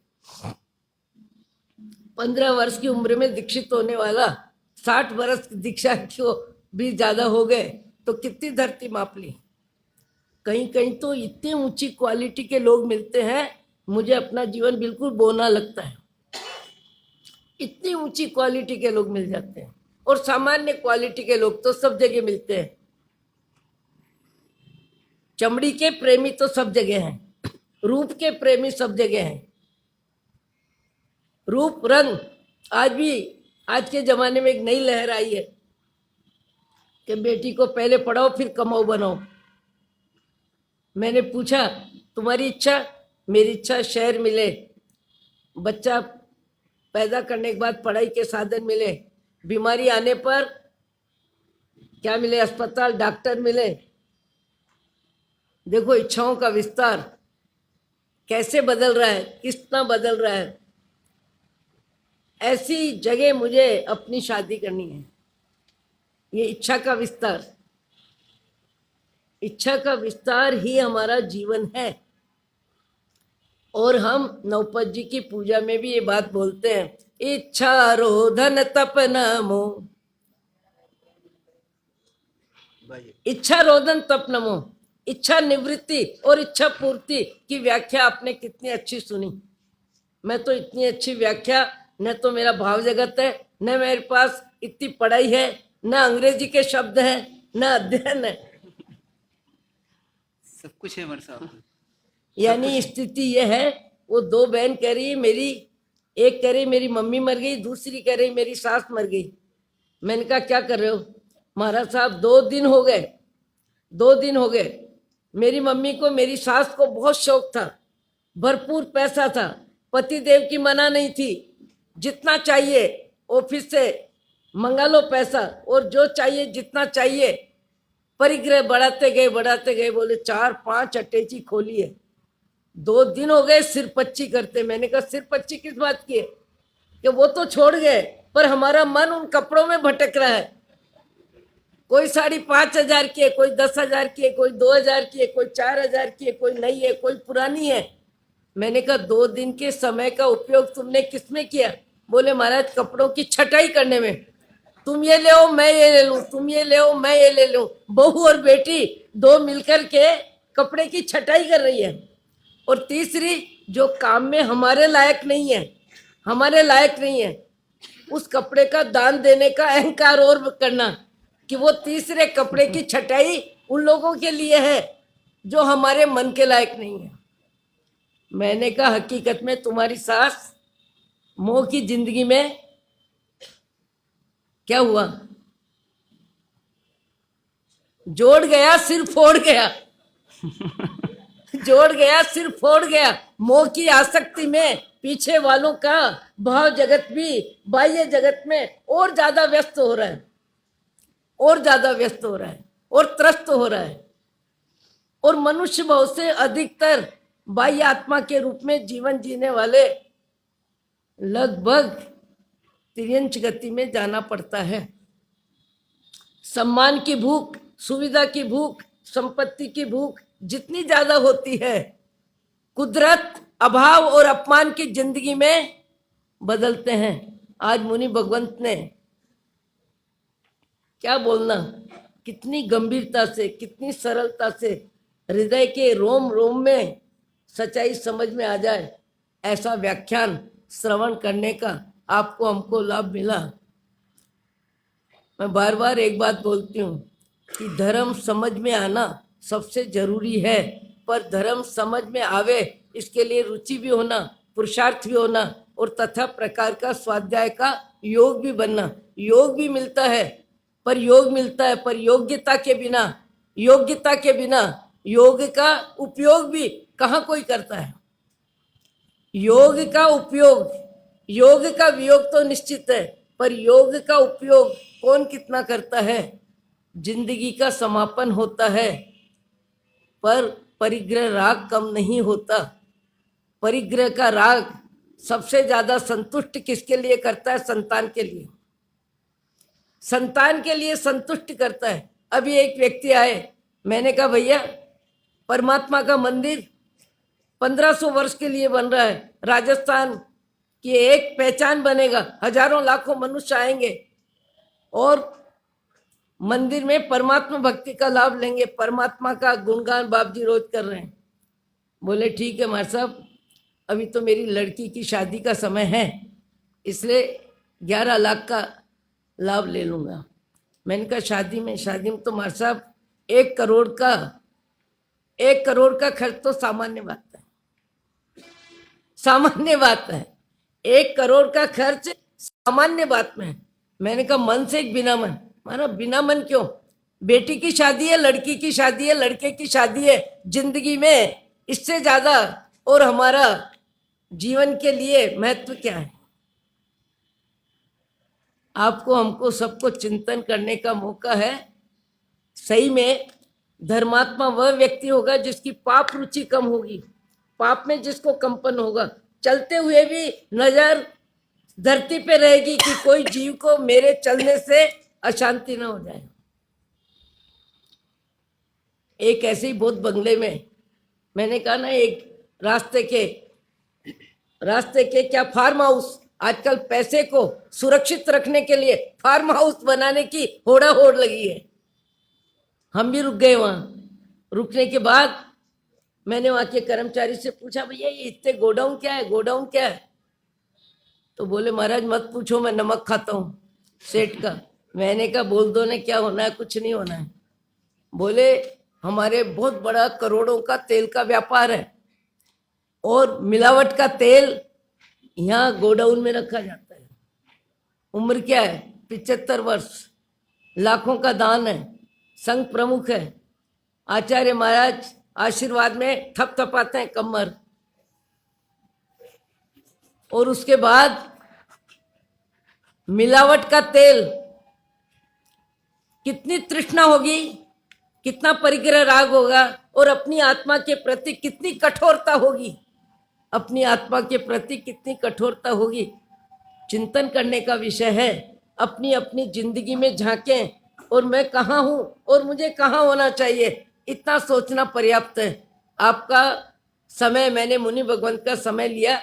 Speaker 4: 15 वर्ष की उम्र में दीक्षित होने वाला 60 वर्ष की दीक्षा को भी ज्यादा हो गए तो कितनी धरती माप ली। कहीं कहीं तो इतनी ऊंची क्वालिटी के लोग मिलते हैं, मुझे अपना जीवन बिल्कुल बोना लगता है। इतनी ऊंची क्वालिटी के लोग मिल जाते हैं, और सामान्य क्वालिटी के लोग तो सब जगह मिलते हैं। चमड़ी के प्रेमी तो सब जगह हैं, रूप के प्रेमी सब जगह हैं। रूप रंग आज के जमाने में एक नई लहर आई है कि बेटी को पहले पढ़ाओ फिर कमाओ बनाओ। मैंने पूछा तुम्हारी इच्छा? मेरी इच्छा शहर मिले, बच्चा पैदा करने के बाद पढ़ाई के साधन मिले, बीमारी आने पर क्या मिले? अस्पताल, डॉक्टर मिले। देखो इच्छाओं का विस्तार कैसे बदल रहा है, कितना बदल रहा है। ऐसी जगह मुझे अपनी शादी करनी है। ये इच्छा का विस्तार ही हमारा जीवन है। और हम नवपत जी की पूजा में भी ये बात बोलते हैं, इच्छा रोधन तप नमो, इच्छा रोधन तप नमो। इच्छा निवृत्ति और इच्छा पूर्ति की व्याख्या आपने कितनी अच्छी सुनी। मैं तो इतनी अच्छी व्याख्या, न तो मेरा भाव जगत है, न मेरे पास इतनी पढ़ाई है, न अंग्रेजी के शब्द हैं, न अध्ययन है,
Speaker 2: सब कुछ है वर्षा।
Speaker 4: यानी स्थिति यह है। वो 2 बहन कह रही है एक कह रही मेरी मम्मी मर गई, दूसरी कह रही मेरी सास मर गई। मैंने कहा क्या कर रहे हो? महाराज साहब 2 दिन हो गए। मेरी मम्मी को, मेरी सास को बहुत शौक था, भरपूर पैसा था, पतिदेव की मना नहीं थी, जितना चाहिए ऑफिस से मंगा लो पैसा, और जो चाहिए जितना चाहिए परिग्रह बढ़ाते गए। बोले 4-5 अटैची खोली है। 2 दिन हो गए सिरपच्ची करते। मैंने कहा सिरपच्ची किस बात की है? कि वो तो छोड़ गए, पर हमारा मन उन कपड़ों में भटक रहा है। कोई साड़ी 5,000 की है, कोई 10,000 की है, कोई 2,000 की है, कोई 4,000 की है, कोई नई है, कोई पुरानी है। मैंने कहा 2 दिन के समय का उपयोग तुमने किसमें किया? बोले महाराज कपड़ों की छटाई करने में। तुम ये ले आओ मैं ये ले लूं, तुम ये ले आओ मैं ये ले लूं। बहू और बेटी 2 मिलकर के कपड़े की छटाई कर रही है। और तीसरी जो काम में हमारे लायक नहीं है, उस कपड़े का दान देने का अहंकार और करना कि वो तीसरे कपड़े की छटाई उन लोगों के लिए है जो हमारे मन के लायक नहीं है। मैंने कहा हकीकत में तुम्हारी सास मोह की जिंदगी में क्या हुआ? जोड़ गया सिर फोड़ गया। मोह की आसक्ति में पीछे वालों का भाव जगत भी बाह्य जगत में और ज्यादा व्यस्त हो रहा है, और ज्यादा व्यस्त हो रहा है और त्रस्त हो रहा है। और मनुष्य भाव से अधिकतर बाह्य आत्मा के रूप में जीवन जीने वाले लगभग तिर्यंच गति में जाना पड़ता है। सम्मान की भूख, सुविधा की भूख, संपत्ति की भूख जितनी ज्यादा होती है, कुदरत अभाव और अपमान की जिंदगी में बदलते हैं। आज मुनि भगवंत ने क्या बोलना, कितनी गंभीरता से, कितनी सरलता से, हृदय के रोम रोम में सच्चाई समझ में आ जाए, ऐसा व्याख्यान श्रवण करने का आपको हमको लाभ मिला। मैं बार बार एक बात बोलती हूँ कि धर्म समझ में आना सबसे जरूरी है, पर धर्म समझ में आवे इसके लिए रुचि भी होना, पुरुषार्थ भी होना और तथा प्रकार का स्वाध्याय का योग भी बनना। योग भी मिलता है, पर योग मिलता है, पर योग्यता के बिना योग का उपयोग भी कहाँ कोई करता है। योग का उपयोग, योग का वियोग तो निश्चित है, पर योग का उपयोग कौन कितना करता है। जिंदगी का समापन होता है, पर परिग्रह राग कम नहीं होता। परिग्रह का राग सबसे ज्यादा संतुष्ट किसके लिए करता है? संतान के लिए, संतान के लिए संतुष्ट करता है। अभी एक व्यक्ति आए, मैंने कहा भैया परमात्मा का मंदिर 1500 वर्ष के लिए बन रहा है, राजस्थान की एक पहचान बनेगा, हजारों लाखों मनुष्य आएंगे और मंदिर में परमात्मा भक्ति का लाभ लेंगे, परमात्मा का गुणगान बाप जी रोज कर रहे हैं। बोले ठीक है मार साहब, अभी तो मेरी लड़की की शादी का समय है, इसलिए 11 लाख का लाभ ले लूंगा। मैंने कहा शादी में तो मार साहब 1 करोड़ का खर्च तो सामान्य बात है, सामान्य बात है। 1 करोड़ का खर्च सामान्य बात में है। मैंने कहा मन से एक बिना मन। माना बिना मन क्यों? बेटी की शादी है, लड़की की शादी है, लड़के की शादी है, जिंदगी में इससे ज्यादा और हमारा जीवन के लिए महत्व क्या है? आपको हमको सबको चिंतन करने का मौका है। सही में धर्मात्मा वह व्यक्ति होगा जिसकी पाप रुचि कम होगी, पाप में जिसको कंपन होगा, चलते हुए भी नजर धरती पे रहेगी कि कोई जीव को मेरे चलने से अशांति ना हो जाए। एक ऐसे ही बहुत बंगले में मैंने कहा ना, एक रास्ते के क्या फार्म हाउस, आजकल पैसे को सुरक्षित रखने के लिए फार्म हाउस बनाने की होड़ा होड़ लगी है। हम भी रुक गए वहां। रुकने के बाद मैंने वहां के कर्मचारी से पूछा भैया ये इतने गोडाउन क्या है, गोडाउन क्या है? तो बोले महाराज मत पूछो, मैं नमक खाता हूँ सेठ का। मैंने कहा बोल दो ने क्या होना है, कुछ नहीं होना है। बोले हमारे बहुत बड़ा करोड़ों का तेल का व्यापार है और मिलावट का तेल यहाँ गोडाउन में रखा जाता है। उम्र क्या है? 75 वर्ष, लाखों का दान है, संघ प्रमुख है। आचार्य महाराज आशीर्वाद में थपथपाते हैं कमर। और उसके बाद मिलावट का तेल, कितनी तृष्णा होगी, कितना परिग्रह राग होगा और अपनी आत्मा के प्रति कितनी कठोरता होगी, अपनी आत्मा के प्रति कितनी कठोरता होगी। चिंतन करने का विषय है। अपनी अपनी जिंदगी में झांकें और मैं कहाँ हूँ और मुझे कहाँ होना चाहिए, इतना सोचना पर्याप्त है। आपका समय, मैंने मुनि भगवंत का समय लिया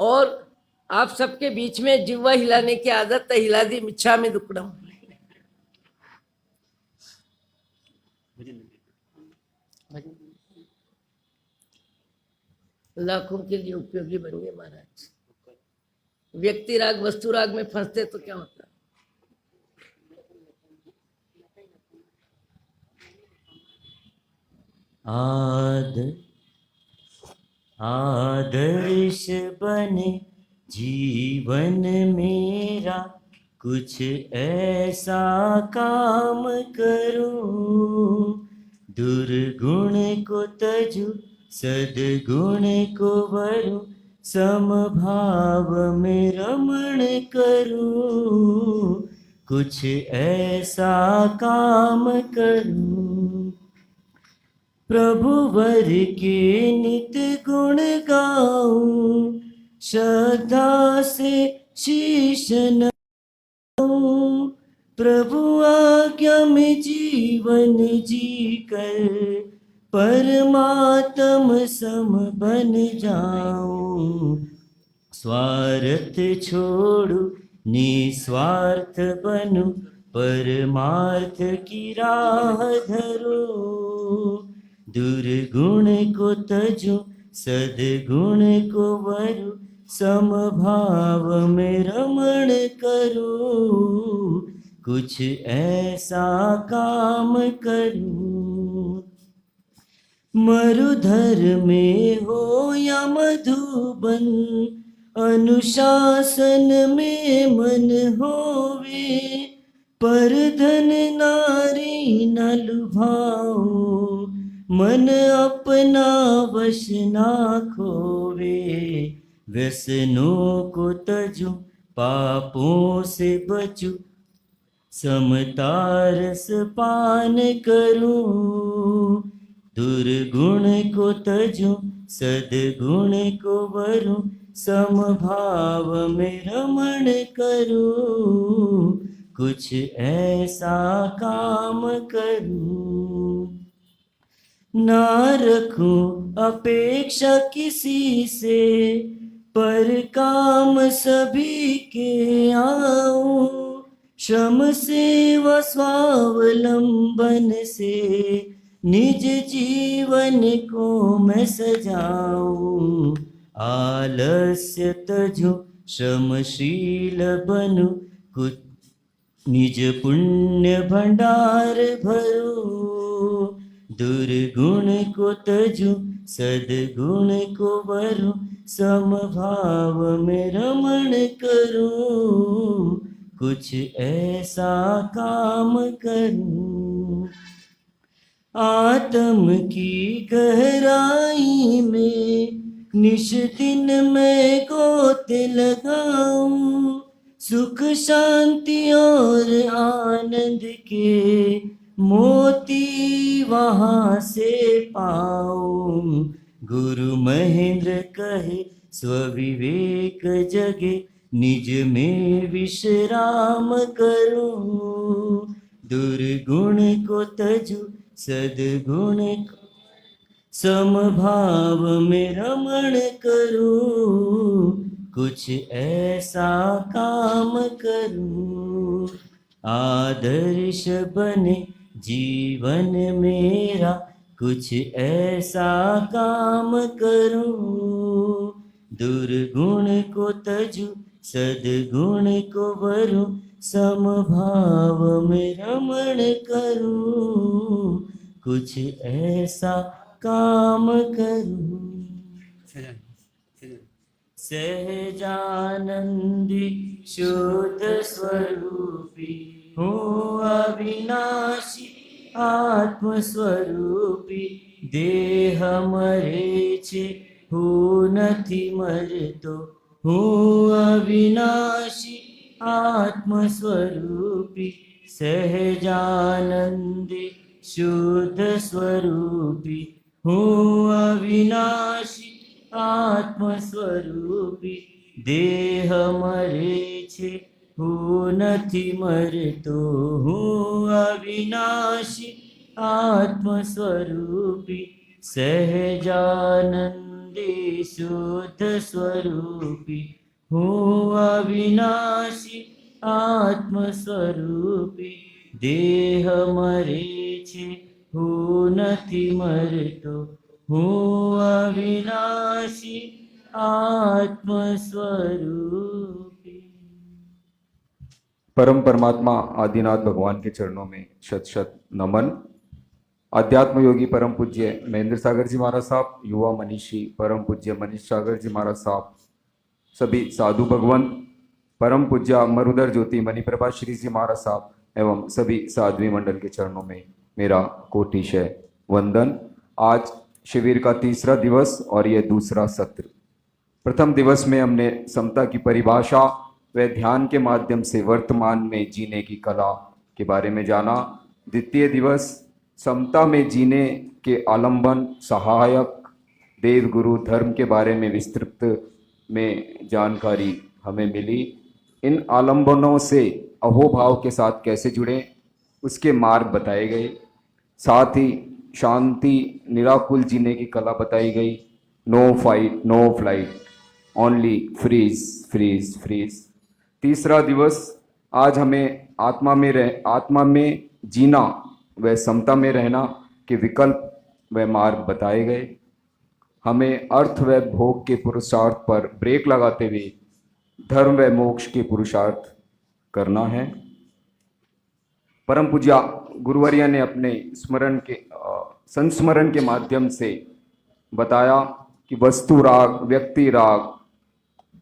Speaker 4: और आप सबके बीच में जिह्वा हिलाने की आदत है, हिला दी मिच्छा में दुक्कड़म। लाखों के लिए उपयोगी बन गए महाराज। व्यक्ति राग वस्तु राग में फंसते तो क्या होता?
Speaker 1: आदर्श बने जीवन मेरा, कुछ ऐसा काम करूं, दुर्गुण को तजू सद्गुण को वरूं, समभाव में रमण करूं, कुछ ऐसा काम करूं। प्रभु वर के नित गुण गाऊं, श्रद्धा से शीश नवाऊं। प्रभु आज्ञा में जीवन जी कर परमात्म सम बन जाऊं। स्वार्थ छोड़ू निस्वार्थ बनूं, परमार्थ की राह धरूं। दुर्गुण को तजूं, सद्गुण को वरूं, समभाव में रमण करूं, कुछ ऐसा काम करूं। मरुधर में हो या मधुबन, अनुशासन में मन होवे। पर धन नारी न लुभाऊं, मन अपना वश ना खोवे। व्यसनों को तजूं, पापों से बचूं, समता रस पान करूं। दुर्गुण को तजूं, सद्गुण को वरूं, समभाव में रमण करूं, कुछ ऐसा काम करूं। ना रखूं अपेक्षा किसी से, पर काम सभी के आऊं। श्रम से व स्वावलंबन से निज जीवन को मैं सजाऊं। आलस्य तजूं, श्रमशील बनूं, कुछ निज पुण्य भंडार भरूं। दुर्गुण को तजूं, सद्गुण को वरूं, समभाव में रमण करूं, कुछ ऐसा काम करूं। आत्म की गहराई में निश दिन मैं गोते लगाऊं। सुख शांति और आनंद के मोती वहाँ से पाऊं। गुरु महेंद्र कहे स्वविवेक जगे, निज में विश्राम करूं। दुर्गुण को तजूं, सद्गुण को समभाव में रमण करूं, कुछ ऐसा काम करूं। आदर्श बने जीवन मेरा, कुछ ऐसा काम करूं। दुर्गुण को तजूं, सद्गुण को वरूं, समभाव में रमण करूं, कुछ ऐसा काम करूं। सहजानंदी शुद्ध स्वरूपी हो अविनाशी आत्म स्वरूपी। देह मरे छे હું નથી મરતો, હું અવિનાશી આત્મ સ્વરૂપી સહજાનંદી શુદ્ધ સ્વરૂપી। હું અવિનાશી આત્મ સ્વરૂપી દેહ મરે છે હું નથી મરતો, હું અવિનાશી આત્મ સ્વરૂપી સહજાનંદી શુદ્ધ સ્વરૂપી। હું અવિનાશી આત્મ સ્વરૂપી દેહ મરે છે હું નથી મરતો, હું અવિનાશી આત્મ સ્વરૂપી।
Speaker 5: परम परमात्मा आदिनाथ भगवान के चरणों में शत शत नमन। अध्यात्म योगी परम पूज्य महेंद्र सागर जी महाराज साहब, युवा मनीषी परम पूज्य मनीष सागर जी महाराज साहब, सभी साधु भगवान, परम पूज्य मरुधर ज्योति मणिप्रभा श्री जी महाराज साहब एवं सभी साध्वी मंडल के चरणों में मेरा कोटिशय वंदन। आज शिविर का तीसरा दिवस और यह दूसरा सत्र। प्रथम दिवस में हमने समता की परिभाषा व ध्यान के माध्यम से वर्तमान में जीने की कला के बारे में जाना। द्वितीय दिवस समता में जीने के आलंबन, सहायक, देव गुरु धर्म के बारे में विस्तृत में जानकारी हमें मिली। इन आलंबनों से अहोभाव के साथ कैसे जुड़ें उसके मार्ग बताए गए। साथ ही शांति निराकुल जीने की कला बताई गई। No fight no flight, only freeze freeze freeze. तीसरा दिवस आज हमें आत्मा में जीना व समता में रहना के विकल्प व मार्ग बताए गए। हमें अर्थ व भोग के पुरुषार्थ पर ब्रेक लगाते हुए धर्म व मोक्ष के पुरुषार्थ करना है। परम पूज्य गुरुवर्य ने अपने संस्मरण के माध्यम से बताया कि वस्तु राग, व्यक्ति राग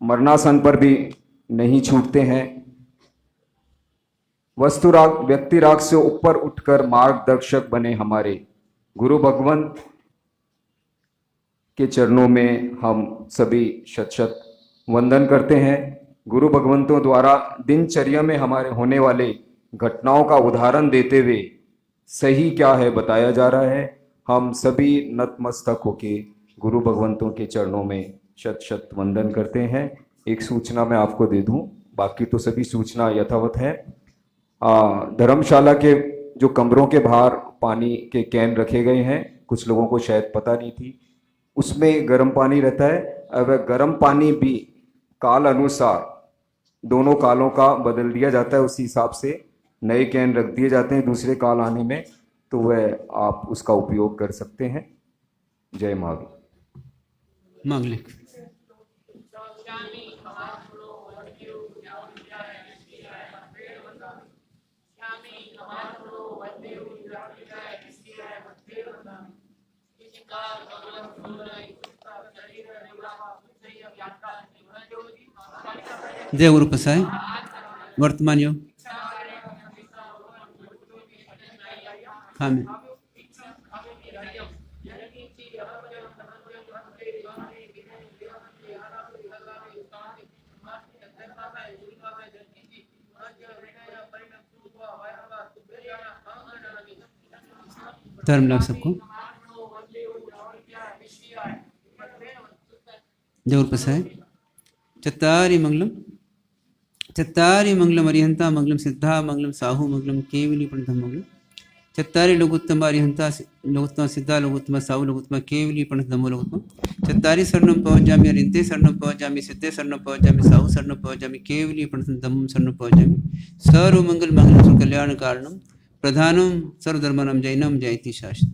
Speaker 5: मरणासन पर भी नहीं छूटते हैं। वस्तु राग, व्यक्ति राग से ऊपर उठकर मार्गदर्शक बने हमारे गुरु भगवंत के चरणों में हम सभी शत शत वंदन करते हैं। गुरु भगवंतों द्वारा दिनचर्या में हमारे होने वाले घटनाओं का उदाहरण देते हुए सही क्या है बताया जा रहा है। हम सभी नतमस्तक होके गुरु भगवंतों के चरणों में शत शत वंदन करते हैं। एक सूचना मैं आपको दे दूं, बाकी तो सभी सूचना यथावत है। धर्मशाला के जो कमरों के बाहर पानी के कैन रखे गए हैं, कुछ लोगों को शायद पता नहीं थी, उसमें गर्म पानी रहता है। अब गर्म पानी भी काल अनुसार दोनों कालों का बदल दिया जाता है, उसी हिसाब से नए कैन रख दिए जाते हैं दूसरे काल आने में, तो वह आप उसका उपयोग कर सकते हैं। जय महावीर।
Speaker 2: मांगलिक जय गुरु प्रसाद। वर्तमान योग हाँ मैं धर्म लाभ सबको। जय गुरु प्रसाद। चत्तारि मंगलम अरिहंता मंगलम सिद्धा मंगलम साहू मंगलम केवली प्रणतम मंगलम। चत्तारि लोकोत्तम अरिहंता लोकोत्तम सिद्धा लोकोत्तम साहू लोकोत्तम केवली प्रणतम लोकोत्तम। चत्तारि शरणं पवज्जामि अरिहन्ते शरणं पवज्जामि सिद्धे शरणं पवज्जामि साहू शरणं पवज्जामि केवली प्रणतम शरणं पवज्जामि। सर्वमंगल मंगलम कल्याण कारणम प्रधानम सर्वधर्मानां जैनम जयति शास्त्रम्।